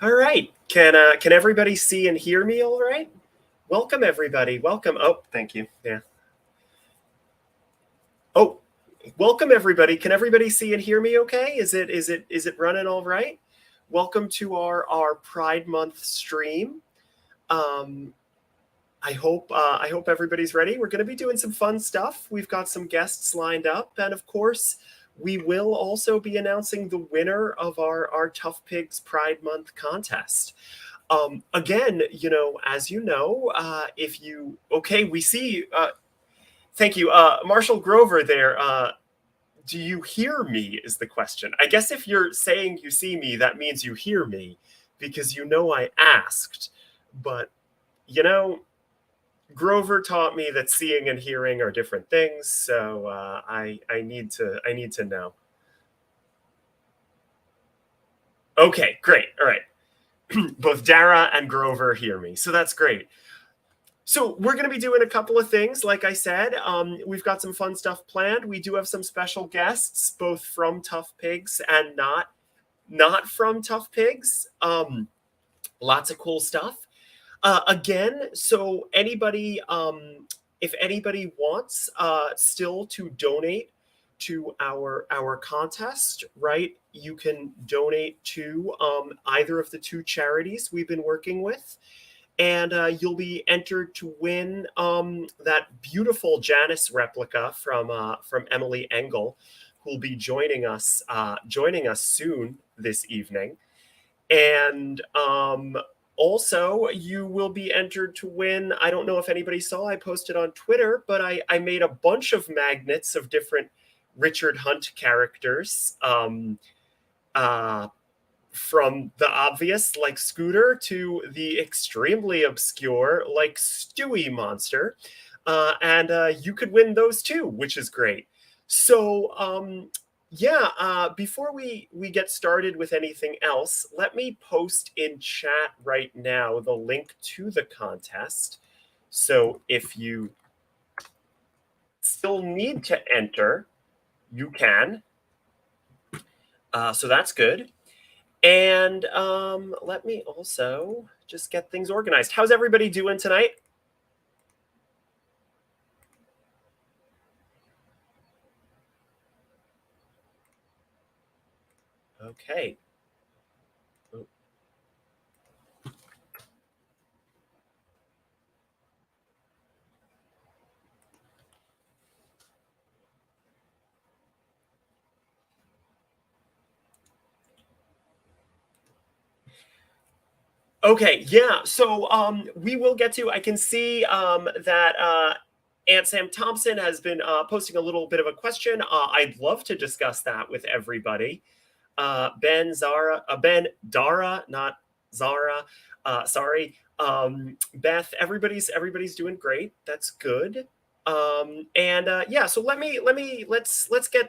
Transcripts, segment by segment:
All right. Can everybody see and hear me all right? Welcome everybody. Welcome. Oh, thank you. Yeah. Oh, welcome everybody. Can everybody see and hear me okay? Is it running all right? Welcome to our Pride Month stream. I hope everybody's ready. We're going to be doing some fun stuff. We've got some guests lined up, and of course, we will also be announcing the winner of our Tough Pigs Pride Month contest. Again, as you know, we see. Thank you, Marshall Grover. There. Do you hear me? Is the question. I guess if you're saying you see me, that means you hear me, because I asked. But Grover taught me that seeing and hearing are different things, so I need to know. Okay, great. All right. Both Dara and Grover hear me, so that's great. So we're going to be doing a couple of things. Like I said, we've got some fun stuff planned. We do have some special guests, both from Tough Pigs and not from Tough Pigs. Lots of cool stuff. Again, so anybody, if anybody wants still to donate to our contest, right? You can donate to either of the two charities we've been working with, and you'll be entered to win that beautiful Janus replica from Emily Engel, who will be joining us soon this evening, and also, you will be entered to win. I don't know if anybody saw, I posted on Twitter, but I made a bunch of magnets of different Richard Hunt characters, from the obvious, like Scooter, to the extremely obscure, like Stewie Monster. And you could win those too, which is great. So, before we get started with anything else, let me post in chat right now the link to the contest. So if you still need to enter, you can. So that's good. And let me also just get things organized. How's everybody doing tonight? Okay. Okay, yeah. So we will get to. I can see that Aunt Sam Thompson has been posting a little bit of a question. I'd love to discuss that with everybody. Ben Dara, not Zara. Sorry, Beth. Everybody's doing great. That's good. So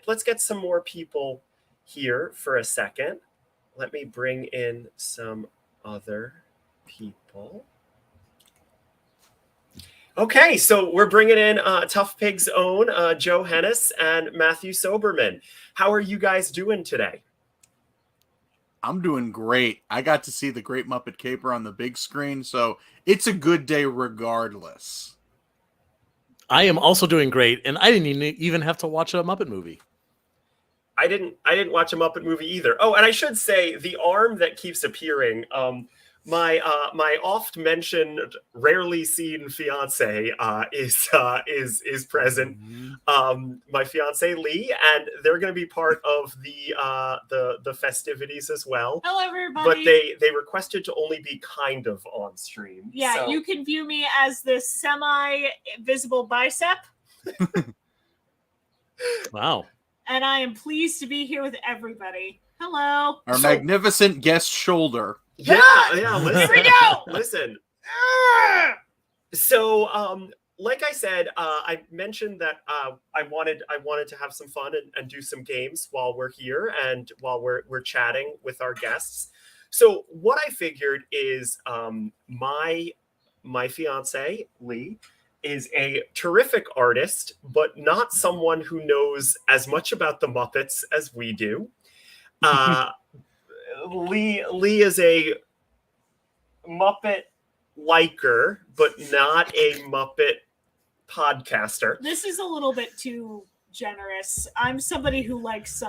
let's get some more people here for a second. Let me bring in some other people. Okay, so we're bringing in Tough Pig's own Joe Hennis and Matthew Soberman. How are you guys doing today? I'm doing great. I got to see the Great Muppet Caper on the big screen, so it's a good day regardless. I am also doing great, and I didn't even have to watch a Muppet movie. I didn't watch a Muppet movie either. Oh, and I should say the arm that keeps appearing. My oft mentioned, rarely seen fiance is present. My fiance Lee, and they're going to be part of the festivities as well. Hello, everybody. But they requested to only be kind of on stream. Yeah, so. You can view me as this semi-visible bicep. Wow. And I am pleased to be here with everybody. Hello. Our magnificent guest shoulder. Yeah. Listen, here we go. Listen. So, like I said, I mentioned that I wanted to have some fun and do some games while we're here and while we're chatting with our guests. So, what I figured is my fiance Lee is a terrific artist, but not someone who knows as much about the Muppets as we do. Lee is a Muppet liker, but not a Muppet podcaster. This is a little bit too generous. I'm somebody who likes the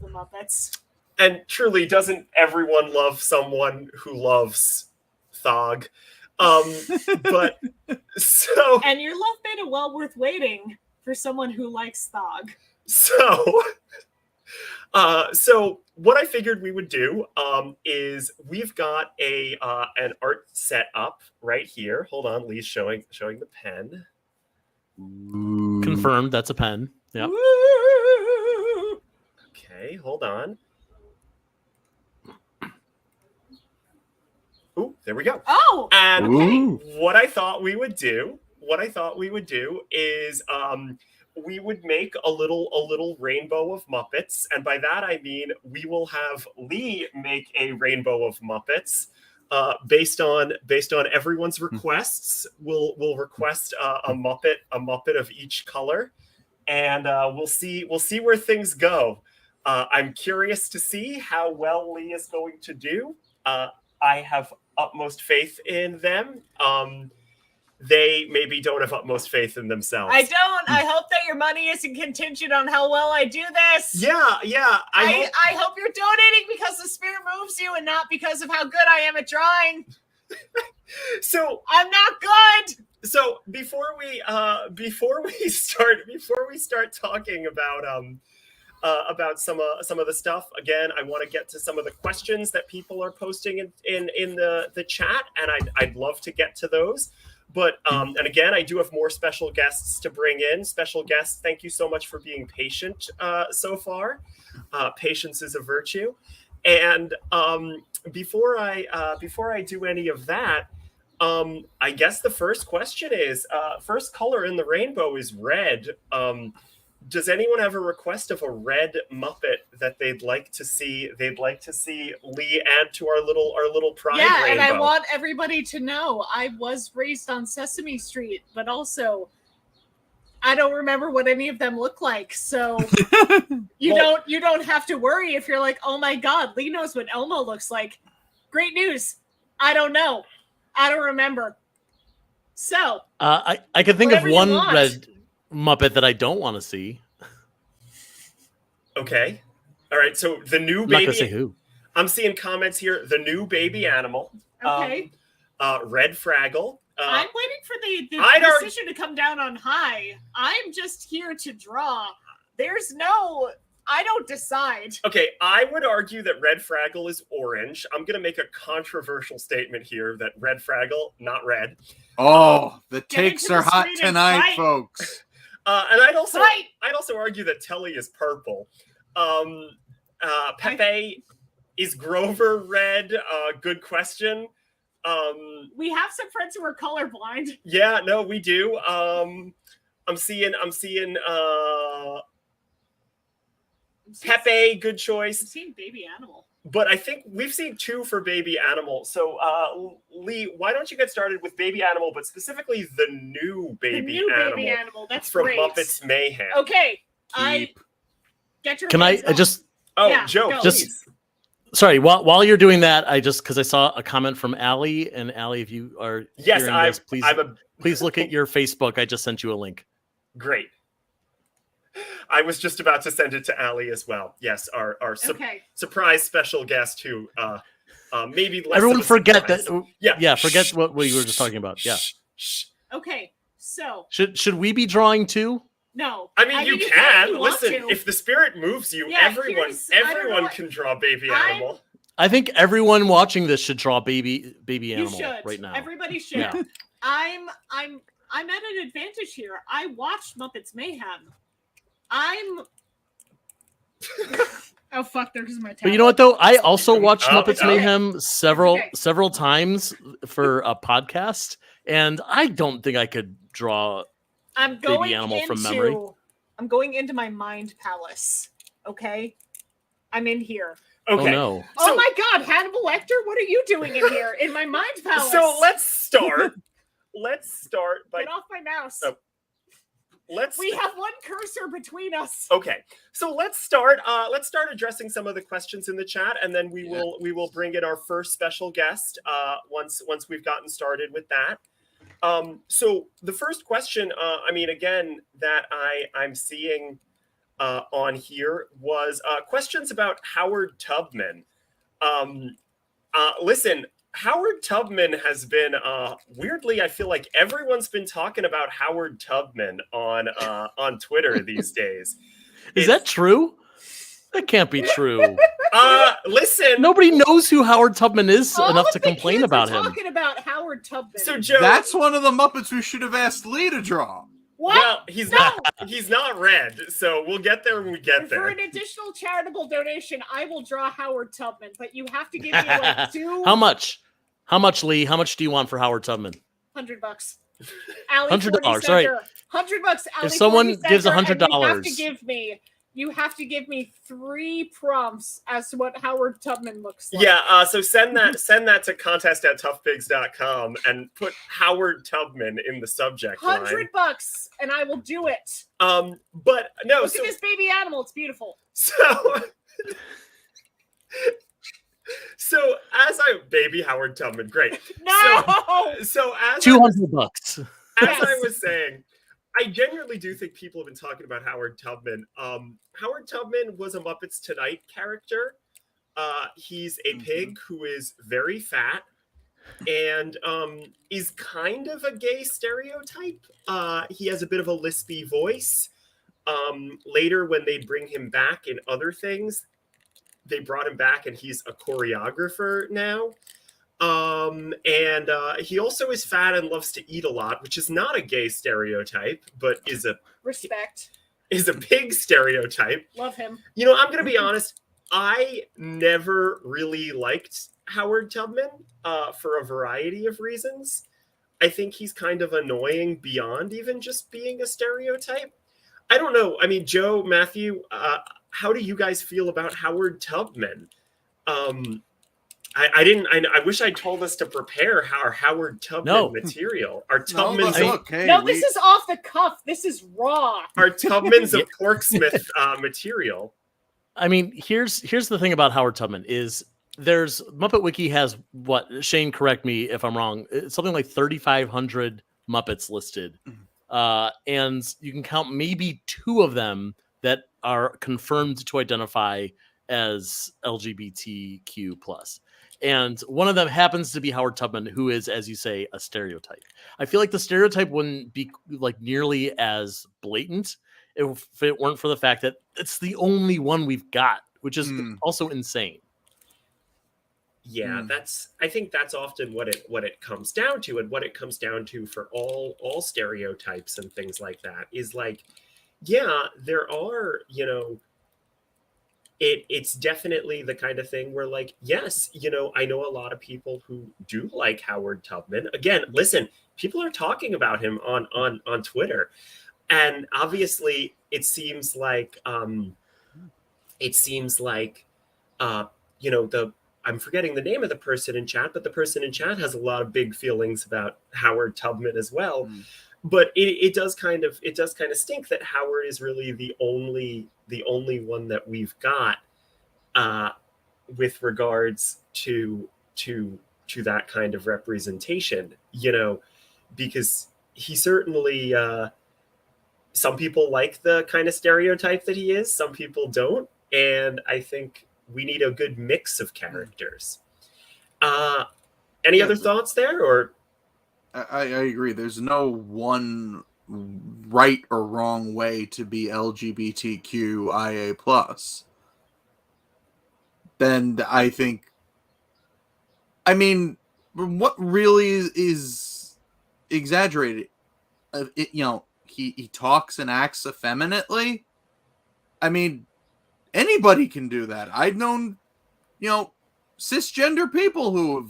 Muppets. And truly, doesn't everyone love someone who loves Thog? But so And your love made it well worth waiting for someone who likes Thog. So what I figured we would do is we've got an art set up right here. Hold on, Lee's showing the pen. Confirmed. That's a pen. Yep. Okay, hold on. Ooh, there we go. Oh, And Ooh. what I thought we would do is we would make a little rainbow of Muppets, and by that I mean we will have Lee make a rainbow of Muppets based on everyone's requests. We'll request a Muppet of each color, and we'll see where things go. I'm curious to see how well Lee is going to do. I have utmost faith in them. They maybe don't have utmost faith in themselves. I don't. I hope that your money isn't contingent on how well I do this. Yeah. I hope you're donating because the spirit moves you and not because of how good I am at drawing. So I'm not good. So before we start talking about some of the stuff, again, I want to get to some of the questions that people are posting in the chat, and I'd love to get to those. But and again, I do have more special guests to bring in. Special guests, thank you so much for being patient so far. Patience is a virtue. And before I do any of that, I guess the first question is first color in the rainbow is red. Does anyone have a request of a red Muppet that they'd like to see? They'd like to see Lee add to our little pride rainbow. And I want everybody to know I was raised on Sesame Street, but also I don't remember what any of them look like. So you don't have to worry if you're like, oh my God, Lee knows what Elmo looks like. Great news. I don't know. I don't remember. So I can think of whatever you one want. red Muppet that I don't want to see. Okay. All right. So the new I'm not gonna say baby. who. I'm seeing comments here. The new baby animal. Okay. Red Fraggle. I'm waiting for the I'd argue- decision to come down on high. I'm just here to draw. There's no, I don't decide. Okay, I would argue that Red Fraggle is orange. I'm going to make a controversial statement here that Red Fraggle, not red. Oh, the Get takes into are the hot screen and tonight, fight. folks. And I'd also Fight! argue that Telly is purple. Pepe is Grover red. Good question. We have some friends who are colorblind. Yeah, no, we do. I'm seeing Pepe, good I'm choice. seeing baby animal. But I think we've seen two for Baby Animal. So, Lee, why don't you get started with Baby Animal, but specifically the new Baby Animal Baby animal. That's from great. Muppets Mayhem. Okay. I get your Can I hands off. just Oh, Yeah, Joe, go. please. sorry, while you're doing that, because I saw a comment from Allie, and Allie, if you are Yes, hearing I'm this, please a look at your Facebook. I just sent you a link. great. I was just about to send it to Allie as well. Yes, our Okay. surprise special guest who maybe less Everyone of a forget surprise. that. Yeah, Forget shh, what we were just talking about. Yeah. shh. Okay. So Should we be drawing too? no. I mean, you can. if you want Listen, to. if the spirit moves you, Yeah, everyone I don't know what- can draw Baby I'm- Animal. I think everyone watching this should draw baby You animal should. right now. Everybody should. Yeah. I'm at an advantage here. I watched Muppets Mayhem. I'm oh fuck, there's my tablet. But you know what though? I also watched Oh, Muppets okay. Mayhem several Okay. times for a podcast, and I don't think I could draw. I'm going animal into from memory. I'm going into my mind palace. Okay? I'm in here. Okay. Oh no! Oh So- my god, Hannibal Lecter, what are you doing in here? In my mind palace. So let's start. Let's start by get off my mouse. Oh. We have one cursor between us. Okay, so let's start. Let's start addressing some of the questions in the chat, and then we will bring in our first special guest. Once we've gotten started with that. So the first question, I mean, again, that I'm seeing on here was questions about Howard Tubman. Listen, Howard Tubman has been weirdly, I feel like everyone's been talking about Howard Tubman on Twitter these days. Is that true? That can't be true. Listen, Nobody knows who Howard Tubman is All enough of to the complain kids about are him. talking about Howard Tubman. so Joe, That's one of the Muppets we should have asked Lee to draw. what? well, he's not red, so we'll get there when we get For there. an additional charitable donation, I will draw Howard Tubman, but you have to give me like How much? How much, Lee? How much do you want for Howard Tubman? $100. $100, $40. right. $100. If someone gives $100, you have to give me 3 prompts as to what Howard Tubman looks like. Yeah, so send that to contest@toughpigs.com and put Howard Tubman in the subject line. $100, and I will do it. But no, Look so at this baby animal; it's beautiful. So as baby Howard Tubman, great. No, So as $200. as Yes. I was saying, I genuinely do think people have been talking about Howard Tubman. Howard Tubman was a Muppets Tonight character. He's a pig who is very fat and is kind of a gay stereotype. He has a bit of a lispy voice. Later, when they bring him back in other things, they brought him back and he's a choreographer now. And he also is fat and loves to eat a lot, which is not a gay stereotype, but is a respect. pig stereotype. Love him. You know, I'm going to be honest. I never really liked Howard Tubman for a variety of reasons. I think he's kind of annoying beyond even just being a stereotype. I don't know. I mean, Joe, Matthew, how do you guys feel about Howard Tubman? I wish I told us to prepare our Howard Tubman material. Our Tubmans, This is off the cuff. This is raw. Our Tubmans of Porksmith material. I mean, here's the thing about Howard Tubman is there's Muppet Wiki has what, Shane, correct me if I'm wrong, it's something like 3,500 Muppets listed. And you can count maybe 2 of them that are confirmed to identify as LGBTQ+. And one of them happens to be Howard Tubman, who is, as you say, a stereotype. I feel like the stereotype wouldn't be like nearly as blatant if it weren't for the fact that it's the only one we've got, which is also insane. Yeah, I think that's often what it comes down to, and what it comes down to for all stereotypes and things like that is like, yeah, there are, you know, it's definitely the kind of thing where, like, yes, you know, I know a lot of people who do like Howard Tubman. Again, listen, people are talking about him on Twitter, and obviously it seems like you know, I'm forgetting the name of the person in chat, but the person in chat has a lot of big feelings about Howard Tubman as well. But it does kind of stink that Howard is really the only one that we've got with regards to that kind of representation, you know, because he certainly some people like the kind of stereotype that he is, some people don't, and I think we need a good mix of characters. Any other thoughts there, or? I agree. There's no one right or wrong way to be LGBTQIA+. Then I think, I mean, what really is exaggerated? You know, he talks and acts effeminately. I mean, anybody can do that. I've known, you know, cisgender people who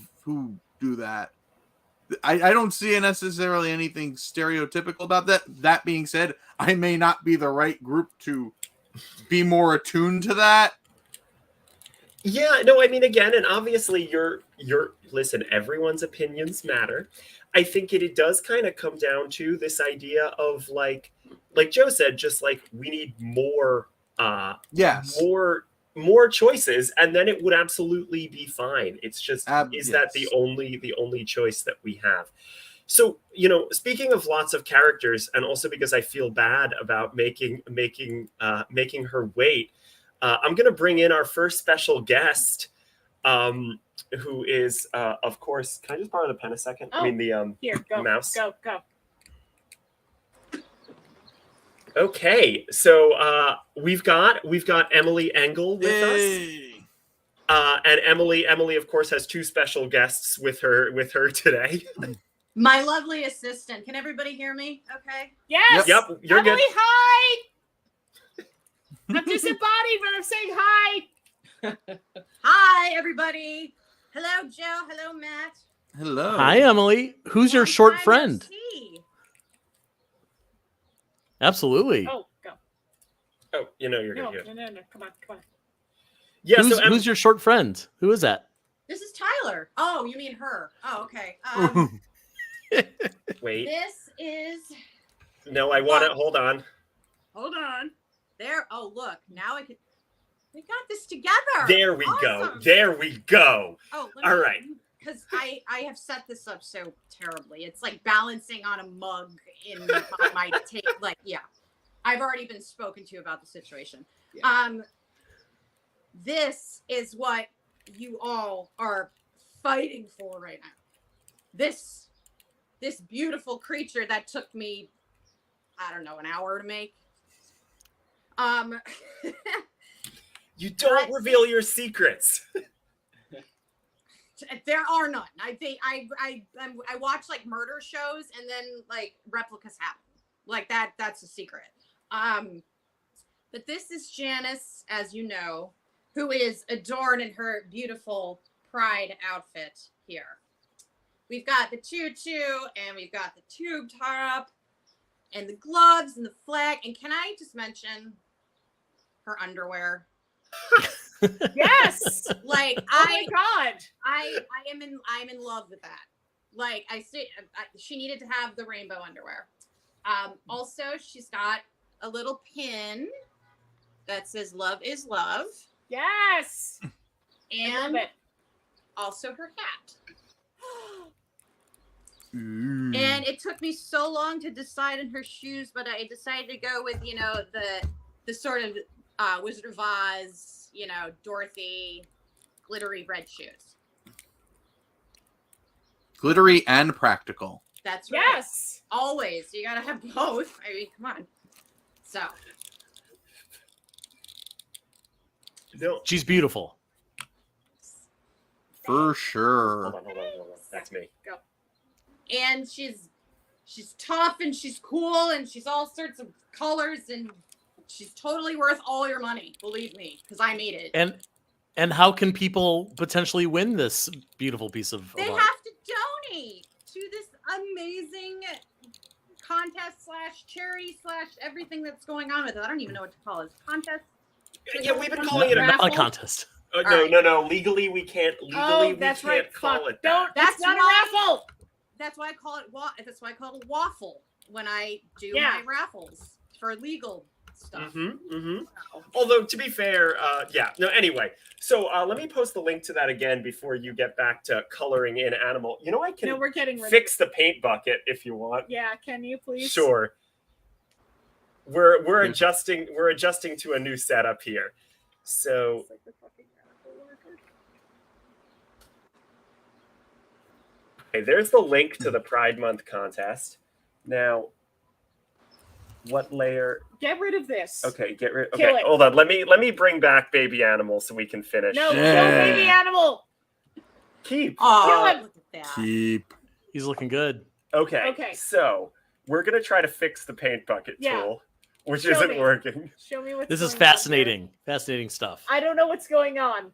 do that. I don't see necessarily anything stereotypical about that. That being said, I may not be the right group to be more attuned to that. Yeah, no, I mean, again, and obviously you're listen, everyone's opinions matter. I think it does kind of come down to this idea of like, like Joe said, just like we need more Yes. more choices, and then it would absolutely be fine. It's just is that the Yes. only choice that we have? So, speaking of lots of characters, and also because I feel bad about making her wait, I'm going to bring in our first special guest, who is, of course. Can I just borrow the pen a second? Oh, I mean the Here, go, mouse. go. Okay, so we've got Emily Engel with us. Yay. And Emily, of course, has two special guests with her today. My lovely assistant. Can everybody hear me? Okay. Yes. Yep, you're Emily, good. hi. I'm disembodied, but I'm saying hi. Hi, everybody. Hello, Joe. Hello, Matt. Hello. Hi, Emily. Who's your Long short time no friend? see. Absolutely. Oh, go. Oh, you're No, good here. no. Come on. Yeah, Who's your short friend? Who is that? This is Tyler. Oh, you mean her? Oh, okay. Wait. This is. No, I want it. Hold on. Hold on. There. Oh, look. Now I can. We got this together. There we go. Awesome. There we go. Oh, All right. Because I have set this up so terribly. It's like balancing on a mug in my take. Like, yeah, I've already been spoken to about the situation. Yeah. This is what you all are fighting for right now. This beautiful creature that took me, I don't know, an hour to make. You don't reveal your secrets. There are none. I think I watch like murder shows and then like replicas happen. Like that's a secret. But this is Janice, as you know, who is adorned in her beautiful pride outfit here. We've got the tutu and we've got the tube top and the gloves and the flag. And can I just mention her underwear? Yes. Like Oh my God. I'm in love with that. Like she needed to have the rainbow underwear. Also, she's got a little pin that says "Love is love," Yes. I and love it. also her hat. Ooh. And it took me so long to decide on her shoes, but I decided to go with the sort of Wizard of Oz, Dorothy, glittery red shoes. Glittery and practical. That's right. Yes. Always. You gotta have both. I mean, come on. So No. She's beautiful. For sure. Hold on. That's me. and she's tough and she's cool and she's all sorts of colors and she's totally worth all your money, believe me, because I made it. And how can people potentially win this beautiful piece of They art? have to donate to this amazing contest / charity / everything that's going on with it. I don't even know what to call it. Contest? Yeah, we've been calling it Not a raffle? contest. No. Legally, we can't. Oh, that's right. Call Fuck. it that. Don't. That's That's not why- a raffle. That's why I call it that's why I call it a waffle when I do Yeah. my raffles for legal stuff. Although to be fair, Anyway, so let me post the link to that again before you get back to coloring in animal. I can No, we're getting rid fix the paint bucket if you want. Yeah, can you please? Sure. We're adjusting. We're adjusting to a new setup here. So It's like the fucking radical worker. okay, there's the link to the Pride Month contest. Now, what layer? Get rid of this. Okay, get rid. Kill Okay, it. hold on. Let me bring back baby animal so we can finish. No, Yeah. kill baby animal. Keep. Oh, Kill him. look at that. Keep. He's looking good. Okay. Okay. So we're gonna try to fix the paint bucket Yeah. tool, which Show isn't me. working. Show me what's This is going on here. fascinating. Fascinating stuff. I don't know what's going on.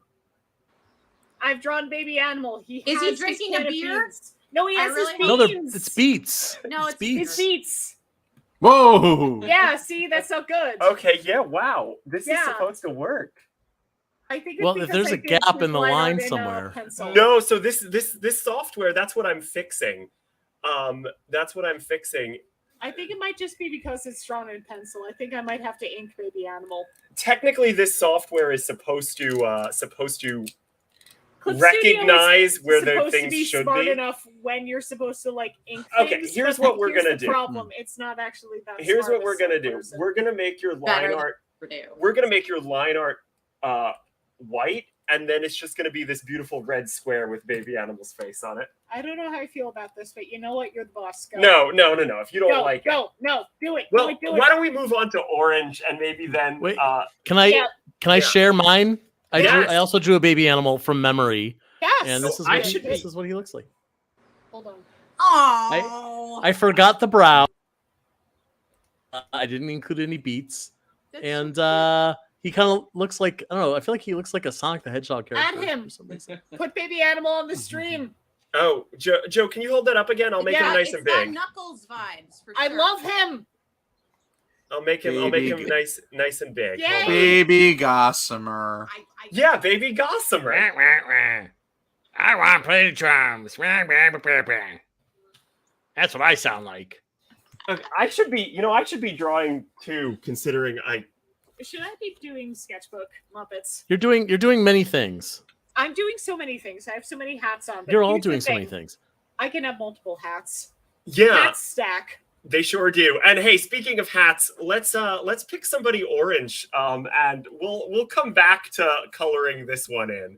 I've drawn baby animal. He Is he has his drinking a can of beer? beans. No, he I has really his No, beans. it's beets. No, it's His beets. beets. Whoa. Yeah, see, that's not good. Okay. Yeah. Wow. This is Yeah. supposed to work. I think it's Well, if because there's I a did gap his in the line line art in, somewhere. pencil. No. So this software. That's what I'm fixing. That's what I'm fixing. I think it might just be because it's drawn in pencil. I think I might have to ink Baby Animal. Technically, this software is supposed to Clip Studio is recognize where the supposed to things be should smart be. enough when you're supposed to like ink Okay, things. here's but what we're here's gonna the do. Problem. It's not actually that. Here's smart what we're as gonna some do. person. We're gonna make your line Better than art. Purdue. We're gonna make your line art white, and then it's just gonna be this beautiful red square with Baby Animal's face on it. I don't know how I feel about this, but you know what? You're the boss. Go. No. If you don't Go, like it, go, no, do it. well, do it, do why it. don't we move on to orange and maybe then? Wait. Can I Yeah. can I Yeah. share mine? Yes. I also drew a baby animal from memory, Yes. and this is I what should this be- is what he looks like. Hold on. Oh, I forgot the brow. I didn't include any beats, and he kind of looks like, I don't know. I feel like he looks like a Sonic the Hedgehog character. Add him. for some reason. Put Baby Animal on the stream. Oh, Joe, can you hold that up again? I'll make Yeah, him nice it's and got big. Knuckles vibes for I sure. love him. I'll make him Baby. nice and big. Yay. Hold on. Baby Gossamer. I Yeah, Baby Gossamer. I want to play the drums. That's what I sound like. Okay, I should be drawing too, considering Should I be doing sketchbook Muppets? You're doing many things. I'm doing so many things. I have so many hats on. But You're all here's the doing so many thing. things. I can have multiple hats. yeah, Hat stack. they sure do. And hey, speaking of hats, let's pick somebody orange, and we'll come back to coloring this one in.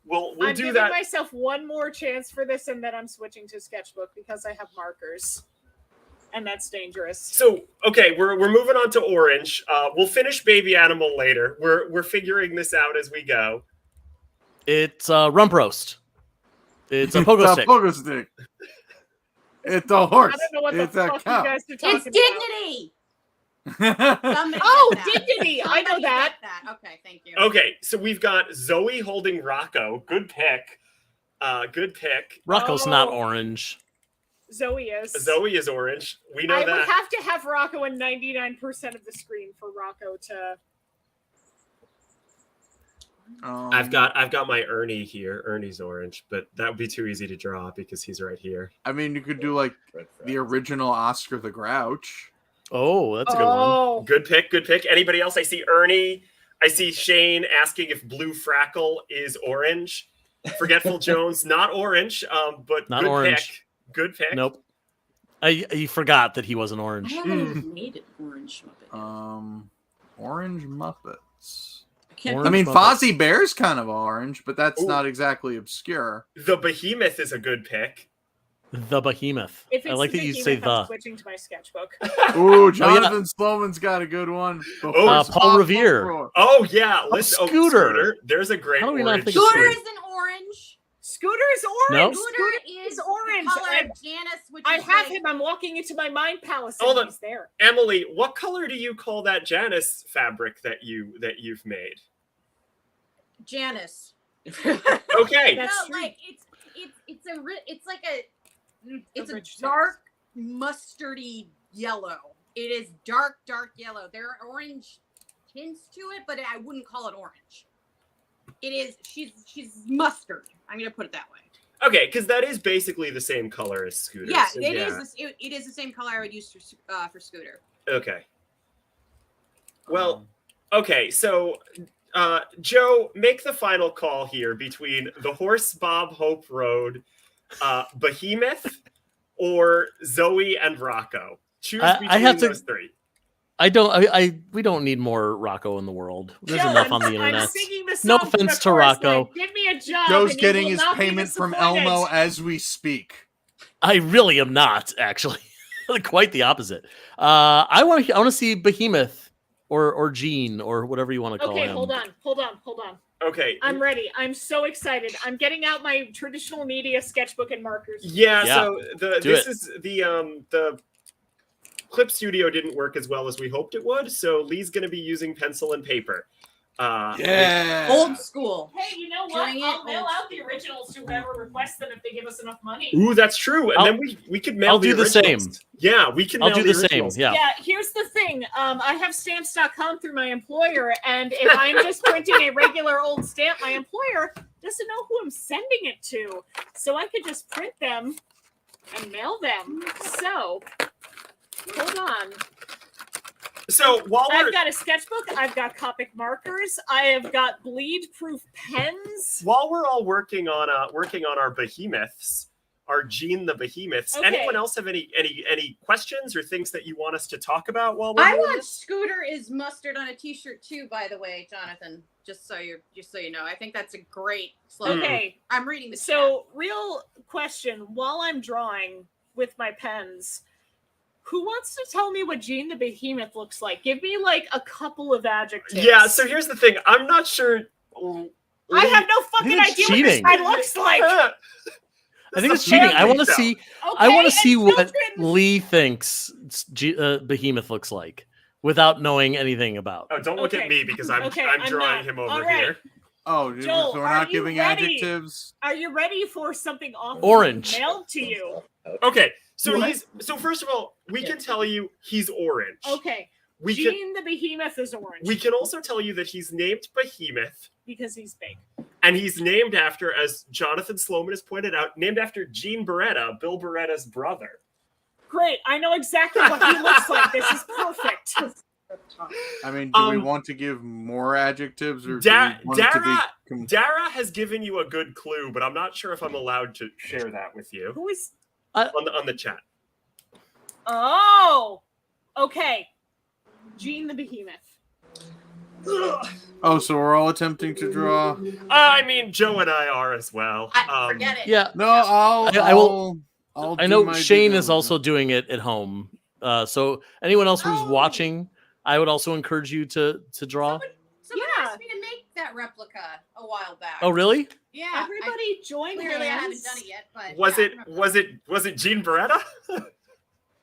We'll I'm do giving that. myself one more chance for this, and then I'm switching to sketchbook because I have markers, and that's dangerous. So okay, we're moving on to orange. We'll finish Baby Animal later. We're figuring this out as we go. It's rump roast. It's a pogo It's stick. pogo stick. It's a horse. I don't know what the It's a fuck you cow. guys are talking It's about. dignity. Somebody Oh, get that. dignity! I know Somebody that. get that. Okay, thank you. Okay, so we've got Zoe holding Rocco. Good pick. Good pick. Rocco's not Oh. orange. Zoe is. Zoe is orange. We know I would that. have to have Rocco in 99% of the screen for Rocco to. I've got my Ernie here. Ernie's orange, but that would be too easy to draw because he's right here. I mean, you could do like the original Oscar the Grouch. Oh, that's a good one. Oh, Good pick. Good pick. Anybody else? I see Ernie. I see Shane asking if Blue Frackle is orange. Forgetful Jones, not orange, but Not good orange. pick. Good pick. Nope. I forgot that he wasn't orange. I haven't made an orange Muppet. Orange Muppets. I can't Orange I mean, Muppets. Fozzie Bear's kind of orange, but that's Ooh. not exactly obscure. The Behemoth is a good pick. The behemoth. if it's I like the that you Behemoth, say I'm the. switching to my sketchbook. Ooh, Jonathan Sloman's got a good one. Oh, Horse Paul Bob Revere. Roar. Oh yeah, let's Scooter. There's a great How do we not orange. think of Scooter Scooter? is an orange. Scooter is orange. No. Scooter is is orange. The color I- of Janice, which I is have like- him. I'm walking into my mind palace, Hold and on. he's there. Emily, what color do you call that Janice fabric that you've made? Janice. Okay. That's no, true. like it's like a rich dark mustardy yellow. It is dark yellow. There are orange tints to it, but I wouldn't call it orange. It is. She's mustard. I'm gonna put it that way. Okay, because that is basically the same color as Scooter. Yeah, so it is. It is the same color I would use for Scooter. Okay. Well, okay, so Joe, make the final call here between the Horse Bob Hope Road, Behemoth, or Zoe and Rocco. Choose I between have to- those three. We don't need more Rocco in the world. There's Joe, enough on the I'm internet. singing the No song from offense the to chorus Rocco. line. Give me a job. Joe's and you getting will his not be payment from disappointed. Elmo as we speak. I really am not, actually. Quite the opposite. I want to see Behemoth or Gene or whatever you want to call Okay, him. hold on. Okay. I'm ready. I'm so excited. I'm getting out my traditional media sketchbook and markers. Yeah, Yeah, so do it. is the Clip Studio didn't work as well as we hoped it would, so Lee's going to be using pencil and paper. Yeah. Old school. Hey, you know what? Doing it I'll mail old out the originals to whoever requests them if they give us enough money. Ooh, that's true. And I'll- then we could mail I'll do the originals. same. Yeah, we can I'll mail do the same. originals. Yeah. Yeah, here's the thing. I have stamps.com through my employer, and if I'm just printing a regular old stamp, my employer doesn't know who I'm sending it to. So I could just print them and mail them. So Hold on. So while we're I've got a sketchbook. I've got Copic markers. I have got bleed-proof pens. while we're all working on our behemoths, our Gene the Behemoths. Okay. Anyone else have any questions or things that you want us to talk about while we're I doing want this? Scooter is mustard on a t-shirt too, by the way, Jonathan. Just so you know. I think that's a great slogan. Okay. I'm reading the So, real question. While I'm drawing with my pens, who wants to tell me what Gene the Behemoth looks like? Give me like a couple of adjectives. Yeah, so here's the thing. I'm not sure. I have no fucking it's idea what this cheating. guy looks like. I think it's cheating. I want to see. I Okay, want to see and what children- Lee thinks Behemoth looks like without knowing anything about. Oh, don't look Okay. at me because I'm Okay, I'm I'm drawing not. him over All right. here. Oh, Joel, so we're are not you giving ready? adjectives. Are you ready for something awful Orange. mailed to you? Okay, so What? first of all, we can tell you he's orange. Okay. We can Gene the Behemoth is orange. we can also tell you that he's named Behemoth, because he's big. and he's named after, as Jonathan Sloman has pointed out, named after Gene Beretta, Bill Beretta's brother. Great. I know exactly what he looks like. This is perfect. I mean, do we Um, want to give more adjectives, or Da- do we want it to Dara- be? Dara has given you a good clue, but I'm not sure if I'm allowed to share that with you Who is? on the chat. Oh. Okay. Gene the Behemoth. Oh, so we're all attempting to draw. I mean, Joe and I are as well. Forget it. Yeah, No, I'll. I will- I'll I do know my due Shane is diligence. also doing it at home. So anyone else who's Oh. watching, I would also encourage you to draw. Someone Yeah. asked me to make that replica a while back. Oh, really? Yeah. Everybody join Clearly, I haven't hands. done it yet, but Was yeah, it was it Gene Beretta?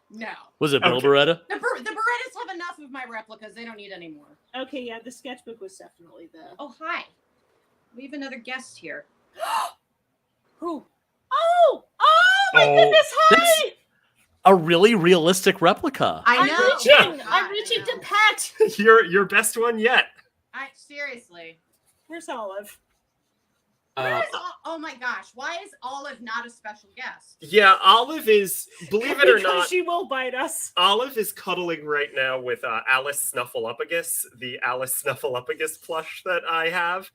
No. Was it Bill Okay. Beretta? The Berettas have enough of my replicas. They don't need any more. Okay, yeah, the sketchbook was definitely the. Oh, hi. We have another guest here. Who? Oh! Oh my Oh, goodness! Hi! that's- A really realistic replica. I I'm know. reaching. Yeah. I'm reaching to pet. your best one yet. Seriously. Where's Olive? Where is oh my gosh. Why is Olive not a special guest? Yeah, Olive is, believe it or Because not, she will bite us. Olive is cuddling right now with Alice Snuffleupagus, the Alice Snuffleupagus plush that I have.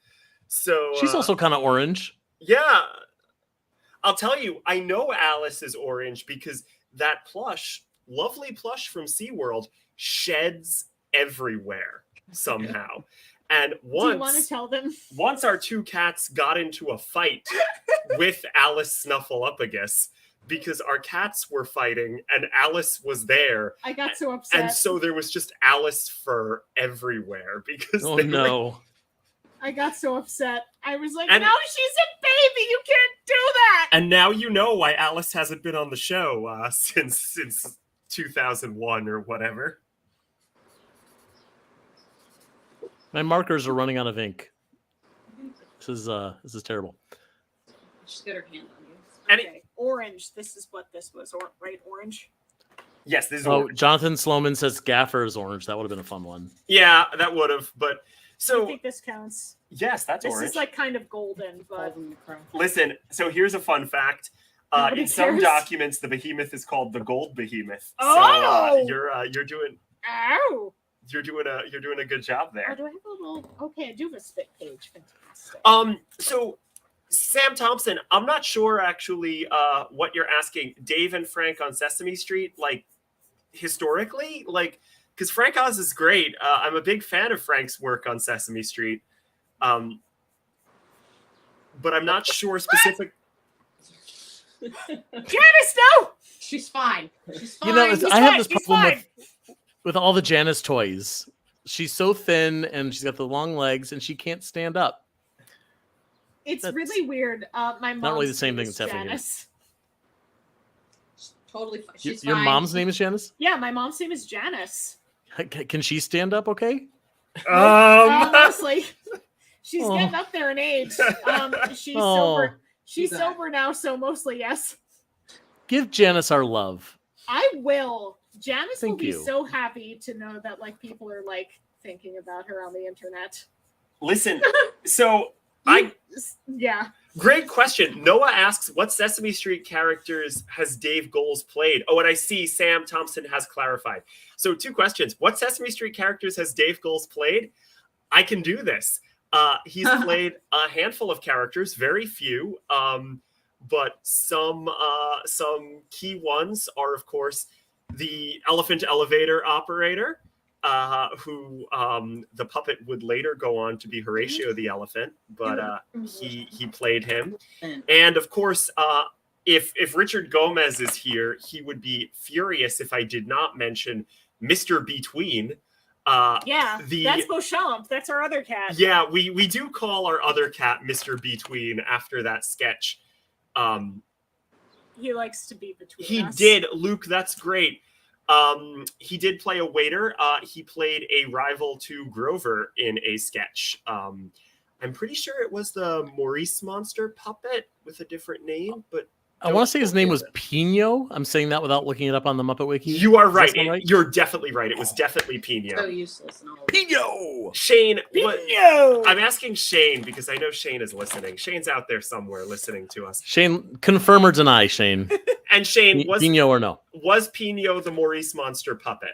So She's also kind of orange. yeah. I'll tell you, I know Alice is orange because that plush, lovely plush from SeaWorld, sheds everywhere somehow. And Do you want to once tell them? once our two cats got into a fight with Alice Snuffleupagus because our cats were fighting and Alice was there. I got so upset. And so there was just Alice fur everywhere because Oh they were- no. I got so upset. I was like, And- no, she's a baby. You can't do that. And now you know why Alice hasn't been on the show since 2001 or whatever. My markers are running out of ink. This is terrible. She's got her hand on you. And Okay, orange. This is what this was, right? Orange. Yes, this is Oh, orange. Jonathan Sloman says Gaffer is orange. That would have been a fun one. Yeah, that would have. But I so think this counts. yes, that's This orange. is like kind of golden, but Listen, so here's a fun fact. Nobody In some cares. documents, the behemoth is called the gold behemoth. Oh! So you're doing ow! you're doing a good job Oh, there. do I have a little? Okay, I do have a spit page. Fantastic. So Sam Thompson, I'm not sure actually what you're asking Dave and Frank on Sesame Street, like historically, like because Frank Oz is great. I'm a big fan of Frank's work on Sesame Street. But I'm not sure specific. Janice, no! She's fine. She's fine. You know, He's I have fine, this he's problem fine. with all the Janice toys. She's so thin and she's got the long legs and she can't stand up. It's That's really weird. My mom's really the same name thing is that's happening here. Janice. Totally fine. She's Your fine. mom's name is Janice? Yeah, my mom's name is Janice. Can she stand up okay? Honestly, she's Oh. getting up there in age. She's Oh. sober. She's She's sober now, so mostly yes. Give Janice our love. I will. Janice will Thank be you. so happy to know that like people are like thinking about her on the internet. Listen, so Yeah. Great question. Noah asks, what Sesame Street characters has Dave Goelz played? Oh, and I see Sam Thompson has clarified. So 2 questions. What Sesame Street characters has Dave Goelz played? I can do this. He's played a handful of characters, very few, but some key ones are, of course, the elephant elevator operator, who the puppet would later go on to be Horatio the elephant, but he played him. And of course, if Richard Gomez is here, he would be furious if I did not mention Mr. Between. That's Beauchamp. That's our other cat. Yeah, we do call our other cat Mr. Between after that sketch. He likes to be between He us. did, Luke. That's great. He did play a waiter. He played a rival to Grover in a sketch. I'm pretty sure it was the Maurice Monster puppet with a different name, but I want to say his name was Pino. I'm saying that without looking it up on the Muppet Wiki. you are Does that right. sound right? You're definitely right. It was definitely So Pino. useless and all. Pino. Shane, what, No. I'm asking Shane because I know Shane is listening. Shane's out there somewhere listening to us. Shane, confirm or deny, Shane. And Shane, Pino or no? was Pino the Maurice Monster puppet?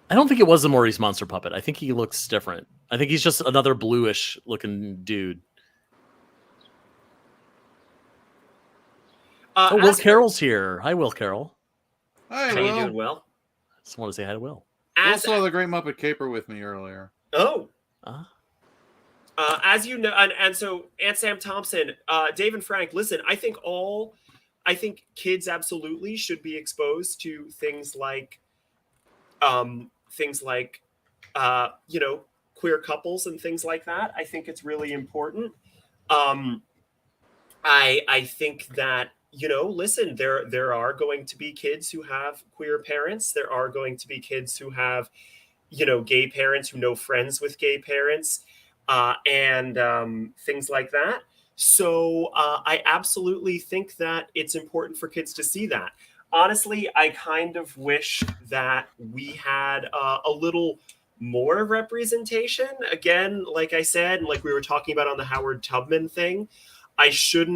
I don't think it was the Maurice Monster puppet. I think he looks different. I think he's just another bluish looking dude. Will Carroll's here. Hi, Will Carroll. Hi, How you doing, Will. Will? Just want to say hi to Will. Will As, saw the Great Muppet Caper with me earlier. oh, Ah. as you know, and so Aunt Sam Thompson, Dave and Frank, listen, I think kids absolutely should be exposed to things like queer couples and things like that. I think it's really important. I think that, listen, there are going to be kids who have queer parents. There are going to be kids who have, gay parents who know friends with gay parents, and things like that. So I absolutely think that it's important for kids to see that. Honestly, I kind of wish that we had a little more representation. Again, like I said, and like we were talking about on the Howard Tubman thing, I should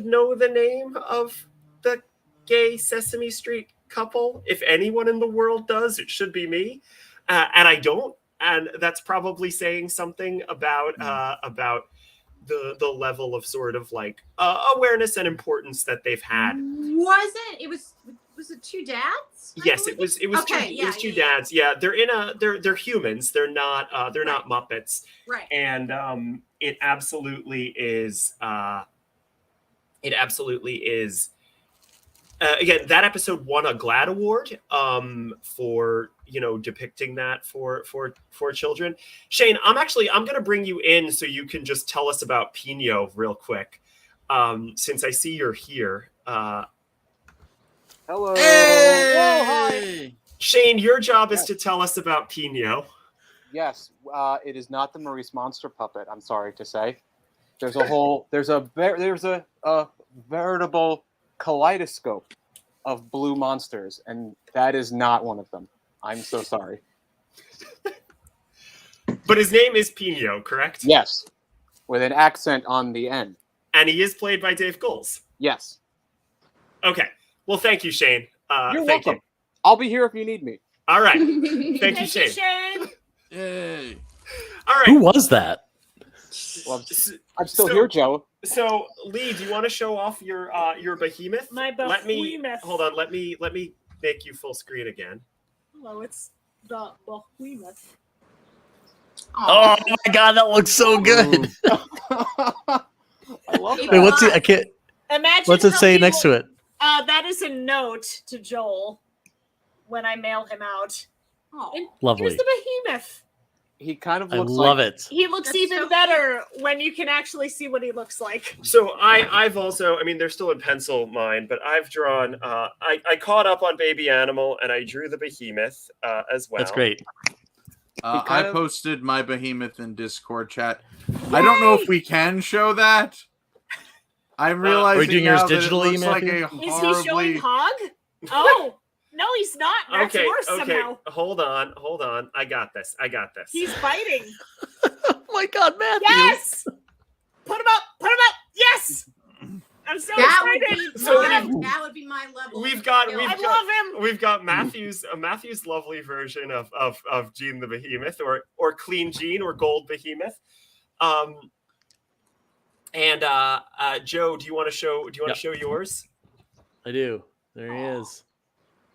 know the name of the gay Sesame Street couple. If anyone in the world does, it should be me. And I don't. And that's probably saying something about the level of sort of like awareness and importance that they've had. Was it 2 dads? Yes, it was Okay, two dads. Yeah, they're humans. They're not Muppets. Right. And it absolutely is. Again, that episode won a GLAAD award for depicting that for children. Shane, I'm going to bring you in so you can just tell us about Pino real quick, since I see you're here. Hello. Hey! Whoa, hi. Shane, your job is to tell us about Pino. Yes, it is not the Maurice Monster puppet. I'm sorry to say. There's a veritable kaleidoscope of blue monsters, and that is not one of them. I'm so sorry. But his name is Pino, correct? Yes, with an accent on the end. And he is played by Dave Goelz. Yes. Okay. Well, thank you, Shane. You're Thank welcome. you. I'll be here if you need me. All right. Thank you, Thank Shane. you, Shane. Yay. All right. Who was that? Well, S- I'm still So- here, Joe. So, Lee, do you want to show off your behemoth? My Let me behemoth. hold on. Let me make you full screen again. Hello, it's the behemoth. Oh my god, that looks so good. I love Wait, that. what's it? I can't. Imagine What's it how say he next to it? That is a note to Joel when I mail him out. Oh. And Lovely. here's the behemoth. He kind of I looks love like it. He looks That's even so better when you can actually see what he looks like. So I've also, they're still in pencil mine, but I've drawn. I caught up on Baby Animal and I drew the behemoth as well. That's great. kind I of- posted my behemoth in Discord chat. I don't know if we can show that. I'm realizing doing now yours that it digitally, looks like Matthew? a Is he showing horribly. hog? Oh, no, he's not. That's Okay. worse Okay. somehow. Hold on. I got this. He's biting. my God, Matthew! Yes! Put him up! Put him up! Yes! I'm so That would excited. be So that would be my level. we've of got- skill. we've I love him. We've got Matthew's lovely version of Gene the Behemoth, or Clean Gene, or Gold Behemoth. And Joe, do you want to show Yep. show yours? I do. There he is.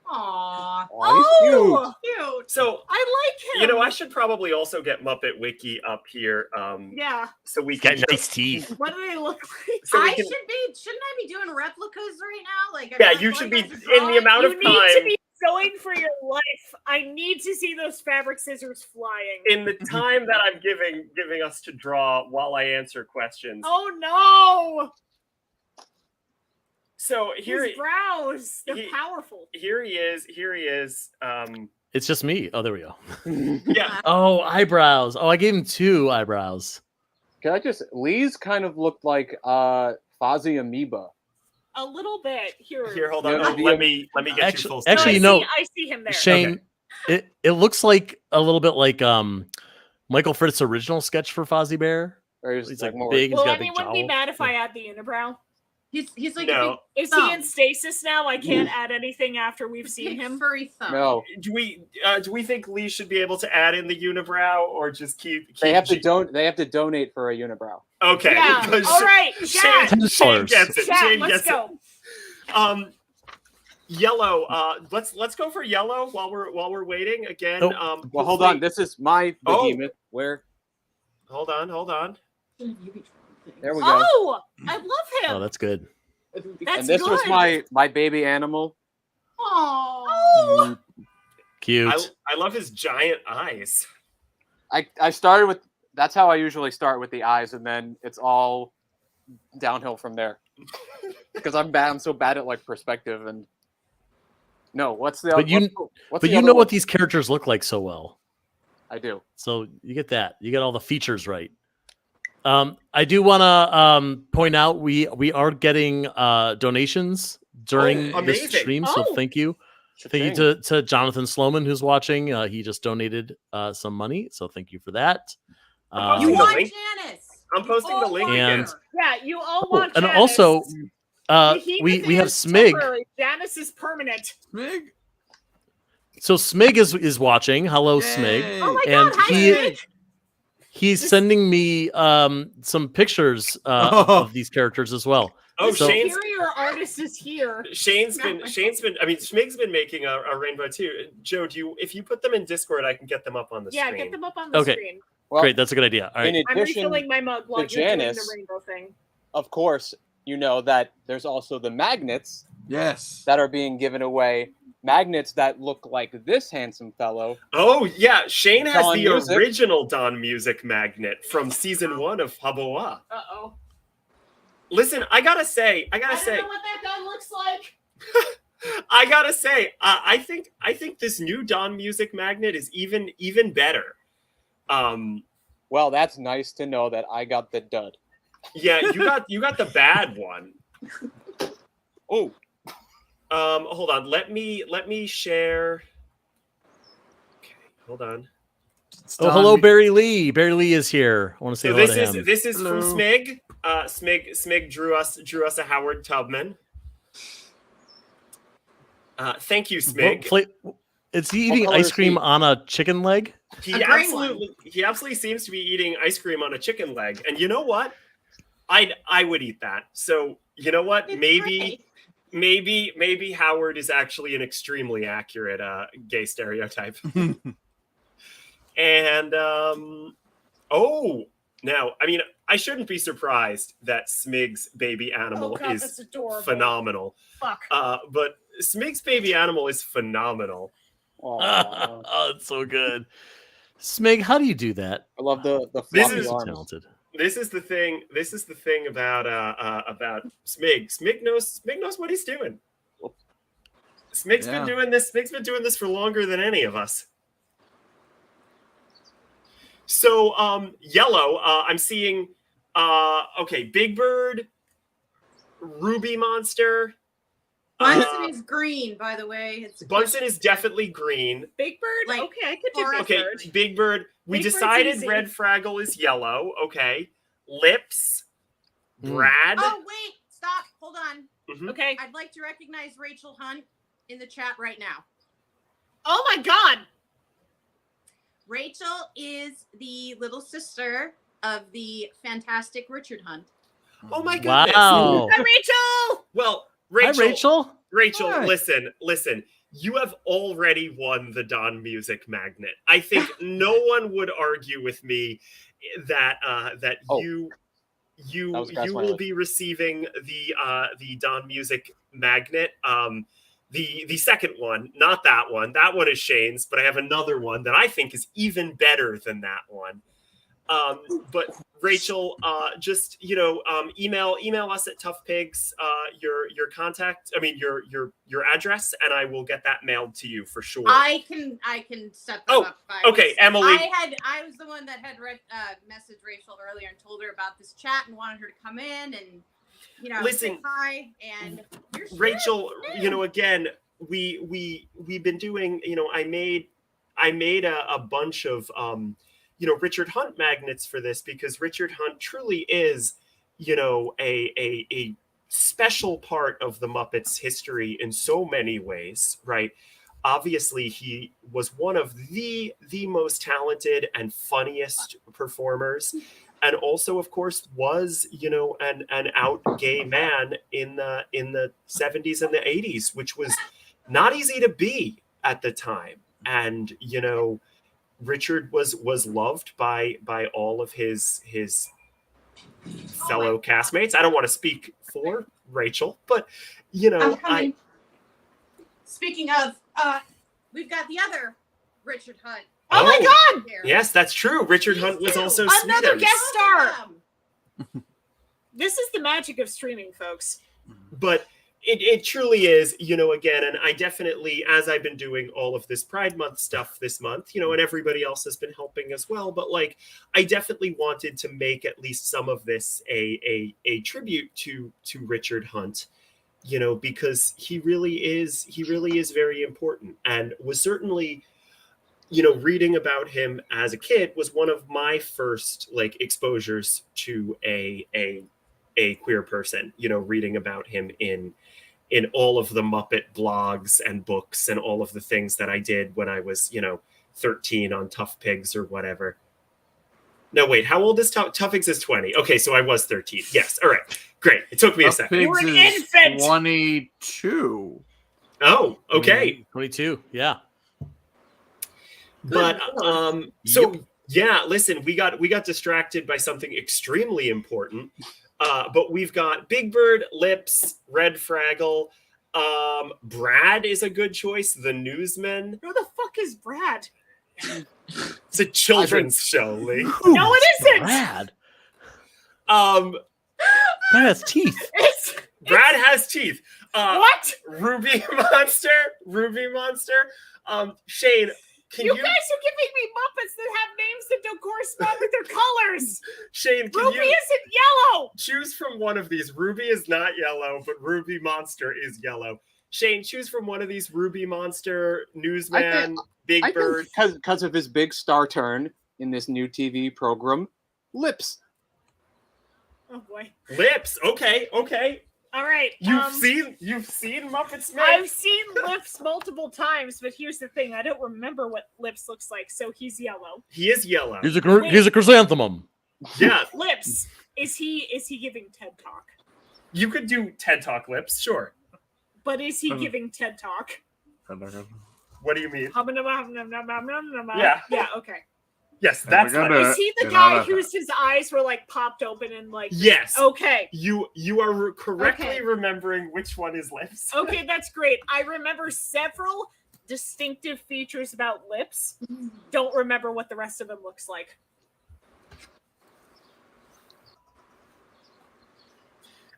Aw, Oh, cute. So I like him. you know, I should probably also get Muppet Wiki up here, Yeah. so we can teeth. What do they look like? so we I can- shouldn't I be doing replicas right now? Like, I'm Yeah, not you going should be back to in the drawing. amount You of need to time. be sewing for your life. I need to see those fabric scissors flying. In the time that I'm giving us to draw while I answer questions. Oh no! So His brows, they're he- powerful. here he is. It's just me. Oh, there we go. Yeah. Oh, eyebrows. Oh, I gave him 2 eyebrows. Can I just? Lee's kind of looked like Fozzie Amoeba. A little bit. Here. Here, hold No, on. no, Oh, the- let me get Actually- you full. actually, I you screen. know- I see him there. Shane, it looks like a little bit like Michael Fritz's original sketch for Fozzie Bear. Or he's He's like like more. big. He's Well, got I a big mean, wouldn't be jowl. mad if I add the unibrow. He's like No. Is he in stasis now? I can't add anything after we've a seen big him. furry thumb. No, Do we think Lee should be able to add in the unibrow, or just keep they have to G- They have to donate for a unibrow. Okay. Yeah. because All right, Shane, chat. $10. Shane gets it. Chat, Shane let's gets go. it. Yellow. Let's go for yellow while we're waiting again. Oh. Well, hold hopefully- on. This is my Oh. behemoth. Where? Hold on. There we go. Oh, I love him. Oh, that's good. That's And this was good. my baby animal. Oh, Cute. I love his giant eyes. I started with. That's how I usually start, with the eyes, and then it's all downhill from there. Because I'm bad. I'm so bad at like perspective and. No, what's the? But you- what's But the you other know one? what these characters look like so well. I do. So you get that. You get all the features right. I do want to point out we are getting donations during Oh, this amazing. stream, so Oh. thank you. Thank you to Jonathan Sloman who's watching. He just donated some money, so thank you for that. I'm You posting the want link. Janice? I'm posting You the all link want And- her. yeah, you all Oh, want and Janice. also Behemoth we have is Smig. temporary. Janice is permanent. Smig. So Smig is watching. Hello, Smig. Yay. Oh my And god, hi he- Smig. He's sending me some pictures of these characters as well. Oh, So- Shane's Superior artist is here. Shane's been I mean, Smig's been making a rainbow too. Joe, if you put them in Discord, I can get them up on the Yeah, screen. get them up on the Okay. screen. Well, Great, that's a good idea. All right. in I'm addition, refilling my mug while to you're doing Janice- the rainbow thing. of course, you know that there's also the magnets Yes. that are being given away. Magnets that look like this handsome fellow. Oh yeah, Shane has Don the Music. original Don Music magnet from season 1 of Haboa. Uh-oh. Listen, I gotta say, I don't know what that gun looks like. I think this new Don Music magnet is even better. Well, that's nice to know that I got the dud. Yeah, you got the bad one. Oh, Hold on. Let me share. Okay, hold on. Oh, hello, Barry Lee. Barry Lee is here. I want to say So hello this to is him. this is from Hello. Smig. Smig drew us a Howard Tubman. Thank you, Smig. Is he eating color ice is cream he? on a chicken leg? He A gray absolutely seems to be eating ice cream on a chicken leg. And you know what? I would eat that. So you know what? It's Maybe Howard is actually an extremely accurate gay stereotype. And now I mean I shouldn't be surprised that Smig's baby animal Oh god, is that's adorable. phenomenal. Fuck. But Smig's baby animal is phenomenal. aw. Oh, it's so good. Smig, how do you do that? I love the This floppy is- So arms. talented. This is the thing about Smig. Smig knows what he's doing. Smig's Yeah. been doing this. Smig's been doing this for longer than any of us. So yellow. I'm seeing. Okay, Big Bird, Ruby Monster, Bunsen is green, by the way. It's Bunsen is definitely green. Big Bird. Like, Okay, I could do Big Okay, Bird. Big Bird. We Big Bird's decided easy. Red Fraggle is yellow. Okay. Lips. Mm. Brad. Oh, wait. Stop. Hold on. Mhm. Okay. I'd like to recognize Rachel Hunt in the chat right now. Oh my God. Rachel is the little sister of the fantastic Richard Hunt. Oh my goodness. Wow. Hi, Rachel. Well, Hi, Rachel. Rachel. Hi. Listen. You have already won the Don Music Magnet. I think no one would argue with me that Oh. you That was Grass will Valley. be receiving the Don Music Magnet. The second one, not that one. That one is Shane's, but I have another one that I think is even better than that one. But Rachel, just email us at Tough Pigs your contact. I mean your address, and I will get that mailed to you for sure. I can set that Oh, up. okay, Emily. I was the one that had messaged Rachel earlier and told her about this chat and wanted her to come in and Listen, say hi. And you're Rachel, again, we've been doing. I made a bunch of Richard Hunt magnets for this because Richard Hunt truly is a special part of the Muppets history in so many ways, right? Obviously, he was one of the most talented and funniest performers, and also, of course, was an out gay man in the 70s and the 80s, which was not easy to be at the time. And Richard was loved by all of his fellow castmates. I don't want to speak for Rachel, but I'm coming. Speaking of, we've got the other Richard Hunt. Oh my God. Here. Yes, that's true. Richard Hunt was also Another Sweetums. guest star. Welcome. This is the magic of streaming, folks. But it truly is, again, and I definitely, as I've been doing all of this Pride Month stuff this month, and everybody else has been helping as well, but I definitely wanted to make at least some of this a tribute to Richard Hunt, because he really is very important, and was certainly, reading about him as a kid was one of my first exposures to a queer person, reading about him in all of the Muppet blogs and books and all of the things that I did when I was, 13 on Tough Pigs or whatever. No, wait, how old is Tough Pigs? Is 20. Okay, so I was 13. Yes, all right, great. It took me a Tough second. Pigs You're an is infant. 22. Oh, okay. 22. Yeah. But so yeah, listen, we got distracted by something extremely important. But we've got Big Bird, Lips, Red Fraggle. Brad is a good choice. The Newsman. Who the fuck is Brad? It's a children's show, Lee. No, it isn't. Brad. Um, Brad has teeth. It's Brad has teeth. what? Ruby Monster. Shane, can You you, guys are giving me Muppets that have names that don't correspond with their colors. Shane, can Ruby you isn't yellow. choose from one of these? Ruby is not yellow, but Ruby Monster is yellow. Shane, choose from one of these: Ruby Monster, Newsman, Big I Bird. think because of his big star turn in this new TV program, Lips. Oh boy. Lips. Okay. All right. You've seen Muppets Make. I've seen Lips multiple times, but here's the thing: I don't remember what Lips looks like, so he's yellow. He is yellow. He's a chrysanthemum. Yeah, Lips, is he giving TED Talk? you could do TED Talk Lips, sure. But is he giving TED Talk? What do you mean? Yeah. Yeah. Okay. Yes, that's we're what. gonna- Is he the get guy out of whose his eyes were popped open and Yes. Okay. You are correctly Okay. remembering which one is Lips. Okay, that's great. I remember several distinctive features about Lips. Don't remember what the rest of him looks like.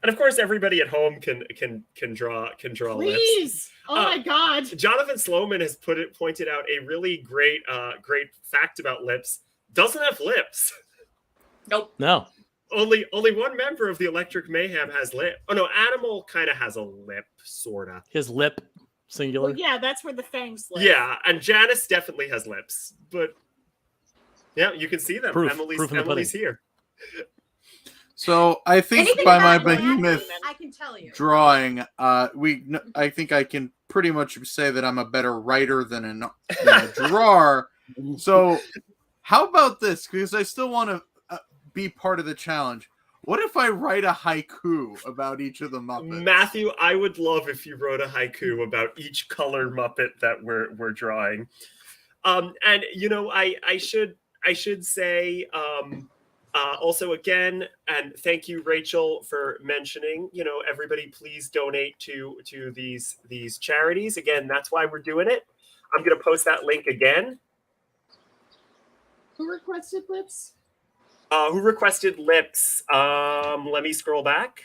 And of course, everybody at home can draw Lips. Please. Oh my God. Jonathan Sloman has pointed out a really great fact about Lips. Doesn't have lips. Nope. No. only one member of the Electric Mayhem has lip. Oh no, Animal kind of has a lip, sorta. His lip, singular. Well, yeah, that's where the fangs live. Yeah, and Janice definitely has lips, but yeah, you can see them. Proof in the Emily's pudding. here. So I think Anything by my about that, behemoth I can tell you. drawing, I think I can pretty much say that I'm a better writer than a drawer. So how about this? Because I still want to be part of the challenge. What if I write a haiku about each of the Muppets? Matthew, I would love if you wrote a haiku about each color Muppet that we're drawing. And you know, I should say also again, and thank you, Rachel, for mentioning. You know, everybody, please donate to these charities. Again, that's why we're doing it. I'm gonna post that link again. Who requested lips? Who requested lips? Let me scroll back.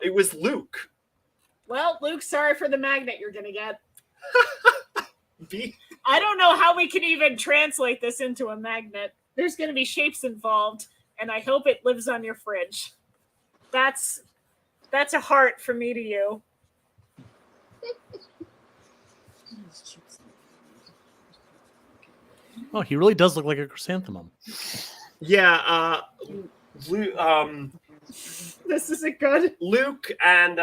It was Luke. Well, Luke, sorry for the magnet you're gonna get. B. I don't know how we can even translate this into a magnet. There's gonna be shapes involved, and I hope it lives on your fridge. That's a heart from me to you. Oh, he really does look like a chrysanthemum. Yeah. This isn't good. Luke and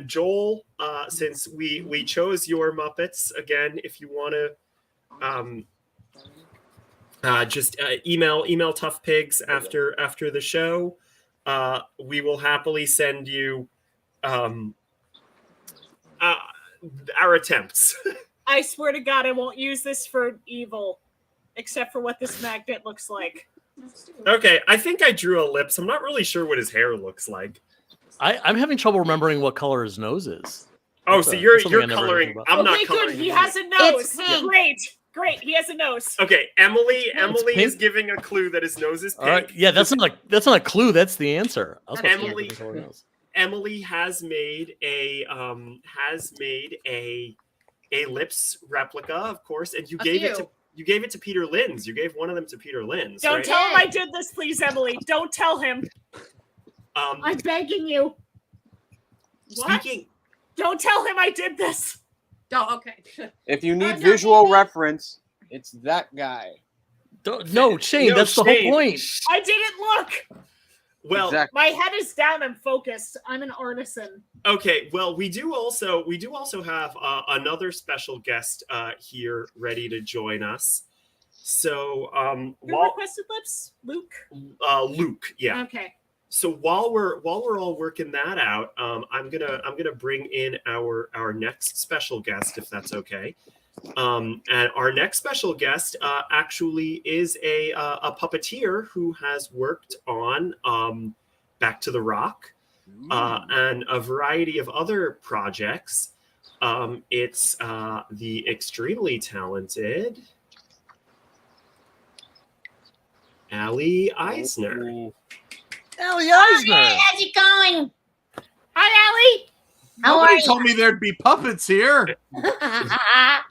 Joel. Since we chose your Muppets again, if you want to just email Tough Pigs after the show, we will happily send you our attempts. I swear to God, I won't use this for evil, except for what this magnet looks like. Okay, I think I drew a lips. I'm not really sure what his hair looks like. I'm having trouble remembering what color his nose is. Oh, That's so a- you're that's something I never coloring. think about. I'm not Okay, coloring. good. He has a nose. It's pink. Great. He has a nose. Okay, Emily pink. is giving a clue that his nose is pink. All right. Yeah, that's not a clue. That's the answer. I was about to say Emily- different color nose. Emily has made a lips replica, of course, and you A gave it few. to Peter Linz. You gave one of them to Peter Linz. Don't right? tell him I did this, please, Emily. Don't tell him. Um, I'm begging you. What? speaking. Don't tell him I did this. Oh, okay. If you need no, visual David. reference, it's that guy. No, Shane, No, that's the Shane. whole point. I didn't look. Well, Exactly. My head is down. I'm focused. I'm an artisan. okay. Well, we do also have another special guest here ready to join us. So, Who requested lips? Luke. Luke, yeah. Okay. So while we're all working that out, I'm gonna bring in our next special guest, if that's okay. And our next special guest actually is a puppeteer who has worked on Back to the Rock and a variety of other projects. It's the extremely talented Allie Eisner. Ooh. Ellie Eisner. How's it going? Hi, Allie. How Nobody are you? told me there'd be puppets here. How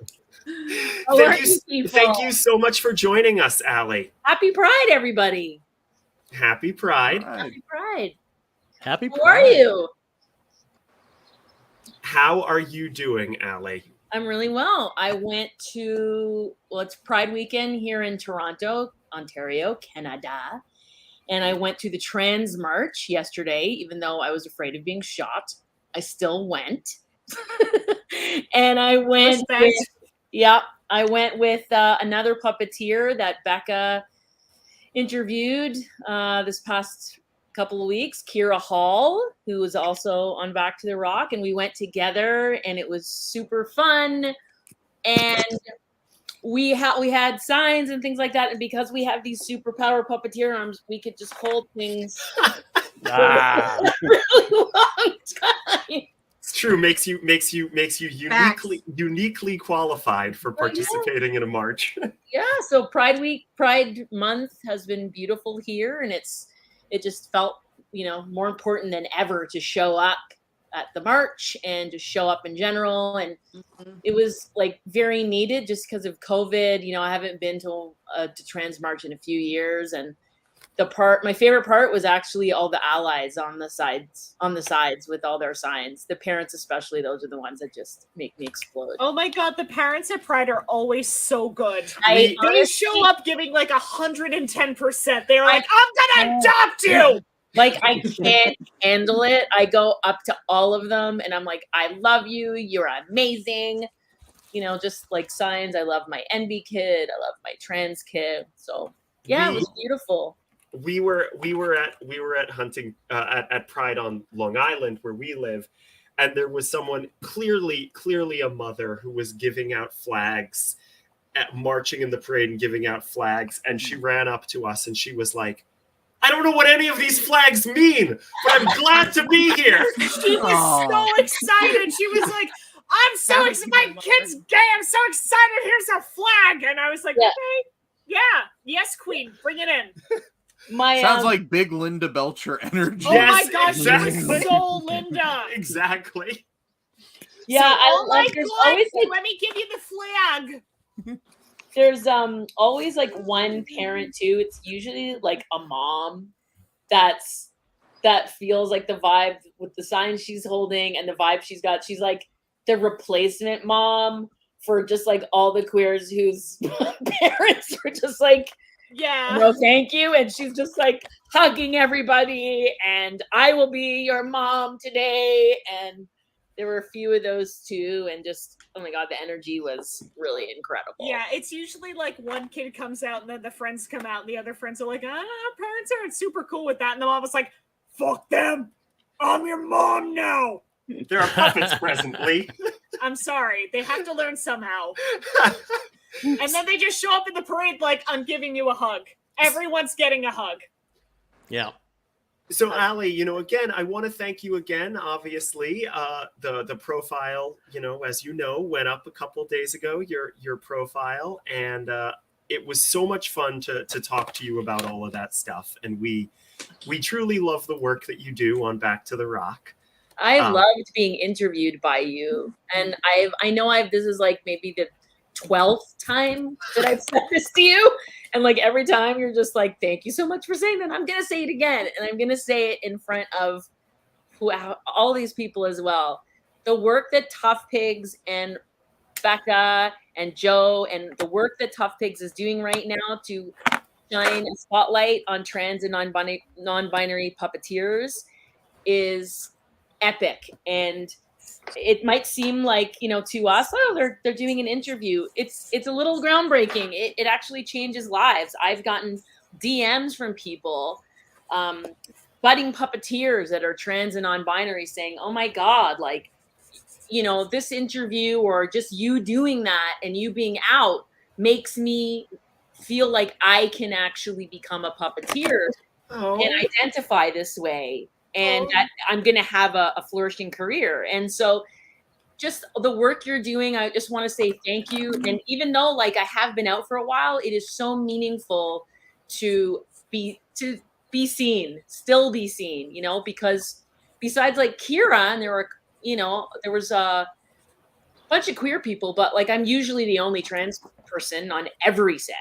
Thank are you, you people? thank you so much for joining us, Allie. Happy Pride, everybody. Happy Pride. Right. Happy Pride. Happy How are Pride. you? How are you doing, Allie? I'm really well. I went to, it's Pride weekend here in Toronto, Ontario, Canada. And I went to the Trans March yesterday, even though I was afraid of being shot. I still went. And I went Respect. I went with another puppeteer that Becca interviewed this past couple of weeks, Kira Hall, who was also on Back to the Rock, and we went together, and it was super fun. And we had signs and things like that, and because we have these superpower puppeteer arms, we could just hold things Ah. for a really long time. It's true. Makes you uniquely qualified for I know. participating in a march. Yeah, so Pride Month has been beautiful here, and it just felt, more important than ever to show up at the march and to show up in general. And it was like very needed just because of COVID. I haven't been to Trans March in a few years, and my favorite part was actually all the allies on the sides with all their signs. The parents especially, those are the ones that just make me explode. Oh my god, the parents at Pride are always so good. I They show up giving like 110%. They're like, I'm gonna adopt you. Like, I can't handle it. I go up to all of them and I'm like, I love you. You're amazing. You know, just like signs. I love my NB kid. I love my trans kid. So yeah, it was beautiful. We were at hunting at Pride on Long Island where we live, and there was someone clearly a mother who was giving out flags, marching in the parade and giving out flags, and she ran up to us and she was like, I don't know what any of these flags mean, but I'm glad to be here. She was so excited. She was like, I'm so excited. My kid's gay. I'm so excited. Here's a flag. And I was like, okay, yeah, yes, queen, bring it in. Sounds like big Linda Belcher energy. Oh my gosh, she was so Linda. Exactly. Yeah, so, I like there's always like, let me give you the flag. There's always like one parent too. It's usually like a mom that feels like the vibe with the sign she's holding and the vibe she's got. She's like the replacement mom for just like all the queers whose parents are just like, yeah, no thank you, and she's just like hugging everybody and I will be your mom today. And there were a few of those too, and just, oh my god, the energy was really incredible. Yeah, it's usually like one kid comes out and then the friends come out and the other friends are like, parents aren't super cool with that. And the mom was like, fuck them. I'm your mom now. There are puppets presently. I'm sorry. They have to learn somehow. And then they just show up in the parade like, I'm giving you a hug. Everyone's getting a hug. Yeah. So, Ali, again, I want to thank you again. Obviously, the profile, as you know, went up a couple days ago, your profile, and it was so much fun to talk to you about all of that stuff. And we truly love the work that you do on Back to the Rock. I loved being interviewed by you, and I know this is like maybe the 12th time that I've said this to you, and like every time you're just like, thank you so much for saying that. I'm gonna say it again, and I'm gonna say it in front of all these people as well. The work that Tough Pigs and Becca and Joe and the work that Tough Pigs is doing right now to shine a spotlight on trans and non-binary puppeteers is epic. And it might seem like, to us, they're doing an interview. It's a little groundbreaking. It actually changes lives. I've gotten DMs from people, budding puppeteers that are trans and non-binary saying, oh my God, like, this interview or just you doing that and you being out makes me feel like I can actually become a puppeteer and identify this way. And that I'm going to have a flourishing career. And so just the work you're doing, I just want to say thank you. And even though like I have been out for a while, it is so meaningful to be seen, still be seen, because besides like Kira, and there was a bunch of queer people, but like I'm usually the only trans person on every set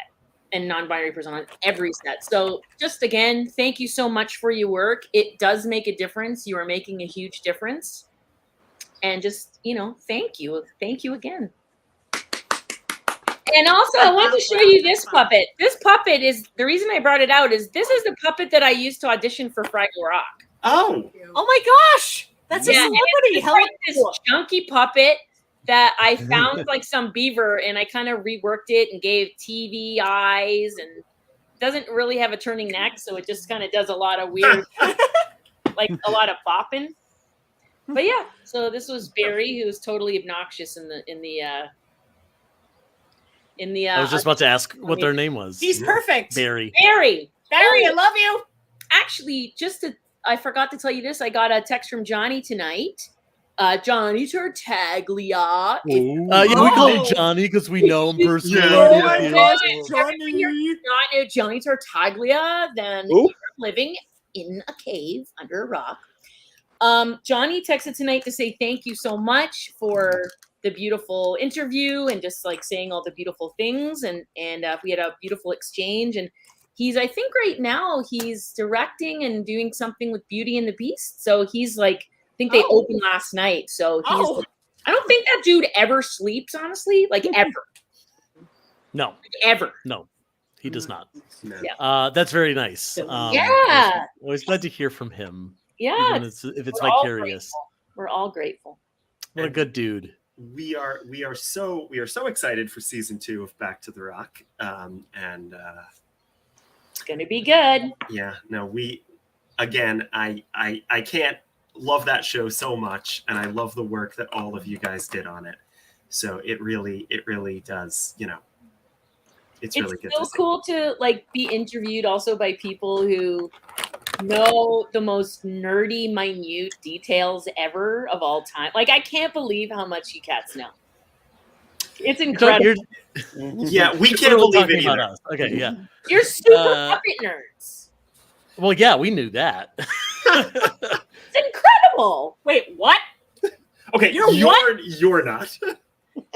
and non-binary person on every set. So just again, thank you so much for your work. It does make a difference. You are making a huge difference. And just, thank you. Thank you again. And also I want to show you this puppet. This puppet is, the reason I brought it out is this is the puppet that I used to audition for Fraggle Rock. Oh my gosh. That's a celebrity. It's like this chunky puppet that I found like some beaver and I kind of reworked it and gave TV eyes and doesn't really have a turning neck. So it just kind of does a lot of weird, like a lot of bopping. But yeah, so this was Barry, who was totally obnoxious in the I was just about to ask what their name was. He's perfect. Barry, I love you. Actually, I forgot to tell you this. I got a text from Johnny tonight. Johnny Tartaglia. We call him Johnny because we know him personally. Johnny Tartaglia, then you're living in a cave under a rock. Johnny texted tonight to say thank you so much for the beautiful interview and just like saying all the beautiful things, and we had a beautiful exchange. And I think right now he's directing and doing something with Beauty and the Beast. So he's like, I think they Oh. opened last night. So he's Oh. I don't think that dude ever sleeps, honestly. Like ever. No, Ever. no, he does not. No. Yeah. That's very nice. Yeah. Always glad to hear from him, Yeah. even if it's we're all vicarious. grateful. We're all grateful. What a good dude. We are so excited for season 2 of Back to the Rock, It's gonna be good. yeah, no, I can't love that show so much, and I love the work that all of you guys did on it. So it really does, it's really good. So to see. cool to like be interviewed also by people who know the most nerdy, minute details ever of all time. Like I can't believe how much you cats know. It's incredible. Yeah, we We're can't believe talking it about either. us. Okay, yeah. You're super Uh, puppet nerds. Well, yeah, we knew that. It's incredible. Wait, what? Okay, You're what? you're not.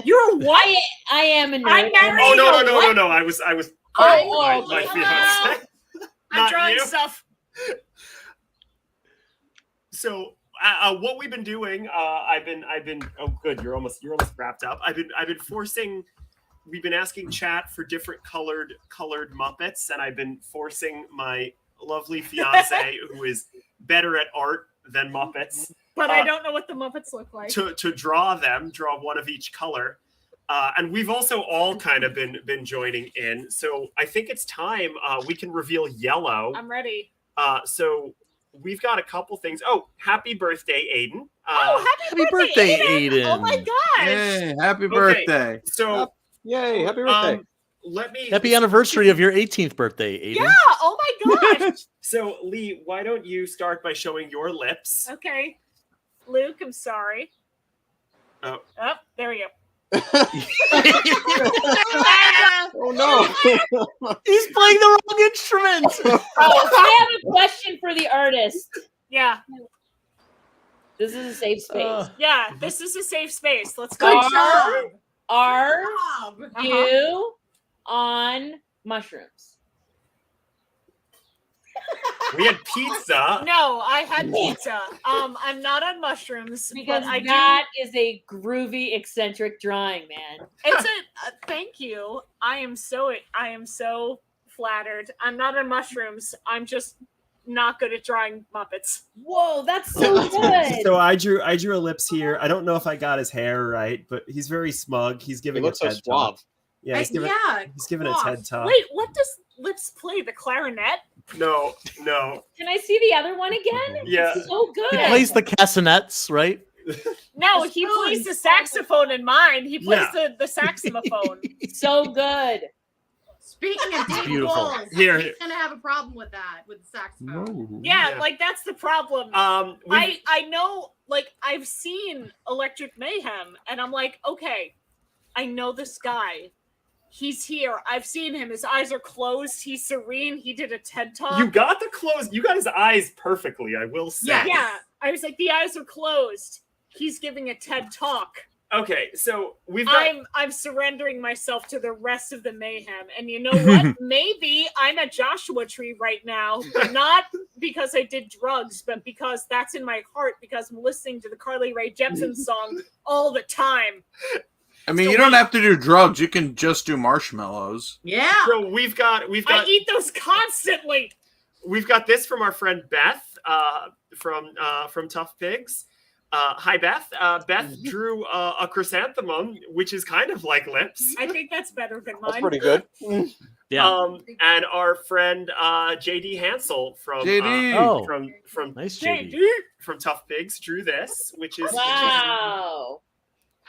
You're what? I am a nerd. I'm married. Oh no, You know what? no! I was Oh, my okay. fiance. I'm Not drawing you. stuff. So what we've been doing, I've been. Oh, good. You're almost wrapped up. I've been forcing. We've been asking chat for different colored Muppets, and I've been forcing my lovely fiance, who is better at art than Muppets, But I don't know what the Muppets look like. to draw one of each color. And we've also all kind of been joining in. So I think it's time we can reveal yellow. I'm ready. So we've got a couple things. Oh, happy birthday, Aiden. Oh, happy birthday, Aiden! Oh my gosh! Hey, happy birthday. So Yay! Happy birthday! let me. Happy anniversary of your 18th birthday, Aiden. Yeah! Oh my gosh! So Lee, why don't you start by showing your lips? Okay. Luke, I'm sorry. Oh. Oh, there we go. Oh no! He's playing the wrong instrument. Oh, I have a question for the artist. Yeah. This is a safe space. Yeah, this is a safe space. Let's Good go. job. Are Job. you on mushrooms? We had pizza. No, I had pizza. I'm not on mushrooms Because but I that is a groovy, eccentric drawing, man. It's a thank you. I am so flattered. I'm not on mushrooms. I'm just not good at drawing Muppets. Whoa, that's so good. So I drew ellipse here. I don't know if I got his hair right, but he's very smug. He's It giving looks a so TED suave. talk. Yeah, he's giving a Suave. TED talk. Wait, what does Lips play? The clarinet? No. Can I see the other one again? Yeah. It's so good. He plays the castanets, right? No, The he spoons. plays the saxophone in mine. He plays the saxophone. so good. Speaking of deep beautiful. goals, Here. he's gonna have a problem with that with the saxophone. Yeah, Yeah. like that's the problem. I know, like I've seen Electric Mayhem, and I'm like, okay, I know this guy. He's here. I've seen him. His eyes are closed. He's serene. He did a TED talk. You got you got his eyes perfectly, I will say. Yes. Yeah, I was like, the eyes are closed. He's giving a TED talk. Okay, so we've got I'm surrendering myself to the rest of the mayhem. And you know what? Maybe I'm at Joshua Tree right now, but not because I did drugs, but because that's in my heart, because I'm listening to the Carly Rae Jepsen song all the time. I mean, you don't have to do drugs. You can just do marshmallows. Yeah. so we've got I eat those constantly. we've got this from our friend Beth from Tough Pigs. Hi Beth. Beth drew a chrysanthemum, which is kind of like lips. I think that's better than That's mine. pretty good. Yeah. And our friend JD Hansel from JD. Oh. from Nice, JD. JD. from Tough Pigs drew this, which is Wow.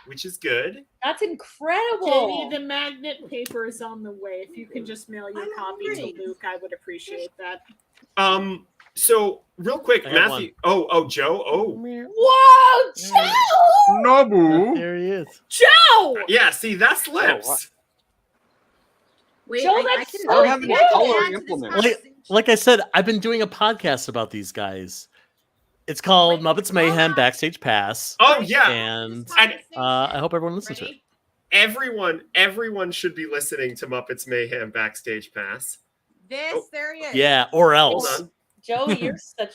which is good. That's JD, incredible. the magnet paper is on the way. If you can just mail your I'm copy hungry. to Luke, I would appreciate that. So real quick, I have Matthew. Oh, Joe. Oh, Whoa, Joe! Nobu. There he is. Joe! yeah. See, that's lips. Wait, Joe, I that's can so I can good. add to Coloring this implement. conversation. Like I said, I've been doing a podcast about these guys. It's called Wait, Muppets Mayhem hold on. Backstage Pass. Oh yeah. And And I hope everyone listens to it. Ready? Everyone should be listening to Muppets Mayhem Backstage Pass. This, there he is. Yeah, or Hold else. on. Joey,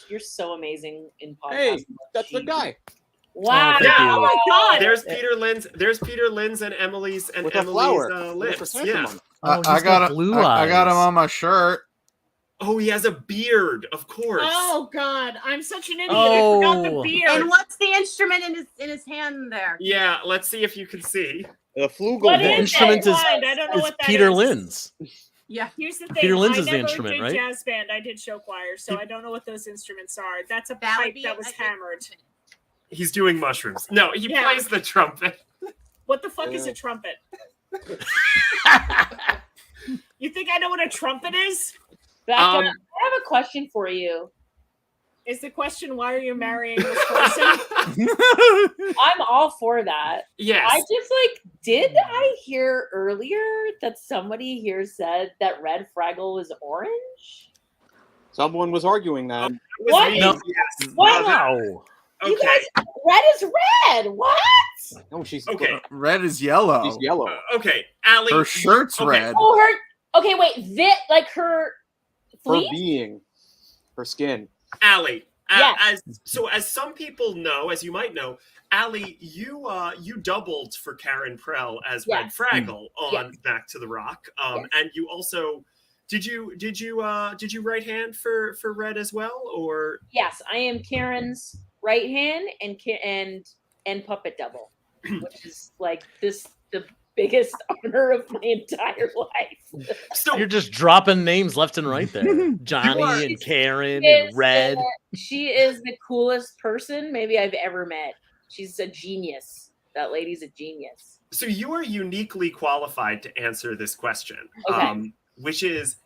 you're so amazing in podcast. Hey, that's the guy Wow. thank you. Oh my god. There's Peter Lynn's and Emily's with a flower. With a lips. chrysanthemum. Yeah. Oh, I he's got blue I got him eyes. on my shirt. Oh, he has a beard, of course. Oh god, I'm such an idiot. I forgot the Oh. beard. And what's the instrument in his hand there? Yeah, let's see if you can see. The flugelhorn. What The is instrument it? is, Blind, I don't know is what that Peter is. Lynn's. Yeah. Here's the thing. Peter Lynn's I is the never instrument, did right? jazz band. I did show choir, so I don't know what those instruments are. That's a That would pipe be that was I think, hammered. He's doing mushrooms. No, he Yeah. plays the trumpet. What the fuck is a trumpet? You think I know what a trumpet is? Becca, Um, I have a question for you. Is the question why are you marrying this person? I'm all for that. Yes. I just did I hear earlier that somebody here said that red Fraggle was orange? Someone was arguing that. It was What? me, No. Yes. What? Wow. You Okay. guys, red is red. What? No, she's Okay. Red is yellow. She's yellow. Okay. Allie. Her shirt's Okay. red. Oh, her. Okay, wait. Her Her fleece. being, her skin. Allie. Yes. As some people know, as you might know, Allie, you doubled for Karen Prell as Red Yes. Fraggle on Yes. Back to the Rock. Yes. And you also did you right hand for Red as well, or Yes, I am Karen's right hand and puppet double, which is the biggest honor of my entire life. so You're just dropping names left and right there. Johnny and Karen and Red. She is the coolest person maybe I've ever met. She's a genius. That lady's a genius. So you are uniquely qualified to answer this question, Okay. which is,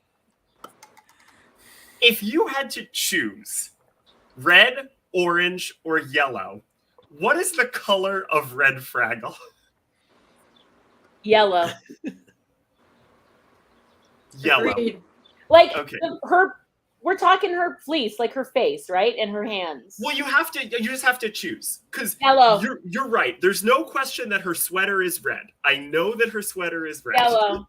if you had to choose red, orange, or yellow, what is the color of Red Fraggle? Yellow. Yellow. Agreed. Okay. We're talking her fleece, like her face, right? And her hands. Well, you just have to choose, because Yellow. you're right. There's no question that her sweater is red. I know that her sweater is red. Yellow.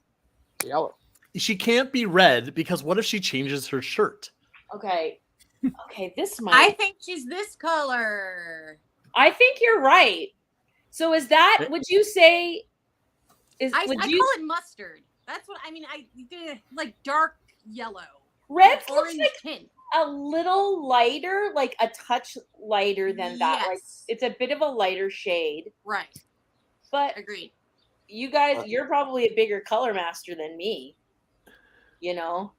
Yellow. She can't be red because what if she changes her shirt? Okay. Okay, this I might. think she's this color. I think you're right. So is that? Would you say? I Would call you? it mustard. That's what I mean. Like dark yellow. Red looks Orange like tint. a little lighter, like a touch lighter than that. Like Yes. it's a bit of a lighter shade. Right. But Agreed. you guys, you're probably a bigger color master than me. You know?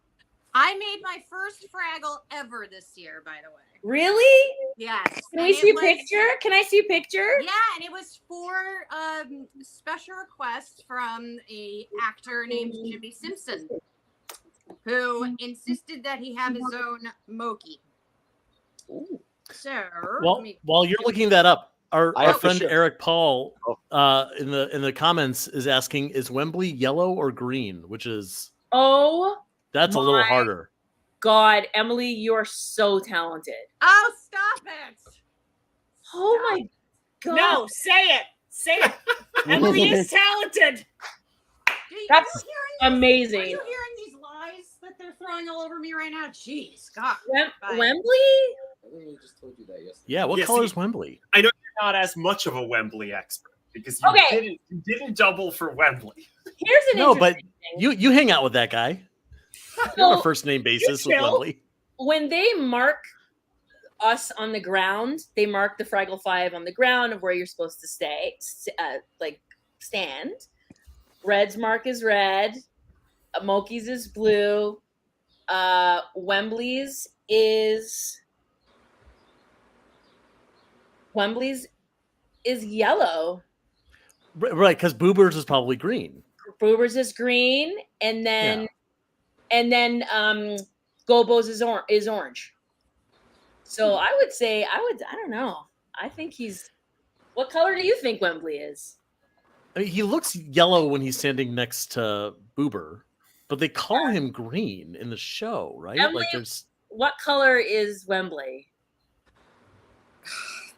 I made my first Fraggle ever this year, by the way. Really? Yes. Can and we it see a was- picture? Can I see a picture? Yeah, and it was for special request from a actor named Jimmy Simpson, who insisted that he have his own Moki. So Well, let me- while you're looking that up, our I have to friend share. Eric Paul Oh. in the comments is asking, is Wembley yellow or green? Which is Oh that's a little My- harder. God, Emily, you are so talented. oh, stop it! Oh my God. No, say it. Say it. Emily is talented. That's Are you amazing. hearing these lies that they're throwing all over me right now? Jeez, God. Bye. Wembley? I literally just told you that yesterday. Yeah, what Yeah, color see- is Wembley? Not as much of a Wembley expert because you Okay. didn't double for Wembley. Here's an No, but interesting thing. you hang out with that guy. You're on a So first name basis with chill. Wembley. when they mark us on the ground, they mark the Fraggle Five on the ground of where you're supposed to stay, stand. Red's mark is red. Moki's is blue. Wembley's is yellow. Right, because Boobers is probably green. Boober's is green, and then Gobo's is orange. So I would say I don't know. I think he's. What color do you think Wembley is? I mean, he looks yellow when he's standing next to Boober, but they call him green in the show, right? Emily- Like there's What color is Wembley?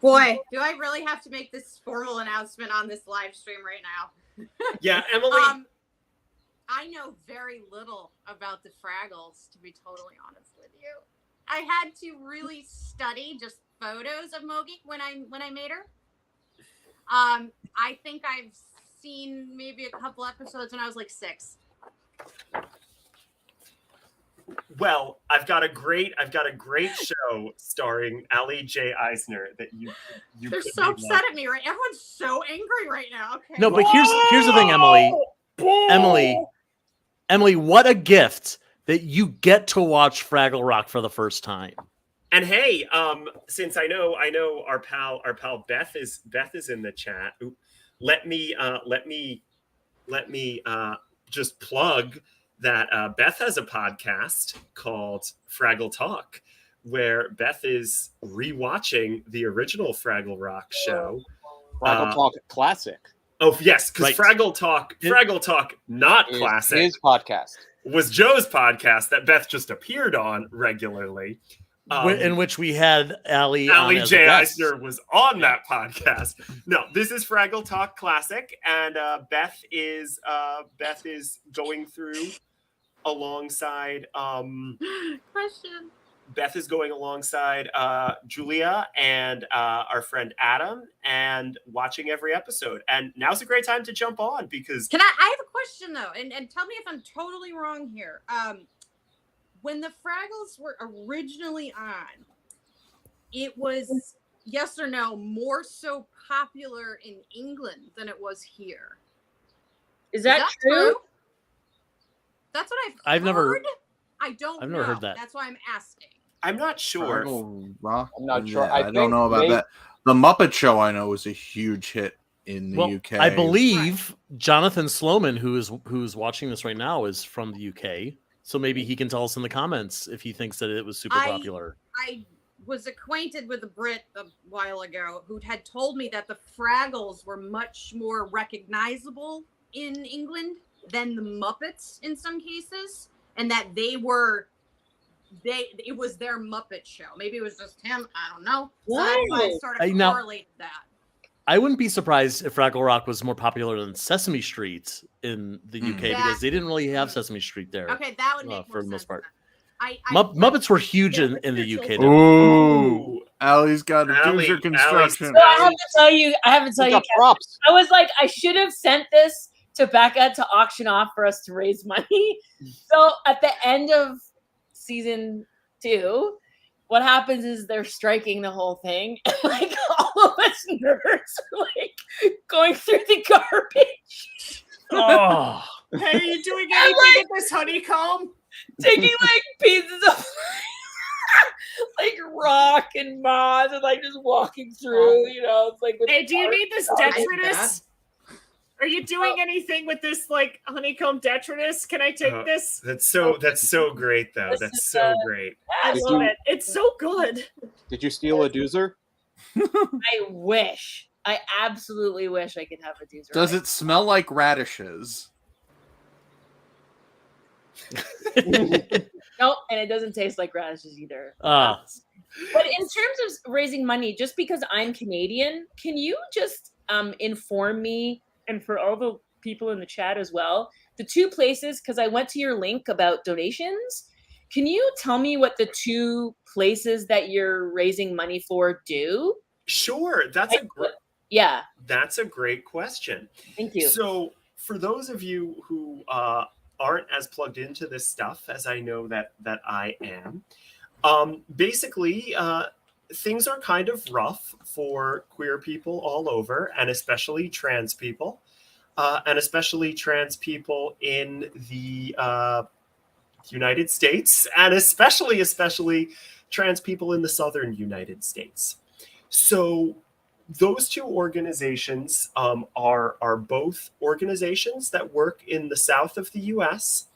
Boy, do I really have to make this formal announcement on this live stream right now? Yeah, Emily. I know very little about the Fraggles, to be totally honest with you. I had to really study just photos of Mogi when I made her. I think I've seen maybe a couple episodes when I was like 6. Well, I've got a great show starring Ali J. Eisner that you They're could so be upset at me, right? Everyone's so angry right now. Okay. No, but here's the thing, Emily. Emily, what a gift that you get to watch Fraggle Rock for the first time. And hey, since I know our pal Beth is in the chat. Let me just plug that Beth has a podcast called Fraggle Talk, where Beth is rewatching the original Fraggle Rock show. Fraggle Talk Classic. Oh yes, because Right. Fraggle Talk, not classic, His podcast. was Joe's podcast that Beth just appeared on regularly. In which we had Ali Ali as a J. guest. Eisner was on that podcast. No, this is Fraggle Talk Classic, and Beth is going through alongside. Question. Beth is going alongside Julia and our friend Adam, and watching every episode. And now's a great time to jump on because I have a question though, and tell me if I'm totally wrong here. When the Fraggles were originally on, it was, yes or no, more so popular in England than it was here. Is that true? That's what I've heard. never- I don't I've know. never heard that. That's why I'm asking. I'm not sure. Fraggle Rock? I'm not sure. Yeah, I I think don't know about they- that. The Muppet Show I know was a huge hit in the Well, UK. I believe Jonathan Sloman, who's watching this right now, is from the UK. So maybe he can tell us in the comments if he thinks that it was super popular. I was acquainted with a Brit a while ago who had told me that the Fraggles were much more recognizable in England than the Muppets in some cases, and that it was their Muppet show. Maybe it was just him. I don't know. So that's why I sort of Now- correlated that. I wouldn't be surprised if Fraggle Rock was more popular than Sesame Street in the UK because they didn't really have Sesame Street there. Okay, that would make for more the most sense part. then. Muppets were huge in the UK. Though. Ooh, Allie's got a Allie- doozer construction. So I have to tell you, We got props. I was like, I should have sent this to Becca to auction off for us to raise money. So at the end of season 2, what happens is they're striking the whole thing. And like all of us nerds are like going through the garbage, Oh, Hey, are you doing I'm anything like- with this honeycomb? taking like pieces of like rock and moss and like just walking through, you know, it's like with Hey, do you need this Sorry. detritus? Are you doing anything with this like honeycomb detritus? Can I take this? That's so great though. This That's is, so great. I Did love you- it. It's so good. Did you steal a doozer? I wish. I absolutely wish I could have a doozer. Does it smell like radishes? No, and it doesn't taste like radishes either. Ah. But in terms of raising money, just because I'm Canadian, can you just inform me and for all the people in the chat as well, the 2 places, because I went to your link about donations. Can you tell me what the 2 places that you're raising money for do? Sure, that's Yeah, a great question. thank you. So, for those of you who aren't as plugged into this stuff as I know that I am, basically, things are kind of rough for queer people all over, and especially trans people, in the United States, and especially trans people in the southern United States. So those 2 organizations are both organizations that work in the south of the U.S.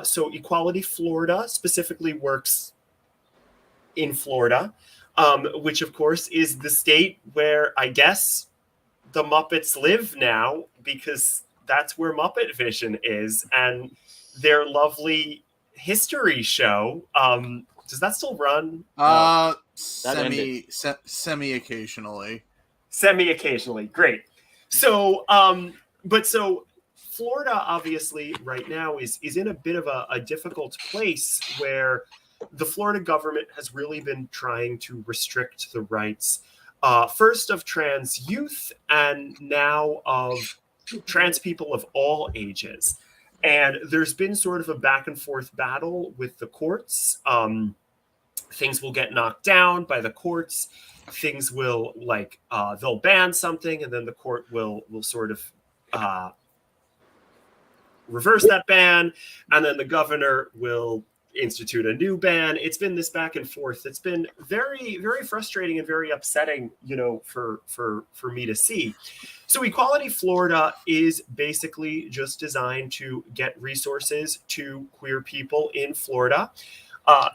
So Equality Florida specifically works in Florida, which of course is the state where I guess the Muppets live now, because that's where Muppet Vision is, and their lovely history show. Does that still run? Semi occasionally. Semi occasionally. Great. So, Florida, obviously, right now is in a bit of a difficult place where the Florida government has really been trying to restrict the rights, first of trans youth and now of trans people of all ages. And there's been sort of a back and forth battle with the courts. Things will get knocked down by the courts. Things will they'll ban something, and then the court will sort of reverse that ban, and then the governor will institute a new ban. It's been this back and forth. It's been very, very frustrating and very upsetting, for me to see. So Equality Florida is basically just designed to get resources to queer people in Florida,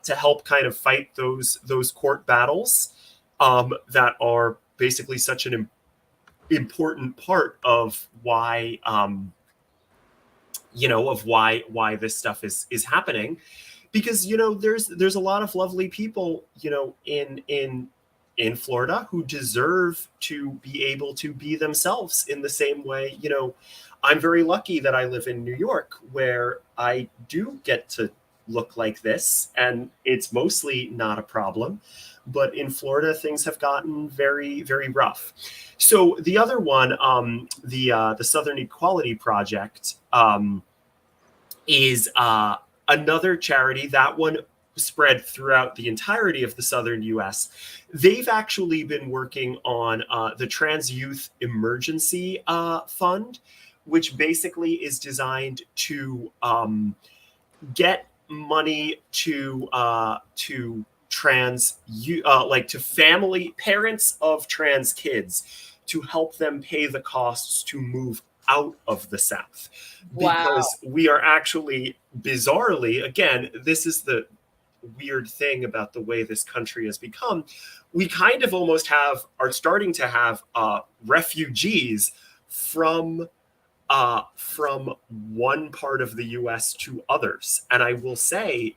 to help kind of fight those court battles that are basically such an important part of why why this stuff is happening. Because there's a lot of lovely people in Florida who deserve to be able to be themselves in the same way. I'm very lucky that I live in New York, where I do get to look like this, and it's mostly not a problem. But in Florida, things have gotten very, very rough. So the other one, the Southern Equality Project, is another charity. That one spread throughout the entirety of the southern U.S. They've actually been working on the Trans Youth Emergency Fund, which basically is designed to get money to trans to parents of trans kids, to help them pay the costs to move out of the South. Because we are actually, bizarrely, again, this is the weird thing about the way this country has become, we kind of almost are starting to have refugees from one part of the US to others. And I will say,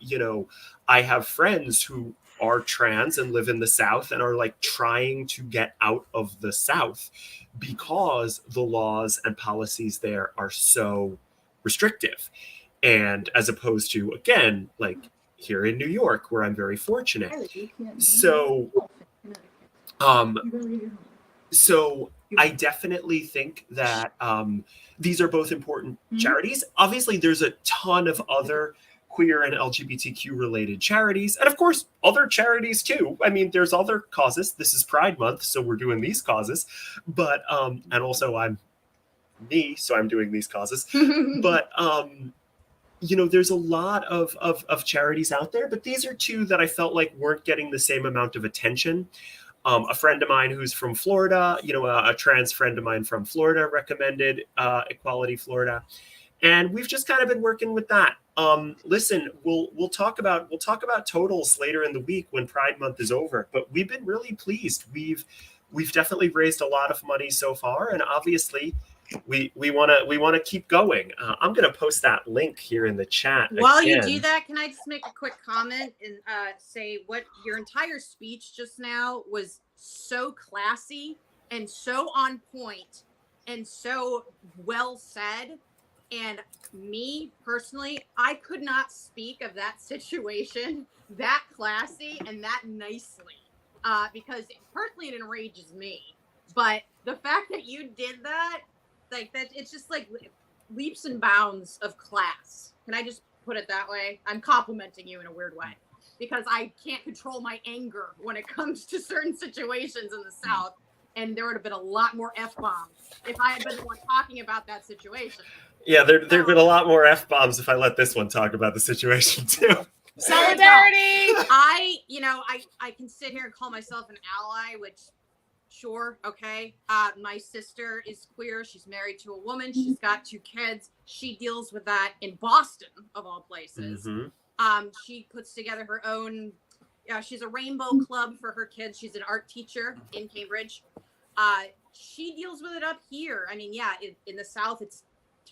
I have friends who are trans and live in the South and are trying to get out of the South because the laws and policies there are so restrictive. And as opposed to, again, here in New York, where I'm very fortunate. So I definitely think that these are both important charities. Obviously, there's a ton of other queer and LGBTQ related charities, and of course, other charities too. I mean, there's other causes. This is Pride Month, so we're doing these causes. But and also I'm me, so I'm doing these causes. But there's a lot of charities out there, but these are two that I felt like weren't getting the same amount of attention. A friend of mine who's from Florida, a trans friend of mine from Florida recommended Equality Florida, and we've just kind of been working with that. Listen, we'll talk about totals later in the week when Pride Month is over, but we've been really pleased. We've definitely raised a lot of money so far, and obviously we want to keep going. I'm going to post that link here in the chat. While again. you do that, can I just make a quick comment and say what your entire speech just now was so classy and so on point and so well said. And me personally, I could not speak of that situation that classy and that nicely, because personally it enrages me. But the fact that you did that, it's just leaps and bounds of class. Can I just put it that way? I'm complimenting you in a weird way because I can't control my anger when it comes to certain situations in the South. And there would have been a lot more F-bombs if I had been the one talking about that situation. Yeah, there've been a lot more F-bombs if I let this one talk about the situation too. Solidarity! I can sit here and call myself an ally, which sure, okay. My sister is queer. She's married to a woman. She's got 2 kids. She deals with that in Boston, of all places. Mm-hmm. She puts together her own, she's a rainbow club for her kids. She's an art teacher in Cambridge. She deals with it up here. I mean, in the South, it's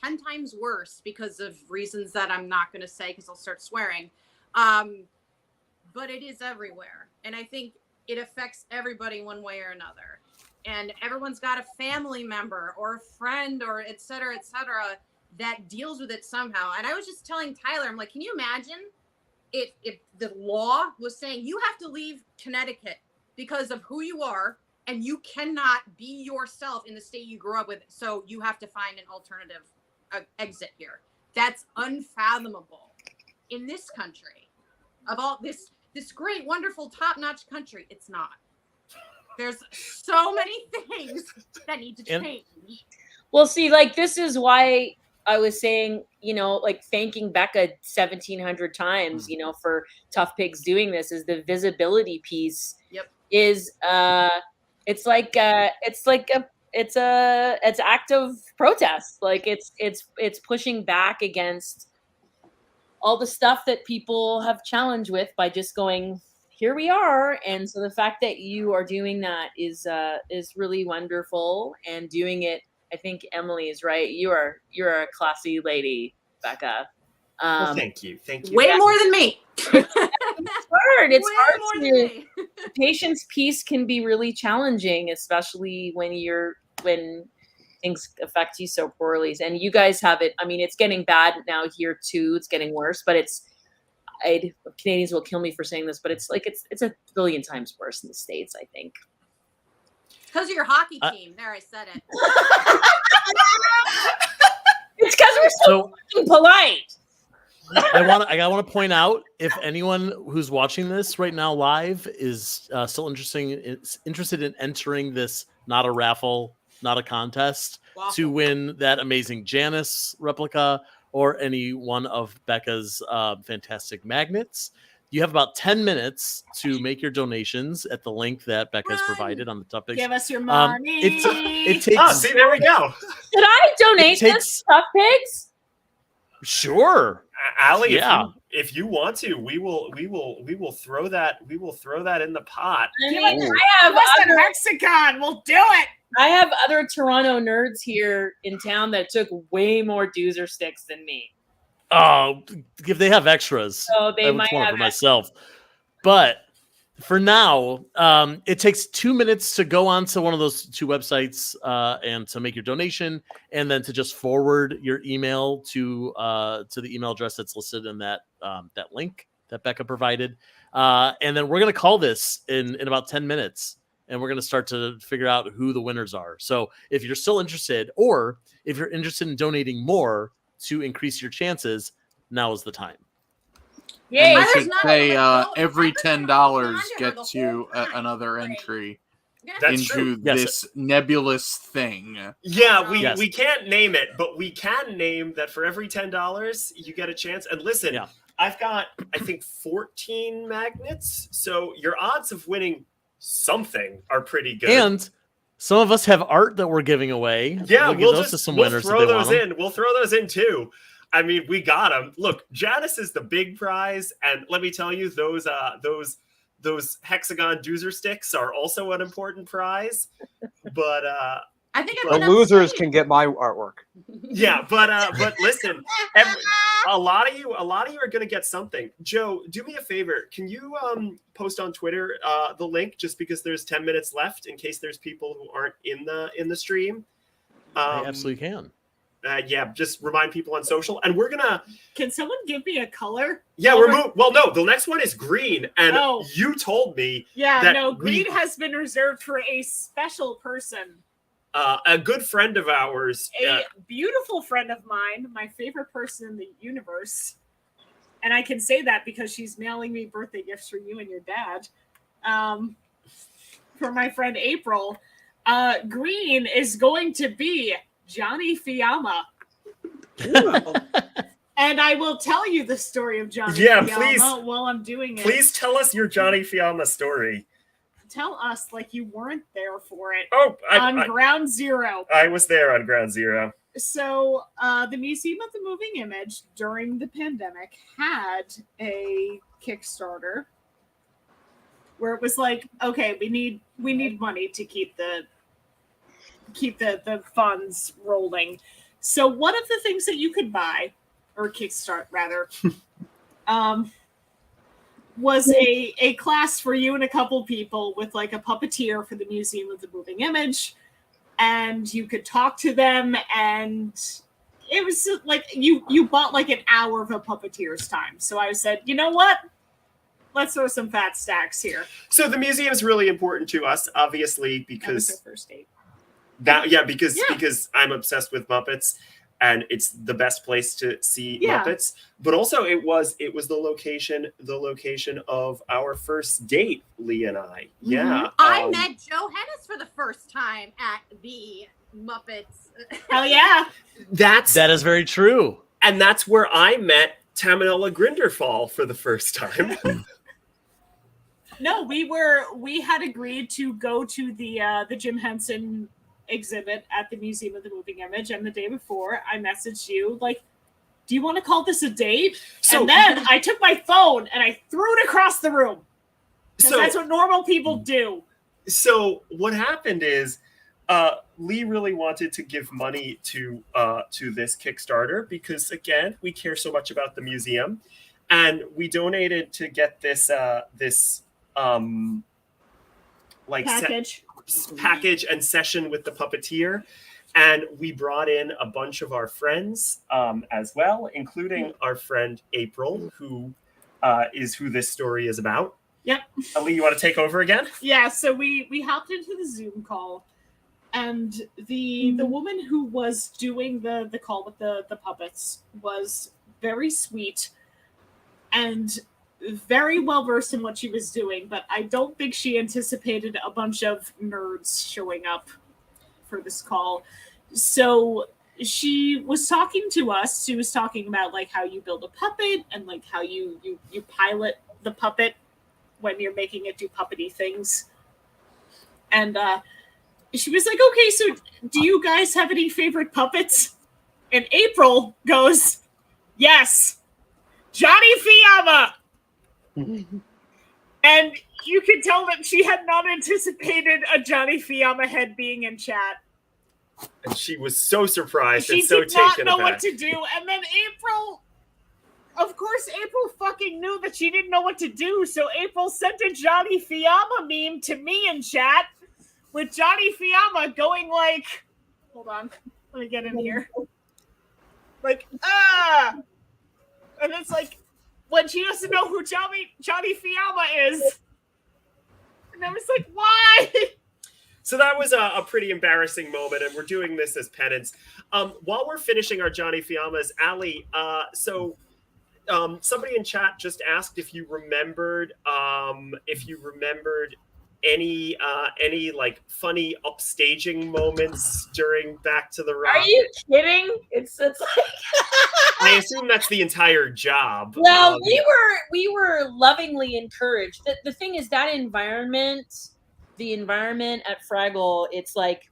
10 times worse because of reasons that I'm not going to say because I'll start swearing. But it is everywhere. And I think it affects everybody one way or another. And everyone's got a family member or a friend or et cetera, that deals with it somehow. And I was just telling Tyler, I'm like, can you imagine if the law was saying you have to leave Connecticut because of who you are and you cannot be yourself in the state you grew up with, so you have to find an alternative exit here. That's unfathomable in this country. Of all this great, wonderful, top-notch country, it's not. There's so many things that need to change. Well, see, like, this is why I was saying, you know, like, thanking Becca 1,700 times, you know, for Tough Pigs doing this, is the visibility piece. Yep. Is it's active protest. Like, it's pushing back against all the stuff that people have challenged with by just going, here we are. And so the fact that you are doing that is really wonderful, and doing it, I think Emily is right. You're a classy lady, Becca. Well, thank you. Way more than me. It's hard. It's Way hard more than to me. patience piece can be really challenging, especially when things affect you so poorly. And you guys have it. I mean, it's getting bad now here too. It's getting worse, but Canadians will kill me for saying this, but it's a billion times worse in the States, I think. Because of your hockey team. There, I said it. It's because we're so fucking polite. I want to point out, if anyone who's watching this right now live is still interested in entering this, not a raffle, not a contest, to win that amazing Janice replica or any one of Becca's fantastic magnets, you have about 10 minutes to make your donations at the link that Becca has provided on the Tough Pigs. Give us your money. It takes. Oh, see, there we go. Did I donate this to Tough Pigs? Sure, Allie, yeah. if you want to, we will throw that in the pot. I mean, Give I have us a other, Hexagon. We'll do it. I have other Toronto nerds here in town that took way more doozer sticks than me. Oh, if they have extras, So they I would might want have for myself. But for now, it takes 2 minutes to go onto one of those two websites and to make your donation, and then to just forward your email to the email address that's listed in that link that Becca provided. And then we're gonna call this in about 10 minutes, and we're gonna start to figure out who the winners are. So if you're still interested, or if you're interested in donating more to increase your chances, now is the time. Yay! And I you was should not say able to every vote. I $10 couldn't have gets the you whole another thing. entry That's into true. Yes. this nebulous thing. Yeah, Yes. we can't name it, but we can name that for every $10 you get a chance. And listen, Yeah. I've got, I think, 14 magnets, so your odds of winning something are pretty good. And some of us have art that we're giving away. yeah, We'll give we'll those just to some we'll winners if throw they those want them. in. We'll throw those in too. I mean, we got them. Look, Janice is the big prize, and let me tell you, those hexagon doozer sticks are also an important prize. But I think The losers can get my artwork. yeah, but listen, a lot of you are going to get something. Joe, do me a favor. Can you post on Twitter the link, just because there's 10 minutes left in case there's people who aren't in the stream? I absolutely can. Yeah, just remind people on social, and we're gonna. Can someone give me a color? Yeah, we're moving. Well, no, the next one is green, and Oh. you told me Yeah, that no, we- green has been reserved for a special person. a good friend of ours. A beautiful friend of mine, my favorite person in the universe. And I can say that because she's mailing me birthday gifts for you and your dad. For my friend April. Green is going to be Johnny Fiamma. And I will tell you the story of Johnny Yeah, Fiamma please. while I'm doing it. Please tell us your Johnny Fiamma story. Tell us like you weren't there for it. Oh, On Ground Zero. I was there on Ground Zero. So the Museum of the Moving Image during the pandemic had a Kickstarter where it was like, okay, we need money to keep the funds rolling. So one of the things that you could buy, or kickstart rather, was a class for you and a couple people with like a puppeteer for the Museum of the Moving Image. And you could talk to them, and it was like you bought like an hour of a puppeteer's time. So I said, you know what? Let's throw some fat stacks here. So the museum is really important to us, obviously, That was because their first date. because I'm obsessed with Muppets, and it's the best place to see Yeah. Muppets. But also, it was the location of our first date, Lee and I. Yeah, I met Joe Hennis for the first time at the Muppets. Oh yeah. That is very true. And that's where I met Tamanella Grinderfall for the first time. No, we had agreed to go to the Jim Henson exhibit at the Museum of the Moving Image, and the day before I messaged you like, do you want to call this a date? So- and then I took my phone and I threw it across the room. 'Cause So- that's what normal people do. So what happened is Lee really wanted to give money to this Kickstarter because, again, we care so much about the museum, and we donated to get this package and session with the puppeteer, and we brought in a bunch of our friends as well, including our friend April, who is who this story is about. Yep. Lee, you want to take over again? Yeah, so we hopped into the Zoom call, and the woman who was doing the call with the puppets was very sweet and very well versed in what she was doing, but I don't think she anticipated a bunch of nerds showing up for this call. So she was talking to us. She was talking about like how you build a puppet and like how you pilot the puppet when you're making it do puppety things. And she was like, okay, so do you guys have any favorite puppets? And April goes, yes, Johnny Fiamma. And you can tell that she had not anticipated a Johnny Fiamma head being in chat. And she was so surprised She and so did not taken know aback. what to do. And then April, of course, April fucking knew that she didn't know what to do. So April sent a Johnny Fiamma meme to me in chat with Johnny Fiamma going like, hold on, let me get in here. Like, ah! And it's like, when she doesn't know who Johnny Fiamma is. And I was like, why? So that was a pretty embarrassing moment, and we're doing this as penance. While we're finishing our Johnny Fiammas, Ali, somebody in chat just asked if you remembered any like funny upstaging moments during Back to the Rock. Are you kidding? It's like I assume that's the entire job. well, we were lovingly encouraged. The thing is that the environment at Fraggle, it's like,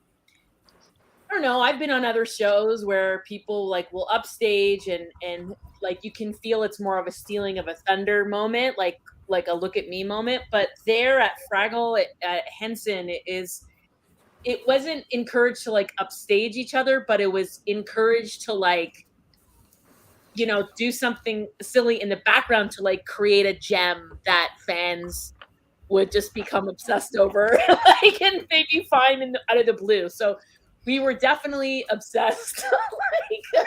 I don't know, I've been on other shows where people like will upstage and like you can feel it's more of a stealing of a thunder moment, like a look at me moment. But there at Fraggle at Henson, it wasn't encouraged to like upstage each other, but it was encouraged to like, you know, do something silly in the background to like create a gem that fans would just become obsessed over, like, and maybe find out of the blue. So we were definitely obsessed, like,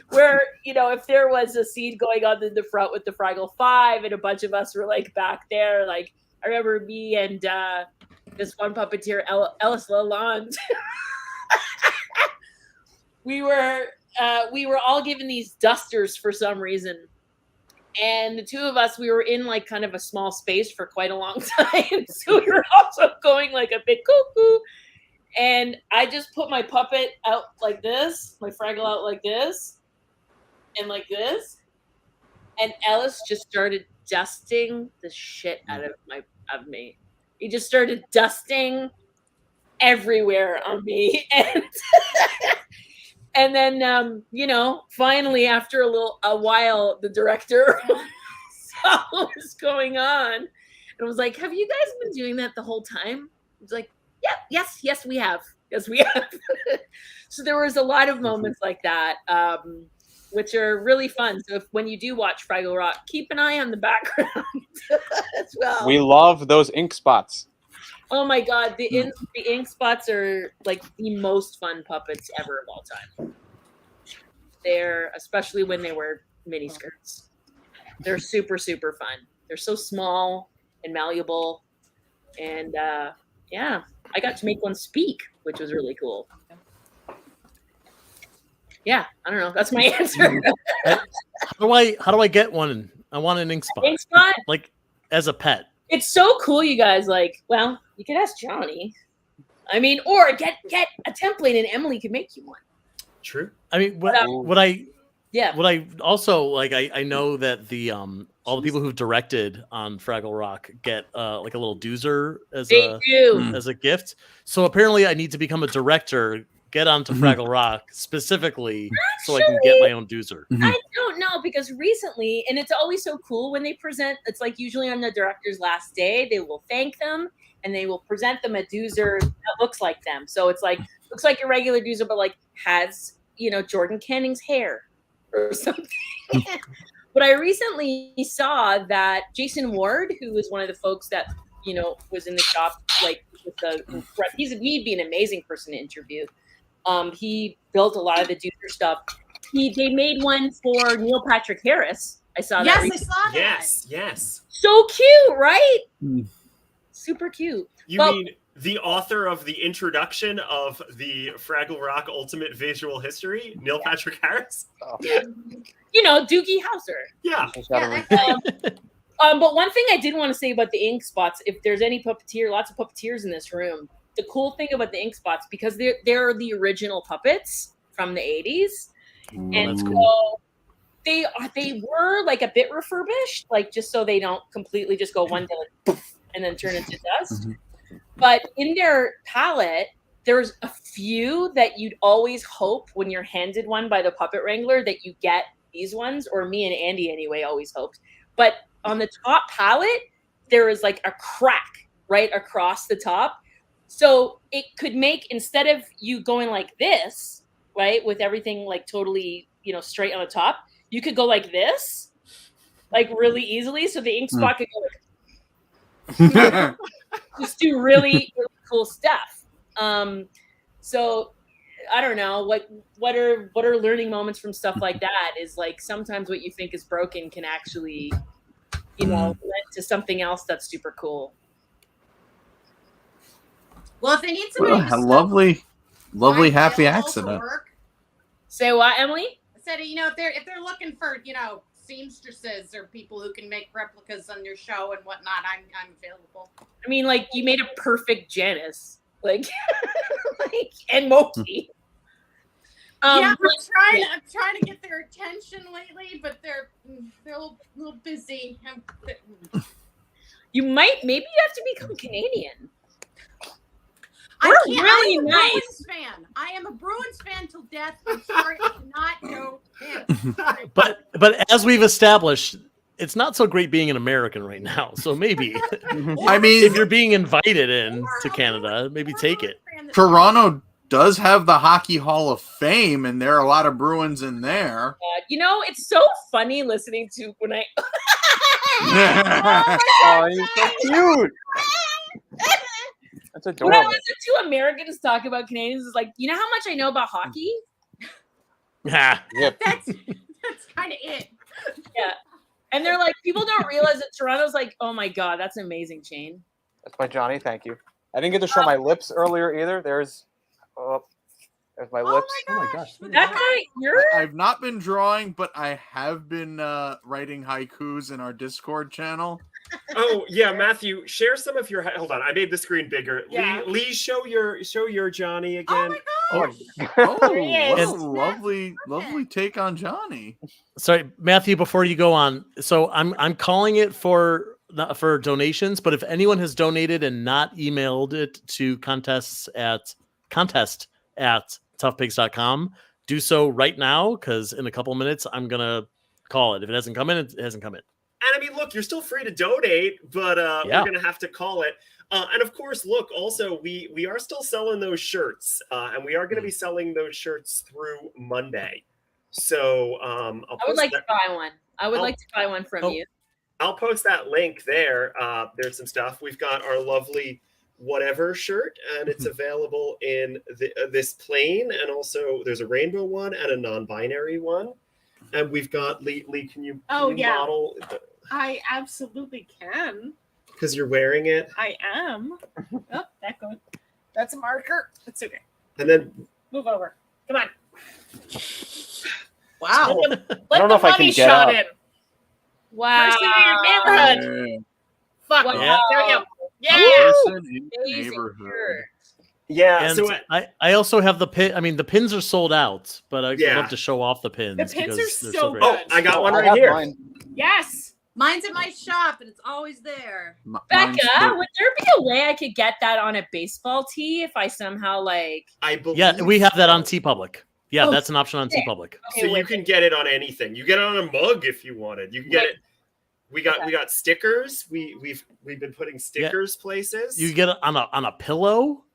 where, you know, if there was a scene going on in the front with the Fraggle Five and a bunch of us were like back there, like I remember me and this one puppeteer, Ellis Lalonde, we were all given these dusters for some reason. And the two of us, we were in like kind of a small space for quite a long time. So we were also going like a bit cuckoo. And I just put my puppet out like this, my Fraggle out like this, and like this. And Ellis just started dusting the shit out of me. He just started dusting everywhere on me. And then, you know, finally, after a while, the director saw what was going on and was like, "Have you guys been doing that the whole time?" It's like, "Yeah, yes, we have. Yes, we have." So there was a lot of moments like that, which are really fun. So when you do watch Fraggle Rock, keep an eye on the background as well. We love those ink spots. Oh my god, the ink spots are like the most fun puppets ever of all time. there, especially when they wear mini skirts. They're super, super fun. They're so small and malleable. And yeah, I got to make one speak, which was really cool. Yeah, I don't know. That's my answer. How do I get one? I want an ink spot. Ink spot? Like as a pet. It's so cool, you guys. Like, well, you could ask Johnny. I mean, or get a template and Emily could make you one. True. I mean, what I also like, I know that the all the people who've directed on Fraggle Rock get like a little doozer as a gift. So apparently, I need to become a director, get onto Fraggle Rock specifically, so I can get my own doozer. I don't know, because recently, and it's always so cool when they present. It's like usually on the director's last day, they will thank them and they will present them a doozer that looks like them. So it's like looks like a regular doozer, but like has Jordan Canning's hair or something. But I recently saw that Jason Ward, who is one of the folks that was in the shop, like he'd be an amazing person to interview. He built a lot of the doozer stuff. They made one for Neil Patrick Harris. I saw that. Yes, I saw that. Yes. So cute, right? Super cute. You mean the author of the introduction of the Fraggle Rock Ultimate Visual History, Neil Patrick Harris? Oh. Yeah. Doogie Howser. Yeah. But one thing I did want to say about the ink spots, if there's any lots of puppeteers in this room, the cool thing about the ink spots, because they're the original puppets from the 80s. And so they were like a bit refurbished, like just so they don't completely just go one day like, poof, and then turn into dust. But in their palette, there's a few that you'd always hope when you're handed one by the puppet wrangler that you get these ones, or me and Andy anyway always hoped. But on the top palette, there is like a crack right across the top. So it could make, instead of you going like this, right, with everything like totally, straight on the top, you could go like this, like really easily. So the ink spot could go like, just do really, really cool stuff. So I don't know what are learning moments from stuff like that is like sometimes what you think is broken can actually, lead to something else that's super cool. Well, if they need somebody to lovely happy they'll also accident. work. Say what, Emily? I said, if they're looking for, seamstresses or people who can make replicas on your show and whatnot, I'm available. I mean, like you made a perfect Janice, like, and Moki. I'm trying to get their attention lately, but they're a little busy. Maybe you have to become Canadian. I We're can't. really I am a nice. Bruins fan. I am a Bruins fan till death. I'm sorry, I cannot go in. Sorry. But as we've established, it's not so great being an American right now. So maybe I mean, if you're being invited in to Canada, maybe take it. Toronto does have the Hockey Hall of Fame, and there are a lot of Bruins in there. It's so funny listening to when I. Oh, you're so cute. That's When I adorable. listen to Americans talk about Canadians, it's like, you know how much I know about hockey? Ha. Yep. That's kind of it. Yeah. And they're like, people don't realize that Toronto's like, oh my God, that's amazing, Shane. That's by Johnny. Thank you. I didn't get to show my lips earlier either. There's my lips. Oh my gosh. That guy, I've not been drawing, but I have been writing haikus in our Discord channel. Oh yeah, Matthew, share some of your. Hold on, I made the screen bigger. Yeah. Lee, show your Johnny again. Oh my gosh. Oh, There he what is. a lovely take on Johnny. Sorry, Matthew. Before you go on, so I'm calling it for donations. But if anyone has donated and not emailed it to contest at toughpigs.com, do so right now, because in a couple minutes I'm gonna call it. If it hasn't come in, it hasn't come in. And I mean, look, you're still free to donate, but Yeah. we're gonna have to call it. And of course, look, also we are still selling those shirts, and we are going to be selling those shirts through Monday. So I would like to buy one. I would Oh. like to buy one from Oh. you. I'll post that link there. There's some stuff. We've got our lovely whatever shirt, and it's available in this plain, and also there's a rainbow one and a non-binary one. And we've got Lee. Can you model? I absolutely can. Because you're wearing it. I am. Oh, that goes. That's a marker. It's okay. And then Move over. Come on. Wow. I don't know if I can get up. in. Wow. Person in your neighborhood. Fuck. Wow. There we go. Yeah. Person in the Amazing neighborhood. shirt. yeah, And so I also have the pin. I mean, the pins are sold out, but I'd Yeah. love to show off the pins. The pins because are they're so great. oh, I got one I right have here. mine. Yes. Mine's in my shop and it's always there. Mine's Becca, the- would there be a way I could get that on a baseball tee if I somehow like? I believe. Yeah, we have that on so. TeePublic. Yeah, Oh, that's an option on sick. TeePublic. So Okay, you wait. can get it on anything. You get it on a mug if you wanted. You can get Wait. it. We got stickers. We've been putting stickers places. You get it on a pillow.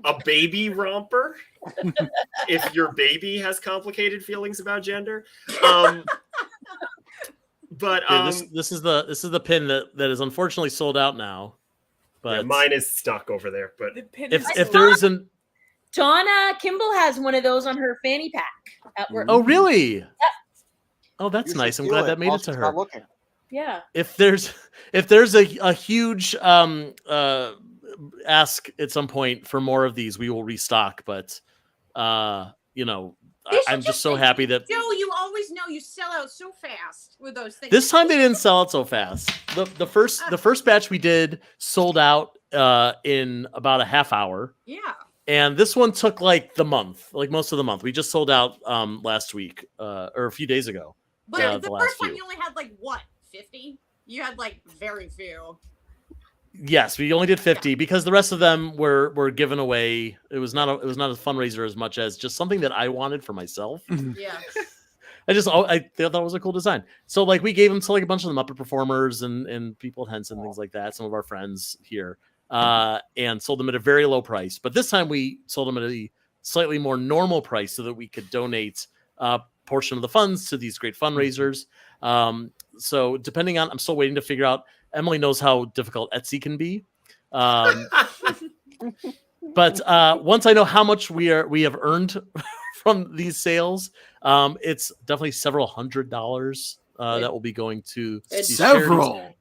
a baby romper if your baby has complicated feelings about gender. But Yeah, this is the pin that is unfortunately sold out now. But yeah, mine is stuck over there. But The pin if is there isn't, Donna Kimball has one of those on her fanny pack at work. oh really? Oh, that's You should nice. I'm feel glad that made while it to she's her. not looking. Yeah. If there's a huge ask at some point for more of these, we will restock. But you know, They should I'm just so say, happy that Joe, you always know you sell out so fast with those things. this time they didn't sell it so fast. The first batch we did sold out in about a half hour. Yeah. And this one took like most of the month. We just sold out last week or a few days ago. But the the last first one few. you only had like what, 50? You had like very few. Yes, we only did 50 because the rest of them were given away. It was not a fundraiser as much as just something that I wanted for myself. Yeah. I thought that was a cool design. So like we gave them to like a bunch of the Muppet performers and people at Henson, things like that. Some of our friends here, and sold them at a very low price. But this time we sold them at a slightly more normal price so that we could donate a portion of the funds to these great fundraisers. So depending on, I'm still waiting to figure out. Emily knows how difficult Etsy can be. But once I know how much we have earned from these sales, it's definitely several $100s that will be going to these charities.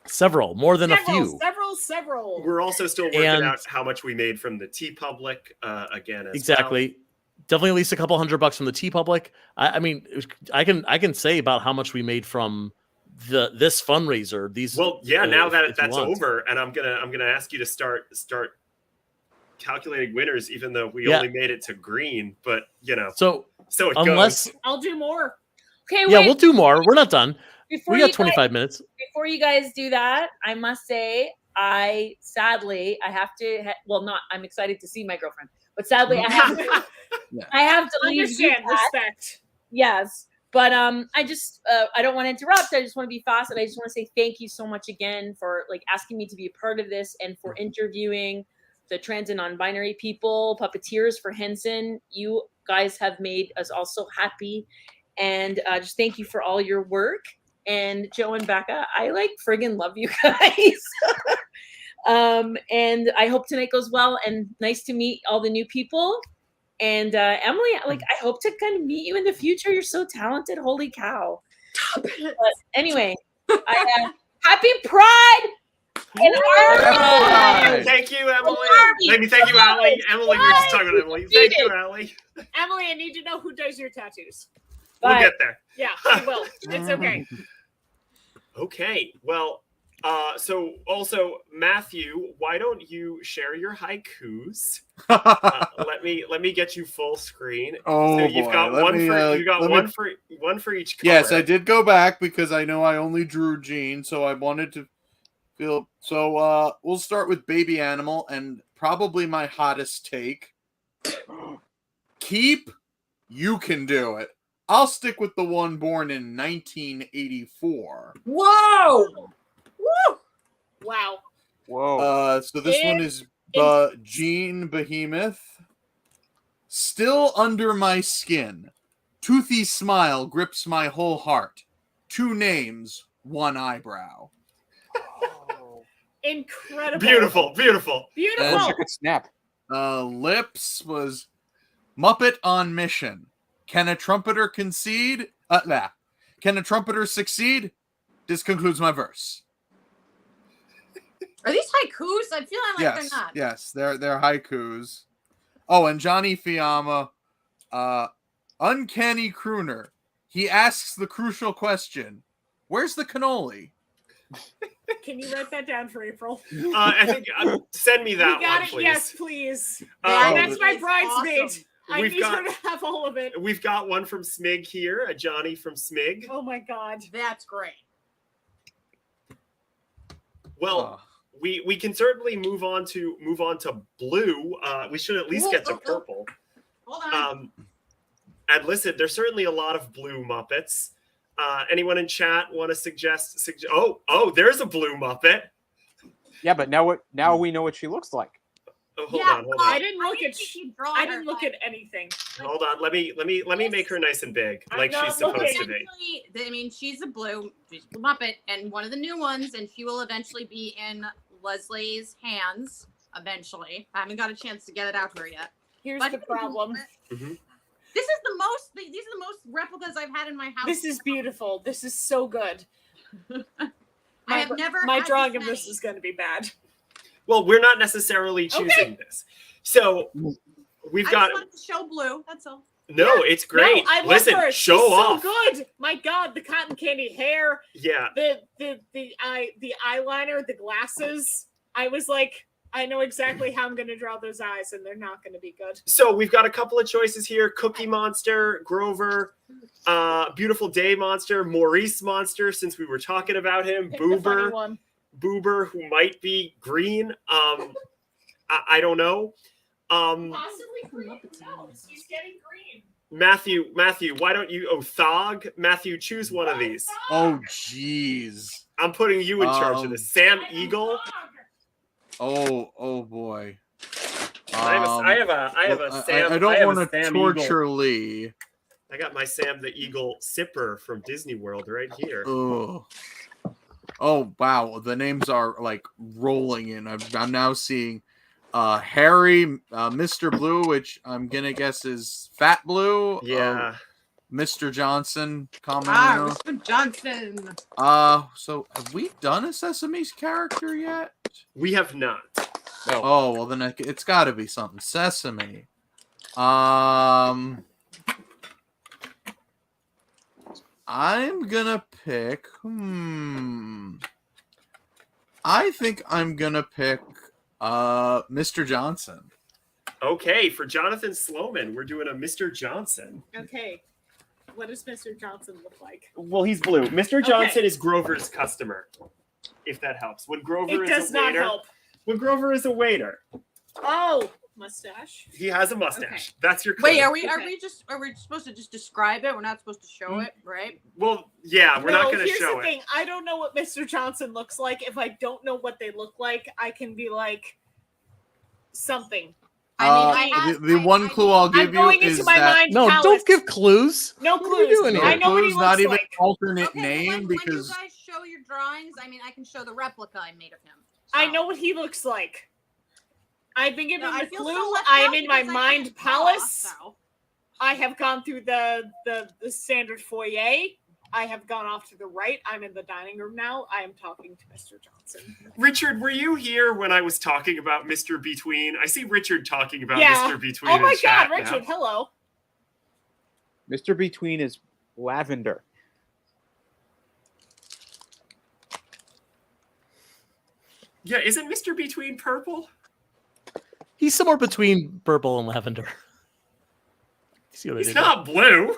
Several, more than a few. Several. we're also still working And- out how much we made from the TeePublic again. As Exactly. Definitely at least a couple $100 from the TeePublic. I mean, I can say about how much we made from this fundraiser. These Well, yeah. Now if that you that's want. over, and I'm gonna ask you to start calculating winners, even though we Yeah. only made it to green. But So so it unless goes. I'll do more. Okay, yeah, wait. we'll do more. We're not done. Before We you got 25 minutes. before you guys do that, I must say, I have to. I'm excited to see my girlfriend, but sadly, I have to. I have to leave. Understand, UCAT. respect. Yes, but I just I don't want to interrupt. I just want to be fast, and I just want to say thank you so much again for like asking me to be a part of this and for interviewing the trans and non-binary people, puppeteers for Henson. You guys have made us all so happy, and just thank you for all your work. And Joe and Becca, I like friggin' love you guys. And I hope tonight goes well and nice to meet all the new people. And Emily, like I hope to kind of meet you in the future. You're so talented. Holy cow. But anyway, happy Pride in Ireland. Thank you, Emily. Army. Thank you, Allie. Emily, we were just talking about Emily. Thank you, Allie. Emily, I need to know who does your tattoos. We'll Bye. get there. Yeah, we will. It's okay. Okay. Well, so also Matthew, why don't you share your haikus? Let me get you full screen. Oh, so you've boy. got Let one me, for you got let me- one for each color. Yes, I did go back because I know I only drew Gene, so I wanted to feel. So we'll start with Baby Animal and probably my hottest take. Keep, you can do it. I'll stick with the one born in 1984. Whoa! Woo! Wow. Whoa. So this one is Gene Behemoth. Still under my skin. Toothy smile grips my whole heart. 2 names, 1 eyebrow. Incredible. Beautiful, beautiful. I wish I Beautiful. could snap. Lips was Muppet on mission. Can a trumpeter concede? Can a trumpeter succeed? This concludes my verse. Are these haikus? I'm feeling like they're not. Yes, they're haikus. Oh, and Johnny Fiamma, uncanny crooner. He asks the crucial question: where's the cannoli? Can you write that down for April? I think send me that You got one, it. please. Yes, please. Um, That's my It's bridesmaid. awesome. I We've need got- her to have all of it. We've got one from Smig here, a Johnny from Smig. Oh my god. That's great. Well, we can certainly move on to blue. We should at least get to purple. Hold on. And listen, there's certainly a lot of blue Muppets. Anyone in chat want to suggest? Oh, there's a blue Muppet. Yeah, but now we know what she looks like. Oh, hold Yeah, on, hold I on, didn't look at. I didn't look at anything. hold on. Let me make her nice and big, I'm like not she's supposed looking. to be. Eventually, I mean, she's a blue Muppet, and one of the new ones, and she will eventually be in Leslie's hands. Eventually, I haven't got a chance to get it out to her yet. Here's But the problem. Mhm. This is the most. These are the most replicas I've had in my house. This is beautiful. This is so good. I have never. My had drawing this of this many. is going to be bad. Well, we're not necessarily choosing this, so we've I got just wanted to show blue. That's all. no. It's great. No, I love Listen, her. show She's off. So good. My God, the cotton candy hair, Yeah. the eyeliner, the glasses. I was like, I know exactly how I'm going to draw those eyes, and they're not going to be good. So we've got a couple of choices here: Cookie Monster, Grover, Beautiful Day Monster, Maurice Monster. Since we were talking about him, Pick the funny Boober, one. Boober, who might be green. I don't know. Possibly green. No, he's getting green. Matthew, why don't you? Oh, Thog, Matthew, choose one of these. Oh, jeez. I'm putting you in charge of this. Sam Eagle. Oh boy. I have a Sam. I don't have a want to Sam torture Eagle. Lee. I got my Sam the Eagle sipper from Disney World right here. Oh. Oh wow, the names are like rolling in. I'm now seeing Harry, Mr. Blue, which I'm gonna guess is Fat Blue. Yeah. Mr. Johnson, Mr. Johnson. So have we done a Sesame's character yet? We have not. No. Oh well, then it's got to be something Sesame. I'm gonna pick. I think I'm gonna pick Mr. Johnson. Okay, for Jonathan Sloman, we're doing a Mr. Johnson. Okay. What does Mr. Johnson look like? Well, he's blue. Mr. Johnson is Grover's customer, if that helps. When Grover It is does a not waiter, help. when Grover is a waiter, Oh, mustache. he has a mustache. That's your Wait, clue. are we Okay. supposed to just describe it? We're not supposed to show it, right? Well, yeah, we're not going to here's show the it. thing. I don't know what Mr. Johnson looks like. If I don't know what they look like, I can be like something. The one clue I'll give I'm you going is into my that mind No, palace. don't give clues. No What are we clues. doing here? I know what he Clue's looks not even like. an alternate Okay, name when because you guys show your drawings, I mean, I can show the replica I made of him. I So- know what he looks like. I've been given No, I the feel clue. so left I am out in my because I mind can't draw, palace. so. I have gone through the standard foyer. I have gone off to the right. I'm in the dining room now. I am talking to Mr. Johnson. Richard, were you here when I was talking about Mr. Between? I see Richard talking about Yeah. Mr. Between. Oh in my chat God, now. Richard! Hello. Mr. Between is lavender. Yeah, isn't Mr. Between purple? He's somewhere between purple and lavender. See what I He's did not blue.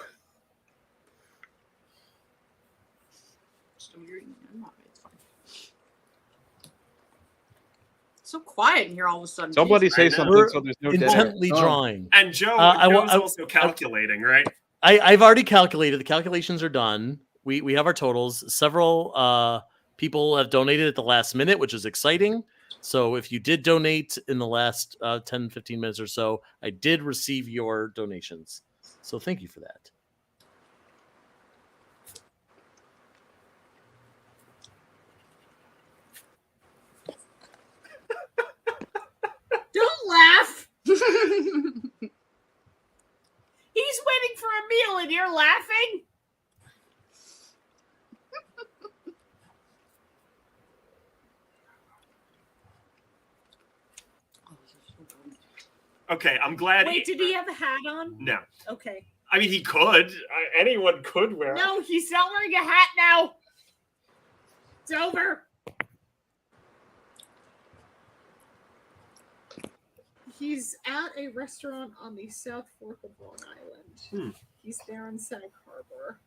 It's so quiet in here all of a sudden. Somebody I say know. something We're so there's no there? dead air. Intently drawing. And Joe, I Joe's also calculating, right? I've already calculated. The calculations are done. We have our totals. Several people have donated at the last minute, which is exciting. So if you did donate in the last 10, 15 minutes or so, I did receive your donations. So thank you for that. you're laughing? Okay, I'm glad. Wait, did he have a hat on? No. Okay. I mean, he could. Anyone could wear it. No, he's not wearing a hat now. It's over. He's at a restaurant on the South Fork of Long Island. He's there in Sag Harbor.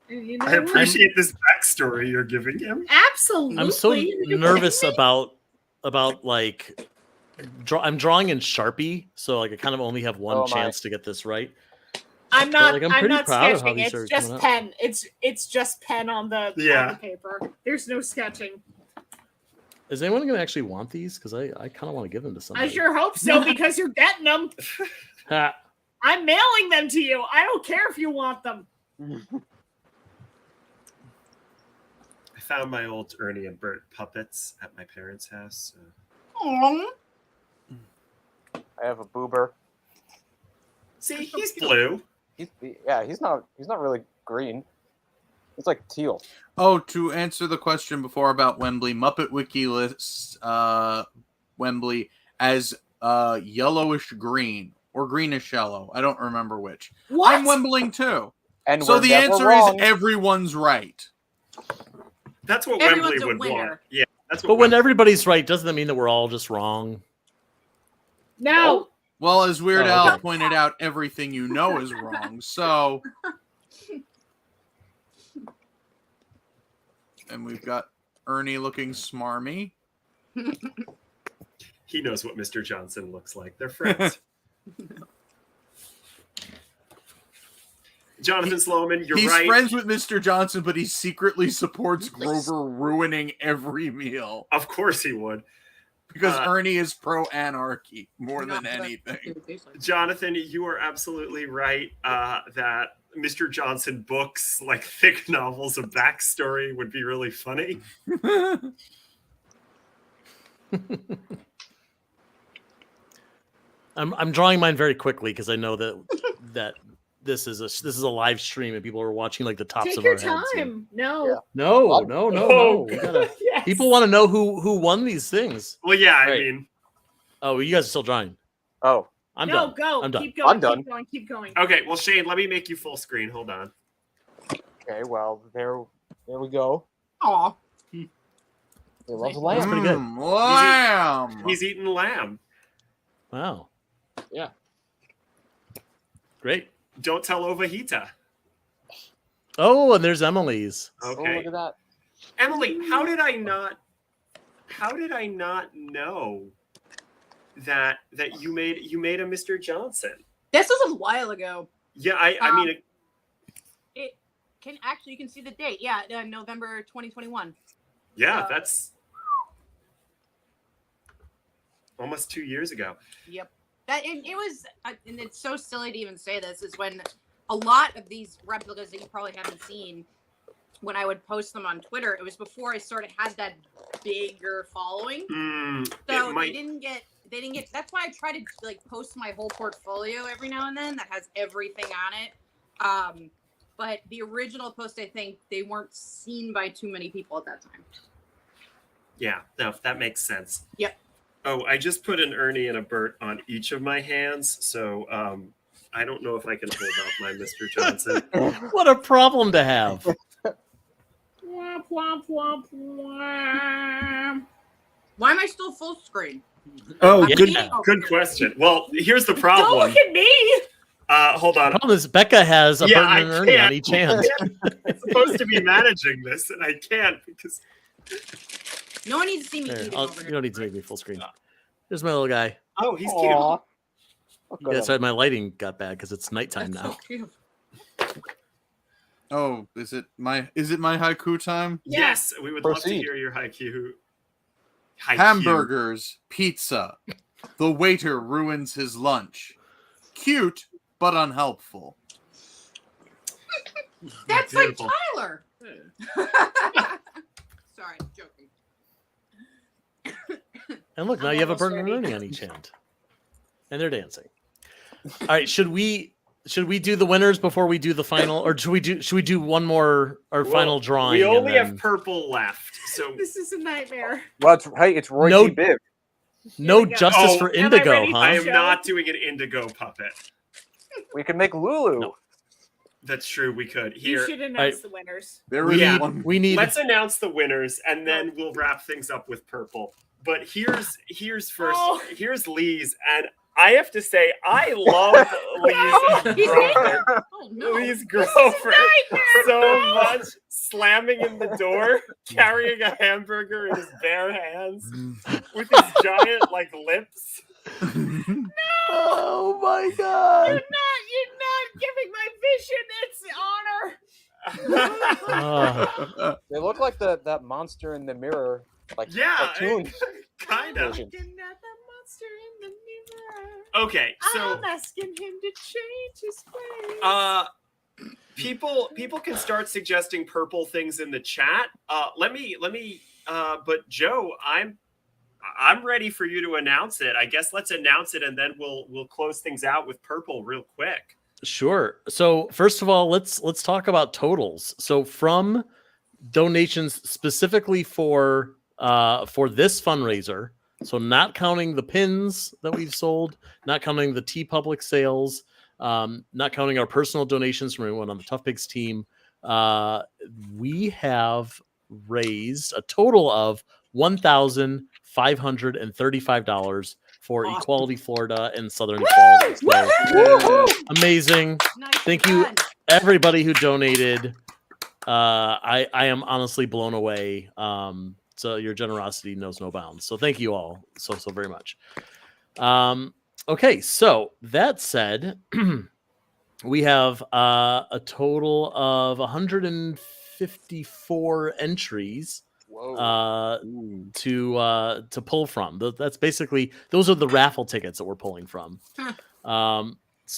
And you know I what? appreciate this backstory you're giving him. Absolutely. I'm so nervous about like I'm drawing in Sharpie, so like I kind of only have one Oh, my. chance to get this right. I'm not. like, I'm I'm pretty not proud of how sketching. these It's are just coming out. pen. It's just pen on the paper. There's no sketching. Is anyone going to actually want these? Because I kind of want to give them to I somebody. sure hope so because you're getting them. Ha. I'm mailing them to you. I don't care if you want them. I found my old Ernie and Bert puppets at my parents' house. I have a boober. See, he's blue. He's not really green. It's like teal. Oh, to answer the question before about Wembley, Muppet Wiki lists Wembley as yellowish green or greenish yellow. I don't remember which. What? I'm Wembling too. And So we're the never answer wrong. is everyone's right. That's what Everyone's Wembley a would winner. want. Yeah, that's what. But when Wembley- everybody's right, doesn't that mean that we're all just wrong? No. Well, as Weird Oh, Al okay. pointed out, everything you know is wrong. So, and we've got Ernie looking smarmy. he knows what Mr. Johnson looks like. They're friends. Jonathan Sloman, you're He's right. friends with Mr. Johnson, but he secretly supports Grover ruining every meal Of course he would. because Uh, Ernie is pro anarchy more than Not- anything. Jonathan, you are absolutely right that Mr. Johnson books, like thick novels of backstory, would be really funny. I'm drawing mine very quickly because I know that this is a live stream and people are watching like the tops Take of your our heads. and- time. No. Yeah. No. We gotta- Yes. people want to know who won these things. Well, yeah, I Right. mean, Oh, you guys are still drawing. Oh, I'm no, done. go. I'm done. Keep going. I'm done. Keep going. Keep going. okay, well, Shane, let me make you full screen. Hold on. okay. Well, there we go. Aw. He loves That's lamb. pretty good. Lamb. He's eating lamb. Wow. Yeah. Great. Don't tell Ovahita. Oh, and there's Emily's. Oh, Okay. look at that. Emily, how did I not know that you made a Mr. Johnson? This was a while ago. Yeah, I mean, It can actually, you can see the date. Yeah, November 2021. yeah, that's almost 2 years ago. Yep. That it was, and it's so silly to even say this, is when a lot of these replicas that you probably haven't seen, when I would post them on Twitter, it was before I sort of had that bigger following. So It might, they didn't get. That's why I try to like post my whole portfolio every now and then that has everything on it. But the original post, I think they weren't seen by too many people at that time. yeah, no, that makes sense. Yep. Oh, I just put an Ernie and a Bert on each of my hands, so I don't know if I can hold up my Mr. Johnson. What a problem to have. Womp, womp, womp, womp. Why am I still full screen? Oh, Yeah. good question. Well, here's the Don't problem. look at me. Hold on. The problem is Becca has a Yeah, Burton and I Ernie on can't. each hand. I'm supposed to be managing this, and I can't because No one needs to see me There, eating I'll- over you here. don't need to make me full screen. There's my little guy. oh, he's Aw. cute. Look Yeah, at that's him. why my lighting got bad because it's nighttime That's now. so cute. Oh, is it my haiku time? Yes, we would love to Proceed. hear your haiku. Hamburgers, pizza. The waiter ruins his lunch. Cute, but unhelpful. That's Beautiful. like Tyler. Sorry, joking. And look, now I'm you have a almost Burton and ready. Ernie on each hand. And they're dancing. All right, should we should we do the winners before we do the final, or should we do one more or Well, final drawing? We and only have then- purple left, so This is a nightmare. Well, it's Roy No- G. Biv. no we go. justice Oh, for am I Indigo, ready? huh? I am Joe? not doing an indigo puppet. We can make Lulu. No. That's true. We could You here. should announce the winners. There We is need- one. We need. Let's announce the winners, and then we'll wrap things up with purple. But here's first. Oh. Here's Lee's, and I have to say I love Lee's He's Grover. Oh no. Lee's Grover so much, slamming in the door, carrying a hamburger in his bare hands, with his giant like lips. Oh my god. You're not giving my vision its honor. Ah, They look like that monster in the mirror, like Yeah, cartoon. kind of. version. Looking at the monster in the mirror. Okay, so I'm asking him to change his ways. people can start suggesting purple things in the chat. Let me but Joe, I'm ready for you to announce it. I guess let's announce it, and then we'll close things out with purple real quick. sure. So first of all, let's talk about totals. So from donations specifically for this fundraiser, so not counting the pins that we've sold, not counting the TeePublic sales, not counting our personal donations from everyone on the Tough Pigs team, we have raised a total of $1,535 for Awesome. Equality Florida and Southern Equality. So, amazing. Nice Thank you, done. everybody who donated. I am honestly blown away. So your generosity knows no bounds. So thank you all so very much. Okay, so that said, we have a total of 154 entries Whoa. to pull from. That's basically, those are the raffle tickets that we're pulling from. So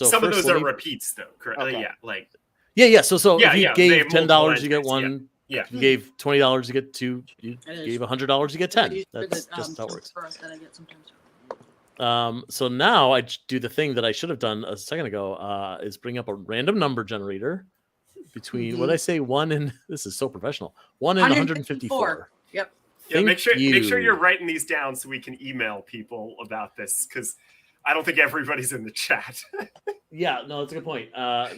Some of first, those let are me- repeats, though. Correct? Okay. Yeah, like Yeah. So Yeah, if you yeah, they gave have multiple $10, you get entries, one. yeah. You gave $20, you get two. You That is- gave $100, you get 10. For That's the, just how it works. for us that I get sometimes. So now I do the thing that I should have done a second ago, is bring up a random number generator between what I say 1 and this is so professional, 1 and 154. Yep. Yeah, make sure you. you're writing these down so we can email people about this, because I don't think everybody's in the chat. Yeah, no, that's a good point.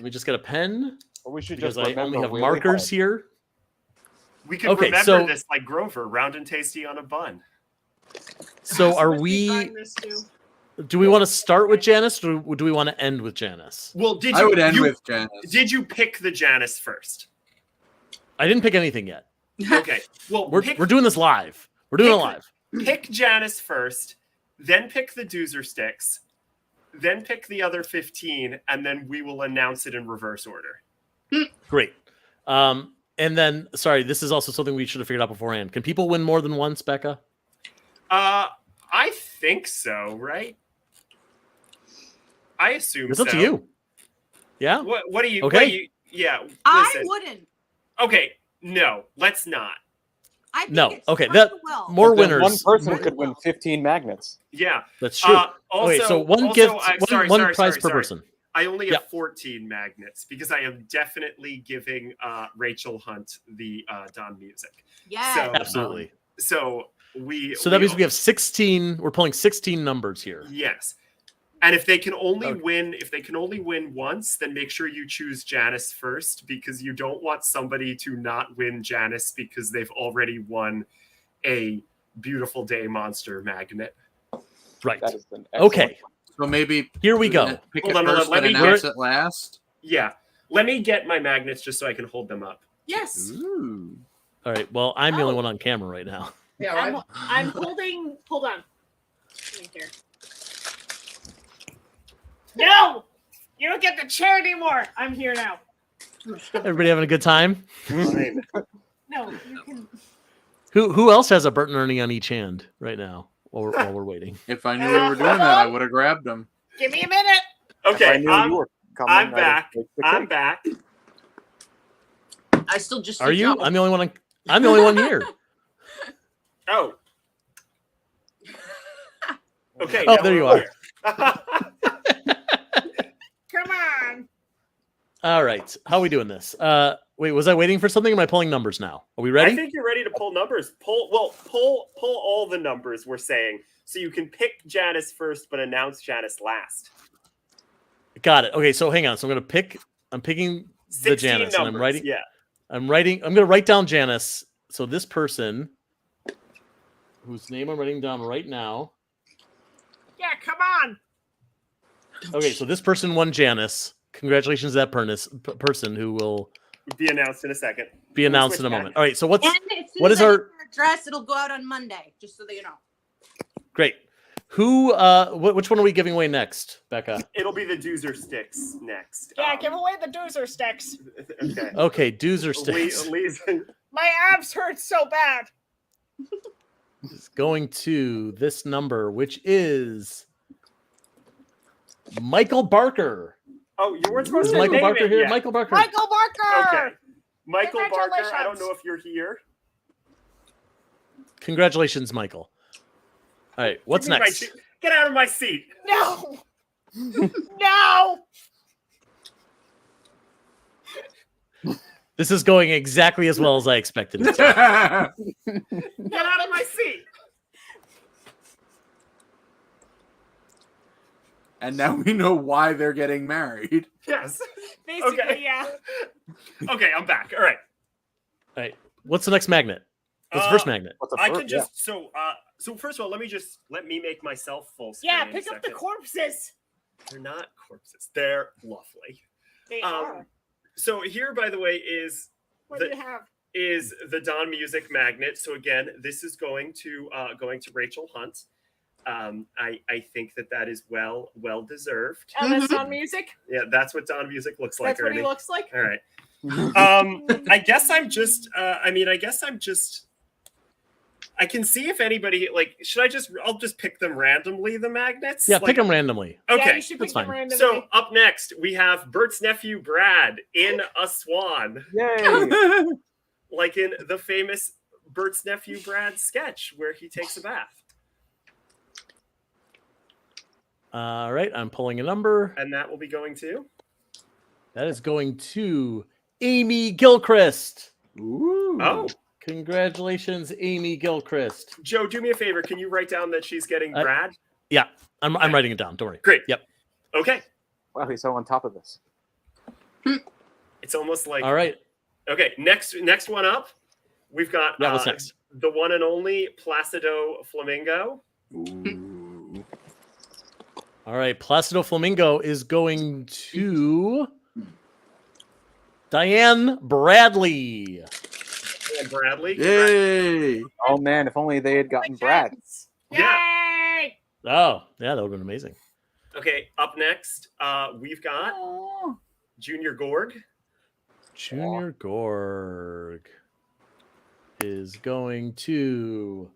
We just get a pen Or we should because just I only remember have really markers hard. here. We can Okay, remember so- this like Grover, round and tasty on a bun. So are Must be we? buying this too. Do we want to start with Janice, or do we want to end with Janice? Well, did I you? would end you- with Janice. Did you pick the Janice first? I didn't pick anything yet. Okay. Well, We're doing this live. We're doing it pick- live. pick Janice first, then pick the Doozer sticks, then pick the other 15, and then we will announce it in reverse order. Great. And then, sorry, this is also something we should have figured out beforehand. Can people win more than once, Becca? I think so, right? I assume It's so. up to you. Yeah. What do you? Okay. What do you, yeah. I Listen. wouldn't. Okay. No, let's not. I think No, it's okay, worked that- well. more Then winners. One person could win 15 magnets. Yeah. That's true. Also, okay, so one also, gift, one prize per person. I only have Yeah. 14 magnets because I am definitely giving Rachel Hunt the Don music. Yes. So- Absolutely. So So that means we have 16. We're pulling 16 numbers here. Yes. And if they can only Okay. win once, then make sure you choose Janice first, because you don't want somebody to not win Janice because they've already won a Beautiful Day Monster magnet. Right. That is an excellent Okay. So maybe Here we go. pick Hold it on, first let and me- announce it last. Yeah. Let me get my magnets just so I can hold them up. Yes. Ooh. All right. Well, I'm the only Oh. one on camera right now. Yeah, I'm, right. I'm holding. Hold on. Let me here. No, you don't get the chair anymore. I'm here now. Everybody having a good time? Fine. No, you can. Who else has a Bert and Ernie on each hand right now while we're waiting? If I knew we were doing that, I would have grabbed them. Give me a minute. If I Okay, knew I'm, you were coming, I'm I'd have back. picked the I'm cake. back. I still just. Are you? I'm the only one. I'm the only one here. Oh. Okay. Oh, now there you we're are. here. Come on. All right. How are we doing this? Wait, was I waiting for something? Or am I pulling numbers now? Are we I ready? think you're ready to pull numbers. Pull all the numbers we're saying, so you can pick Janice first, but announce Janice last. Got it. Okay, so hang on. So I'm picking the 16 Janice, numbers. and I'm writing. Yeah. I'm going to write down Janice. So this person, whose name I'm writing down right now. Yeah, come on. Okay, so this person won Janice. Congratulations to that person who will Be announced in a second. be announced switch in a back. moment. All right, so what's And as soon what as is I our get your address, it'll go out on Monday, just so that you know. great? Who? Which one are we giving away next, Becca? It'll be the Doozer sticks next. Yeah, give away the doozer sticks. Okay. Okay, dues or sticks My abs hurt so bad. is going to this number, which is Michael Barker. Oh, you weren't supposed Is to Michael name Barker it here? yet. Michael Barker. Michael Barker. Okay. Michael Barker, I don't Congratulations. know if you're here. Congratulations, Michael. All right, what's Give me my next? seat. Get out of my seat. No. No. This is going exactly as well as I expected it to. Get out of my seat. And now we know why they're getting married. Yes. Basically, Okay. yeah. Okay, I'm back. All right. All right, what's the next magnet? What's the first magnet? What's the I first? can just so first of all, let me make myself full screen. Yeah, a pick up the second. corpses. They're not corpses. They're lovely. They Um, are. So here, by the way, is What the- do you have? the Don Music magnet. So again, this is going to Rachel Hunt. I think that is well deserved. Oh, that's on music. Yeah, that's what Don Music looks like. That's what he Ernie. looks like. All right. I guess I'm just. I can see if anybody I'll just pick them randomly. The magnets. Yeah, pick them randomly. Yeah, Okay. you should that's pick them fine. randomly. So up next we have Bert's nephew Brad in a swan, Yay! like in the famous Bert's nephew Brad sketch where he takes a bath, All right, I'm pulling a number. and that will be going to. That is going to Amy Gilchrist. Ooh. Oh, Congratulations, Amy Gilchrist. Joe, do me a favor. Can you write down that she's getting Brad? Yeah, I'm writing it down. Don't worry. Great. Yep. Okay. Wow, he's so on top of this. It's almost like All right. okay. Next one up, we've got Yeah, what's next? the one and only Placido Flamingo. Ooh. All right. Placido Flamingo is going to Diane Bradley. And Bradley. Yay! Oh man, if only they had gotten Brad. Yeah. Yay! Oh, yeah, that would have been amazing. Okay. Up next, we've got Junior Gorg. Junior Gorg is going to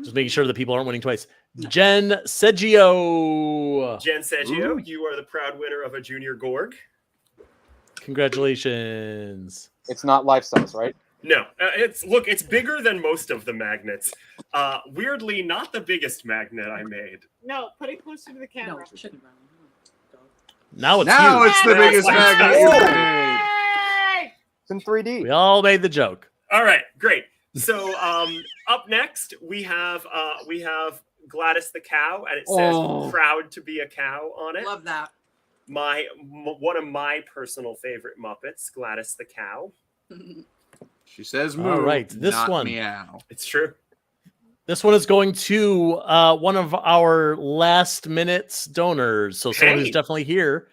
just making sure that people aren't winning twice. Jen Seggio. Jen Seggio, Ooh. you are the proud winner of a Junior Gorg. Congratulations. It's not life size, right? No, it's bigger than most of the magnets. Weirdly, not the biggest magnet I made. No, put it closer to the No, camera. chicken brown. Now it's Now huge. it's the biggest Wow. magnet you've Oh. made. Yay! It's in 3D. We all made the joke. All right, great. So up next we have Gladys the cow, and it says Oh. "proud to be a cow" on it. Love that. One of my personal favorite Muppets, Gladys the cow. She says All moo. right, this not one. Meow. It's true. This one is going to one of our last minutes donors. So someone who's Hey. definitely here.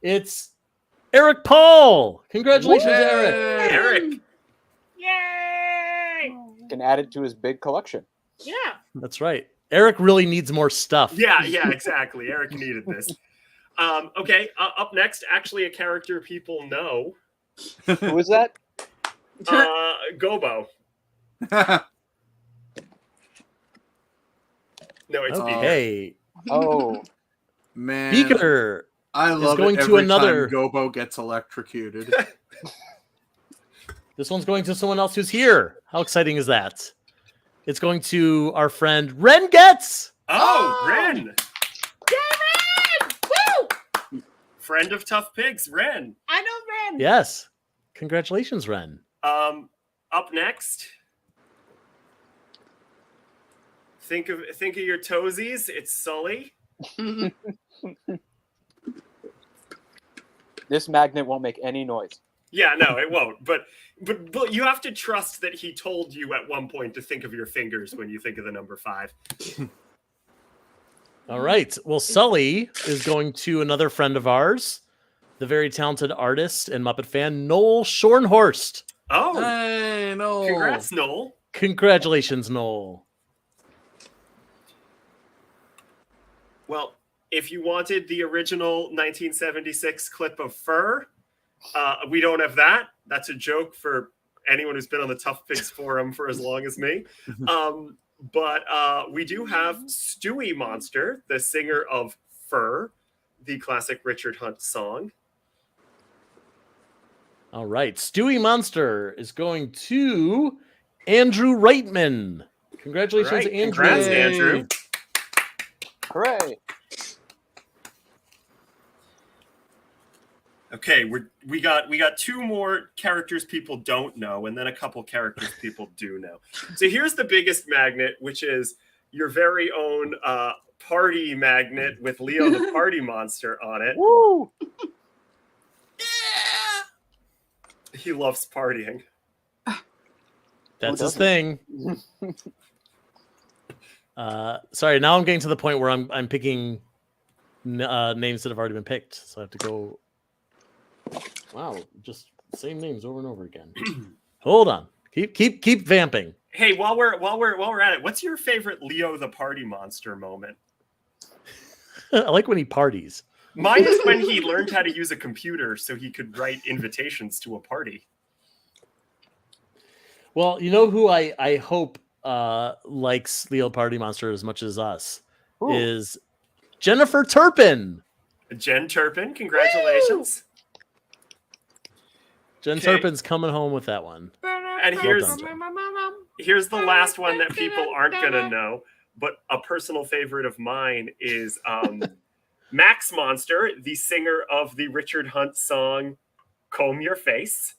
It's Eric Paul. Congratulations, Eric. Yay! Eric. Yay! Can add it to his big collection. Yeah. That's right. Eric really needs more stuff. Yeah, exactly. Eric needed this. Okay, up next, actually a character people know, Who is that? Gobo. No, it's Beaker. Okay. Oh, Man, Beaker. I love going it to every another- time Gobo gets electrocuted. This one's going to someone else who's here. How exciting is that? It's going to our friend Ren Getz. Oh, Ren. Yay, Ren! Woo! Friend of Tough Pigs, Ren. I know win. Yes. Congratulations, Ren. Up next, think of your toesies. It's Sully. This magnet won't make any noise. Yeah, no, it won't. But you have to trust that he told you at one point to think of your fingers when you think of the number 5. All right. Well, Sully is going to another friend of ours, the very talented artist and Muppet fan, Noel Schornhorst. Oh, Hey, no. congrats, Noel. Congratulations, Noel. Well, if you wanted the original 1976 clip of Fur, we don't have that. That's a joke for anyone who's been on the Tough Pigs forum for as long as me. But we do have Stewie Monster, the singer of Fur, the classic Richard Hunt song. All right. Stewie Monster is going to Andrew Reitman. Congratulations, All right, Andrew. congrats, Andrew. Hooray! Okay, we got 2 more characters people don't know, and then a couple characters people do know. So here's the biggest magnet, which is your very own party magnet with Leo the Party Monster on it. Woo! He loves partying. That's Who his doesn't? thing. Sorry, now I'm getting to the point where I'm picking names that have already been picked, so I have to go. Wow, just same names over and over again. Hold on, keep vamping. Hey, while we're at it, what's your favorite Leo the Party Monster moment? I like when he parties. Mine is when he learned how to use a computer so he could write invitations to a party. Well, you know who I hope likes Leo Party Monster as much as us Ooh. is Jennifer Turpin. Jen Turpin, congratulations. Jen Okay. Turpin's coming home with that one. And Well here's the last one that people aren't gonna know, but a personal favorite of mine is Max Monster, the singer of the Richard Hunt song "Comb Your Face,"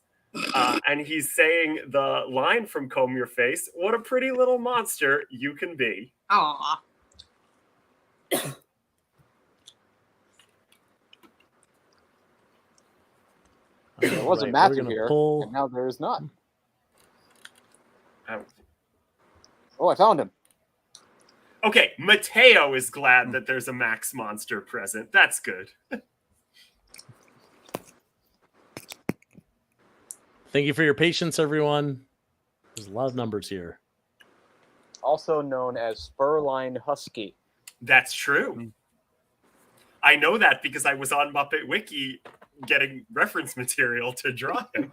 and he's saying the line from "Comb Your Face." What a pretty little monster you can be. Aw. There was a Right, Matthew we're gonna here, pull- and now there is not. Um, Oh, I found him. Okay, Mateo is glad that there's a Max Monster present. That's good. Thank you for your patience, everyone. There's a lot of numbers here. Also known as Spurline Husky. That's true. I know that because I was on Muppet Wiki getting reference material to draw him.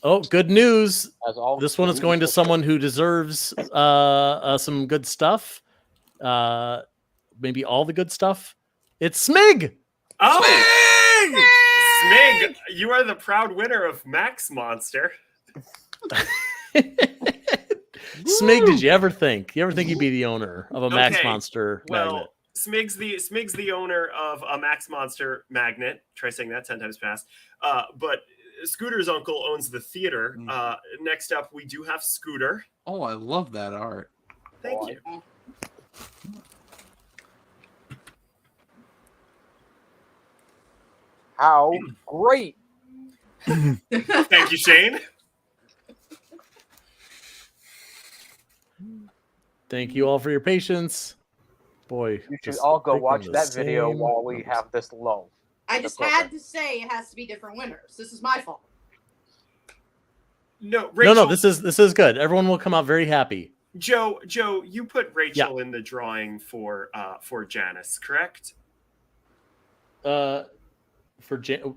Oh, good news. As all This one is going to someone who deserves some good stuff. Maybe all the good stuff. It's Smig. Oh, Smig, you are the proud winner of Max Monster. Smig, did you ever think? You ever think you'd be the owner of a Max Okay, Monster Well, magnet? Smig's the owner of a Max Monster magnet. Try saying that 10 times fast. But Scooter's uncle owns the theater. Next up, we do have Scooter. Oh, I love that art. Thank you. How great! Thank you, Shane. Thank you all for your patience. Boy, You should just all go picking watch the that video same while we numbers. have this lull. I just That's had okay. to say it has to be different winners. This is my fault. No, Rachel, No, this is good. Everyone will come out very happy. Joe, you put Rachel in the drawing for Janice, correct? For Jan.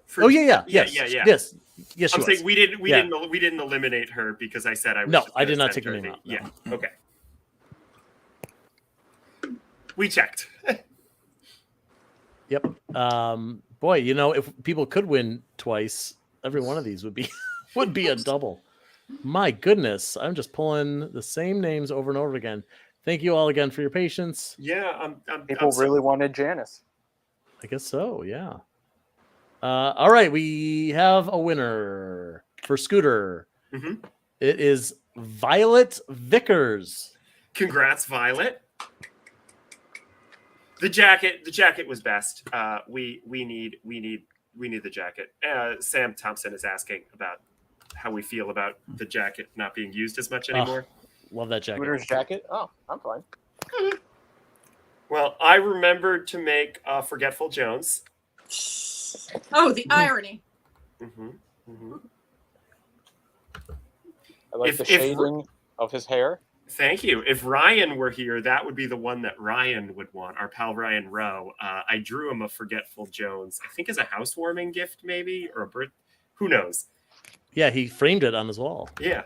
For, Oh yeah. Yes. yeah. Yes. Yes. She I'm was. saying we didn't Yeah. eliminate her because I said I was. No, just I gonna did not send take her her name out, no. Yeah. Okay. We checked. Yep. Boy, you know, if people could win twice, every one of these would be would be a double. My goodness, I'm just pulling the same names over and over again. Thank you all again for your patience. Yeah, I'm People so- really wanted Janice. I guess so. Yeah. All right, we have a winner for Scooter. Mhm. It is Violet Vickers. Congrats, Violet. The jacket was best. We need the jacket. Sam Thompson is asking about how we feel about the jacket not being used as much anymore. Love that jacket. Scooter's jacket? Oh, I'm fine. Well, I remembered to make Forgetful Jones. Oh, the irony. Mm-hmm. Mm-hmm. I like the shading of his hair. Thank you. If Ryan were here, that would be the one that Ryan would want. Our pal Ryan Rowe. I drew him a Forgetful Jones. I think as a housewarming gift, maybe, or a birth. Who knows? Yeah, he framed it on his wall. Yeah.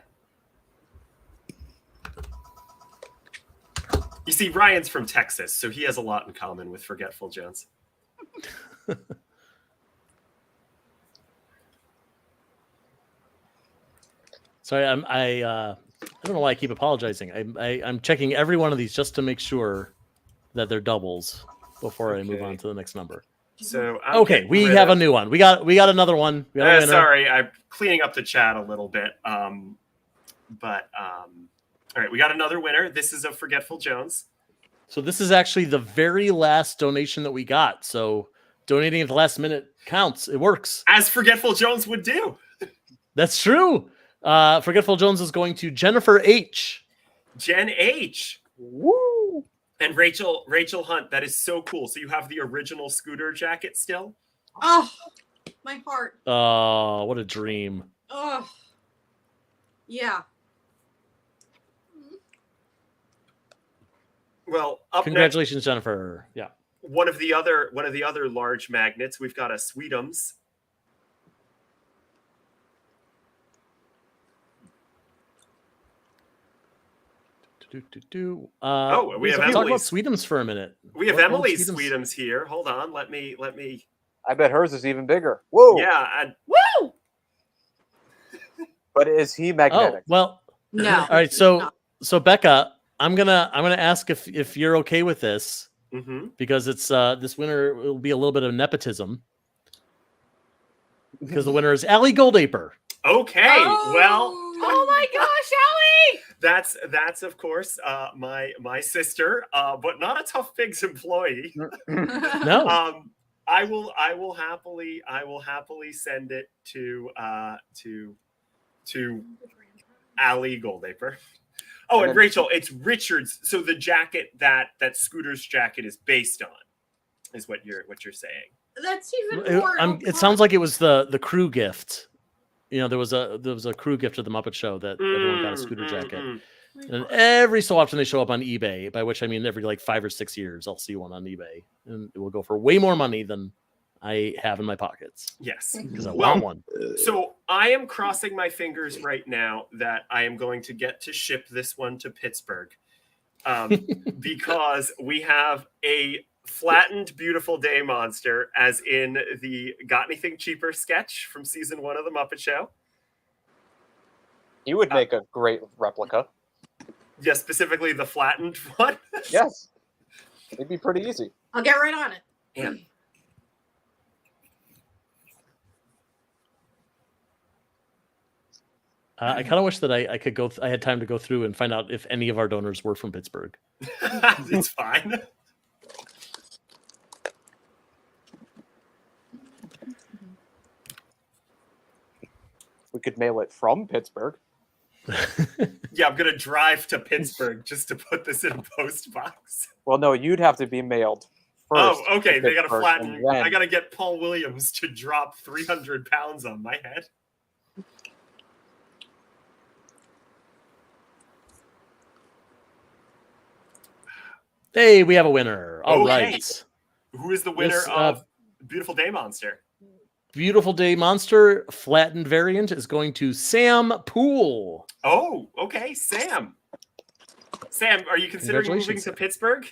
You see, Ryan's from Texas, so he has a lot in common with Forgetful Jones. Sorry, I don't know why I keep apologizing. I'm checking every one of these just to make sure that they're doubles before I move on to the next number. So okay, we have a new one. We got another one. We got a winner. Sorry, I'm cleaning up the chat a little bit. All right, we got another winner. This is a Forgetful Jones. So this is actually the very last donation that we got. So donating at the last minute counts. It works. As Forgetful Jones would do. That's true. Forgetful Jones is going to Jennifer H. Jen H. Woo! And Rachel Hunt. That is so cool. So you have the original Scooter jacket still? Oh, my heart. Oh, what a dream. Oh, yeah. Well, up Congratulations, Jennifer. Yeah. One of the other large magnets. We've got a Sweetums. We have talk about Emily's Sweetums for a minute. We have What Emily's Sweetums? Sweetums here. Hold on. Let me. I bet hers is even bigger. Whoa! Yeah. Woo! But is he Oh magnetic? well. No. All right. So Becca, I'm gonna ask if you're okay with this Mm-hmm. because it's this winner will be a little bit of nepotism because the winner is Allie Goldaper. Okay. Well. Oh my gosh, Allie! That's of course my sister, but not a Tough Pigs employee. No. I will happily send it to Allie Goldaper. Oh, and Rachel, it's Richard's. So the jacket that Scooter's jacket is based on is what you're saying. That's even more. It sounds like it was the crew gift. You know, there was a crew gift to the Muppet Show that everyone got a Scooter jacket. And every so often they show up on eBay, by which I mean every like 5 or 6 years I'll see one on eBay, and it will go for way more money than I have in my pockets. Yes, because I want one. So I am crossing my fingers right now that I am going to get to ship this one to Pittsburgh, because we have a flattened Beautiful Day monster, as in the Got Anything Cheaper sketch from season 1 of the Muppet Show. You would make a great replica. Yeah, specifically the flattened one. Yes, it'd be pretty easy. I'll get right on it. Yeah. I kind of wish that I could go. I had time to go through and find out if any of our donors were from Pittsburgh. It's fine. We could mail it from Pittsburgh. Yeah, I'm gonna drive to Pittsburgh just to put this in a post box. Well, no, you'd have to be mailed first. Oh, okay. to They gotta Pittsburgh, flatten. and then- I gotta get Paul Williams to drop 300 pounds on my head. Hey, we have a winner. All Okay. right. Who is the winner This, of Beautiful Day Monster? Beautiful Day Monster flattened variant is going to Sam Poole. Oh, okay, Sam. Sam, are you considering moving Congratulations, to Sam. Pittsburgh?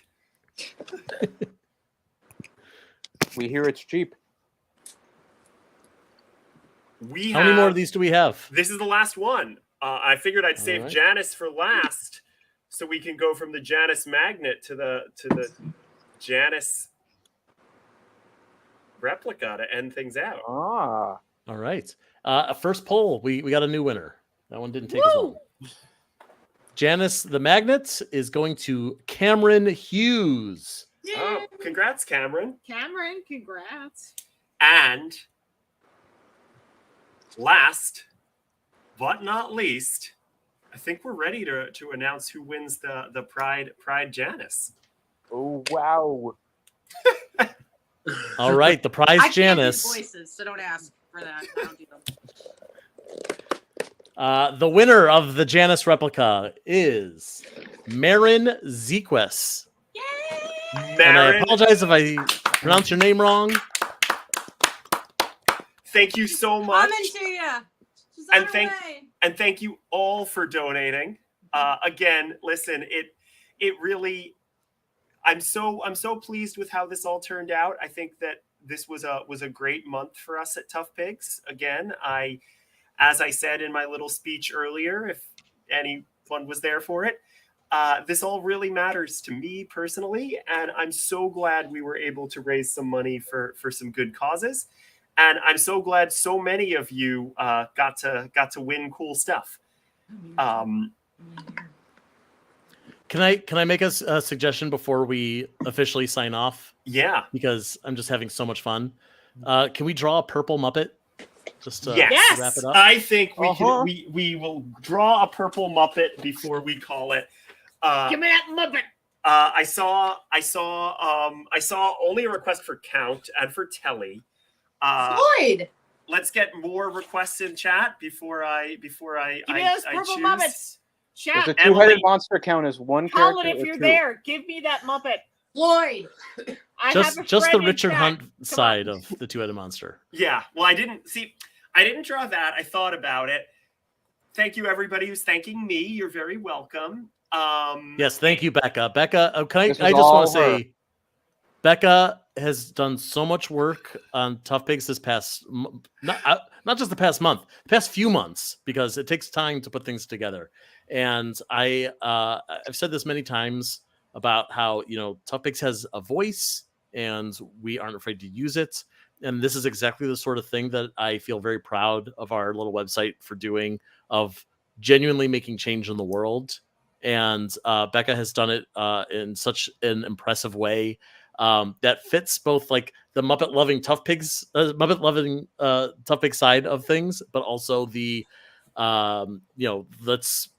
We hear it's cheap. We How many more of these do we have? This is the last one. I figured I'd save right. Janice for last, so we can go from the Janice magnet to the Janice replica to end things out. Ah. All right. First poll, we got a new winner. That one didn't take as long. Janice the Magnet is going to Cameron Hughes. Oh, congrats, Cameron. Cameron, congrats. And last but not least, I think we're ready to announce who wins the Pride Janice. Oh wow. All right, the prize I can't do Janice. voices, so don't ask for that. I don't do them. The winner of the Janice replica is Marin Zequist. And I Marin, apologize if I pronounce your name wrong. thank you so much. Coming to you. She's And on her thank- way. And thank you all for donating. Again, listen, it really, I'm so pleased with how this all turned out. I think that this was a great month for us at Tough Pigs. Again, as I said in my little speech earlier, if anyone was there for it, this all really matters to me personally, and I'm so glad we were able to raise some money for some good causes. And I'm so glad so many of you got to win cool stuff. Can I make a suggestion before we officially sign off? Yeah. Because I'm just having so much fun. Can we draw a purple Muppet? Just to Yes. wrap it up. I think Uh-huh. we will draw a purple Muppet before we call it. Give me that Muppet. I saw only a request for Count and for Telly. Floyd. Let's get more requests in chat before I Give me those purple Muppets. Does Chat. the two-headed Emily- monster count as one Colin, character if or you're two? there, give me that Muppet. Floyd. I Just have a just the friend in Richard chat. Hunt Come side on. of the two-headed monster. Yeah. Well, I didn't draw that. I thought about it. Thank you, everybody who's thanking me. You're very welcome. Yes, thank you, Becca. Becca, I This just was want all to say, Becca has done so much work on Tough Pigs this past, not just the past month, the past few months, because it takes time to put things together. And I've said this many times about how, Tough Pigs has a voice and we aren't afraid to use it. And this is exactly the sort of thing that I feel very proud of our little website for doing, of genuinely making change in the world. And Becca has done it in such an impressive way that fits both like the Muppet loving Tough Pigs side of things, but also the let's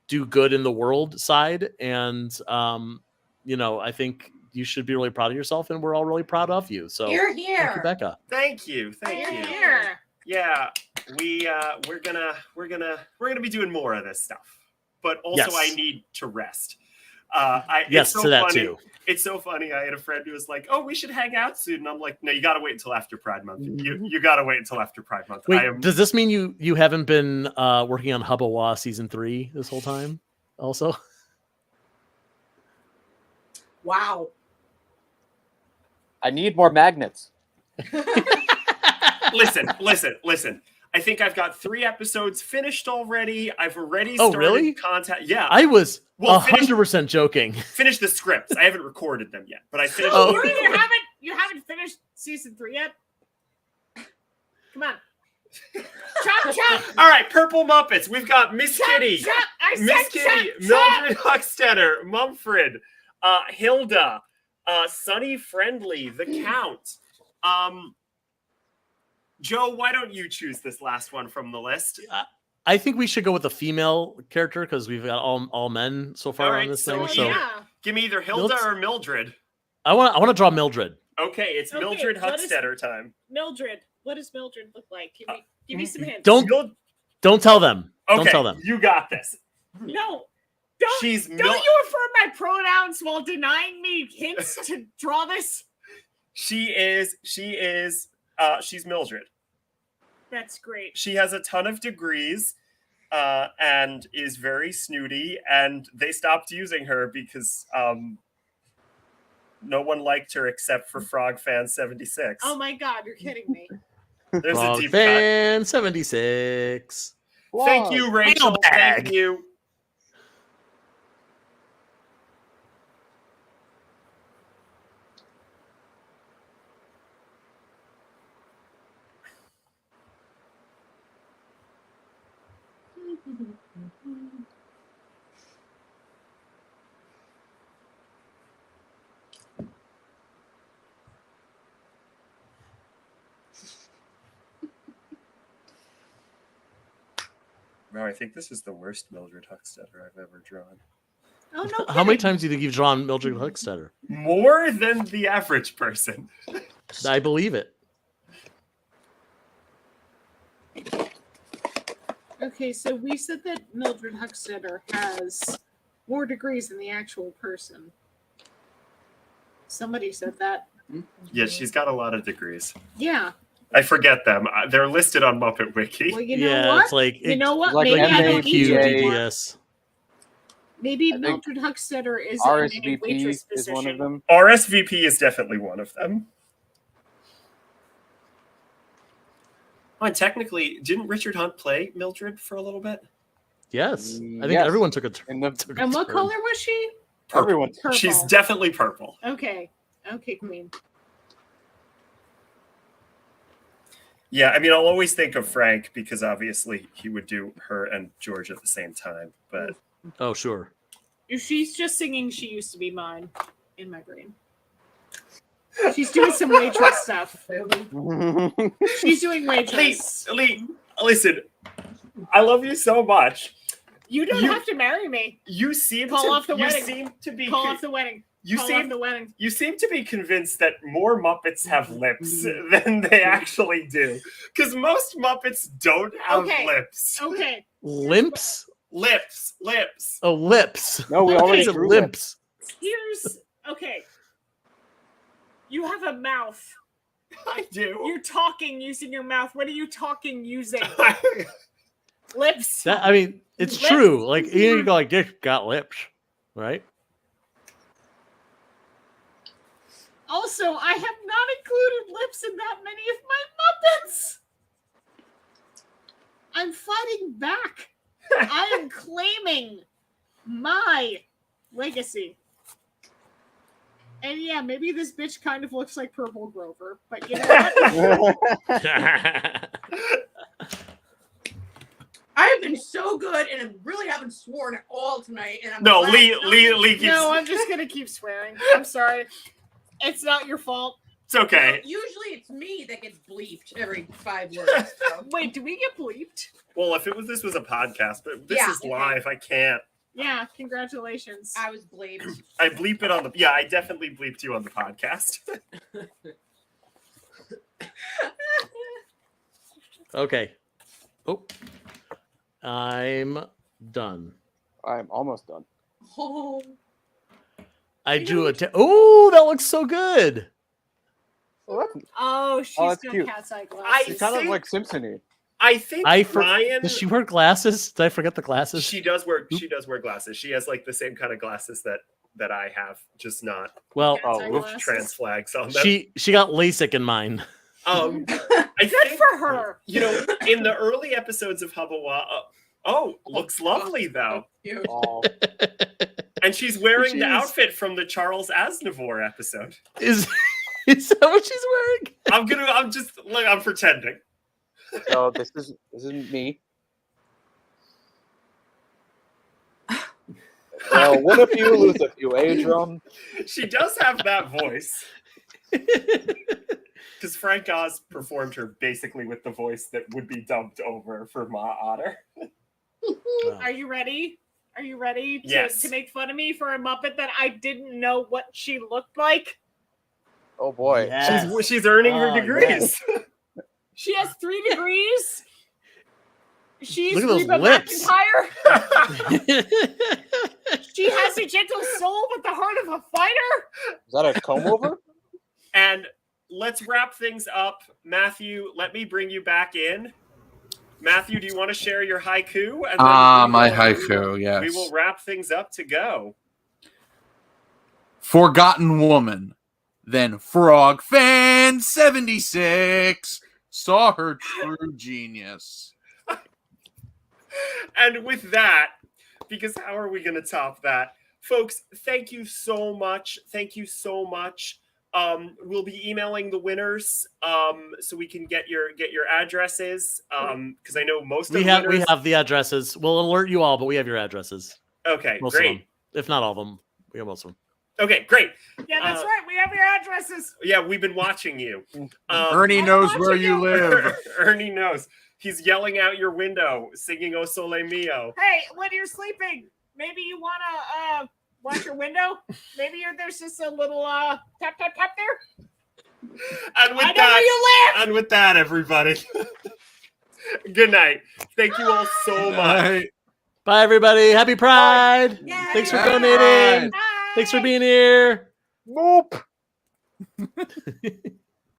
do good in the world side. And I think you should be really proud of yourself, and we're all really proud of you. So You're thank you, here. Becca. Thank you. You're you. here. Yeah, we're gonna be doing more of this stuff, but also Yes. I need to rest. Yes, it's so to that funny. too. It's so funny. I had a friend who was like, "Oh, we should hang out soon," and I'm like, "No, you got to wait until after Pride Month. You got to wait until after Pride Month." Wait, does this mean you haven't been working on Hubba season 3 this whole time? Also, Wow. I need more magnets. listen. I think I've got 3 episodes finished already. I've already Oh, started really? contact. Yeah, I was Well, finish- 100% joking. finished the scripts. I haven't recorded them yet, but I finished. Oh. You haven't finished season 3 yet? Come on. Chop. All right, Purple Muppets. We've got Miss Kitty, Chop. I said Miss Kitty, chop. Mildred Huckstetter, Mumford, Hilda, Sunny Friendly, the Count. Joe, why don't you choose this last one from the list? I think we should go with the female character because we've got all men so far All on right, this so thing. yeah. So Yeah. Give me either Hilda Let's- or Mildred. I want to draw Mildred. Okay, it's Okay, Mildred what is- Huckstetter time. Mildred. What does Mildred look like? Give me some hints. Don't tell them. Okay, Don't tell them. you got this. No. She's Don't you affirm my pronouns while denying me hints to draw this? she's Mildred. That's great. She has a ton of degrees and is very snooty, and they stopped using her because no one liked her except for Frog Fan 76. Oh my god, you're kidding me. There's a Frog deep cut. fan 76. Thank you, Rachel. Mailbag. Thank you. Wow, I think this is the worst Mildred Huckstetter I've ever drawn. Oh no! How many kidding. times do you think you've drawn Mildred Huckstetter? More than the average person. I believe it. Okay, so we said that Mildred Huckstetter has more degrees than the actual person. Somebody said that. Yeah, she's got a lot of degrees. Yeah. I forget them. They're listed on Muppet Wiki. Well, you know Yeah, what? it's like You know what? like Maybe I don't need you MAPA. anymore. DDS. Maybe I think Mildred Huckstetter is in a RSVP waitress is one of position. them. RSVP is definitely one of them. Oh, and technically, didn't Richard Hunt play Mildred for a little bit? Yes, I think Yes. everyone took a turn. In the took a And what turn. color was she? everyone. Purple. She's definitely purple. Okay. Okay, Queen. Yeah, I mean, I'll always think of Frank because obviously he would do her and George at the same time. But Oh, sure. If she's just singing She Used to Be Mine in my brain. She's doing some waitress stuff. She's doing waitress. Lee, listen, I love you so much. You don't You- have to marry me. You seem Call to off the you wedding. seem to be Call off the wedding. you Call seem off the wedding. you seem to be convinced that more Muppets have lips than they actually do. Because most Muppets don't have Okay. lips. Okay. Limps? Lips. Oh, lips. No, we Okay. already These are drew limps. Here's okay. You have a mouth. I do. You're talking using your mouth. What are you talking using? Lips. That, I mean, it's Lips. true. Like you go like, "Dick got lips," right? Also, I have not included lips in that many of my Muppets. I'm fighting back. I am claiming my legacy. And yeah, maybe this bitch kind of looks like Purple Grover, but you know what? I have been so good and I really haven't sworn at all tonight. And I'm No, glad Lee keeps No, I'm just gonna keep swearing. I'm sorry. It's not your fault. it's okay. Usually it's me that gets bleeped every 5 words. So. Wait, do we get bleeped? Well, if this was a podcast, but this Yeah, is okay. live, I can't. Yeah, congratulations. I was bleeped. I bleep it on the I definitely bleeped you on the podcast. Okay. Oh, I'm done. I'm almost done. Oh, I drew a. Oh, that looks so good. Well, that's Oh, she's that's got cute. cat's eye I glasses. it's kind of think- like Simpson-y. I think Ryan Does she wear glasses? Did I forget the glasses? she does wear glasses. She has like the same kind of glasses that I have, just not Well, Cat's eye oops, glasses. trans flags on them. she got LASIK in mine. I Good think, for her. you know, in the early episodes of Hubba Wa, looks lovely though. cute. Oh, And she's wearing She the is. outfit from the Charles Aznavour episode. Is that what she's wearing? I'm pretending. so this isn't me. Well, what if you lose a few, Drum? She does have that voice. Because Frank Oz performed her basically with the voice that would be dubbed over for Ma Otter. Are you ready? Are you ready to, Yes. to make fun of me for a Muppet that I didn't know what she looked like? Oh boy. Yes. She's earning her Oh, degrees. She has 3 degrees. She's Look at those Reba lips. McEntire. She has a gentle soul but the heart of a fighter. Is that a comb over? And let's wrap things up. Matthew, let me bring you back in. Matthew, do you want to share your haiku? And then My we haiku, yes. We will wrap things up to go. Forgotten woman. Then Frog Fan 76 saw her true genius. And with that, because how are we going to top that? Folks, thank you so much. Thank you so much We'll be emailing the winners so we can get your addresses because I know most of We the have winners. the addresses. We'll alert you all, but we have your addresses. Okay, Most of great. them, if not all of them. We have most of them. Okay, great. Yeah, that's right. We have your addresses. Yeah, we've been watching you. Ernie I'm knows where watching you you. live. Ernie knows. He's yelling out your window, singing "O Sole Mio." Hey, when you're sleeping, maybe you wanna watch your window. Maybe there's just a little tap tap tap there. And with I know where you live. and with that, everybody. Good night. Thank you all so much. Right. Bye, everybody. Happy Pride. Yay. Thanks for Happy donating. Pride. Bye. Thanks for being here. Nope.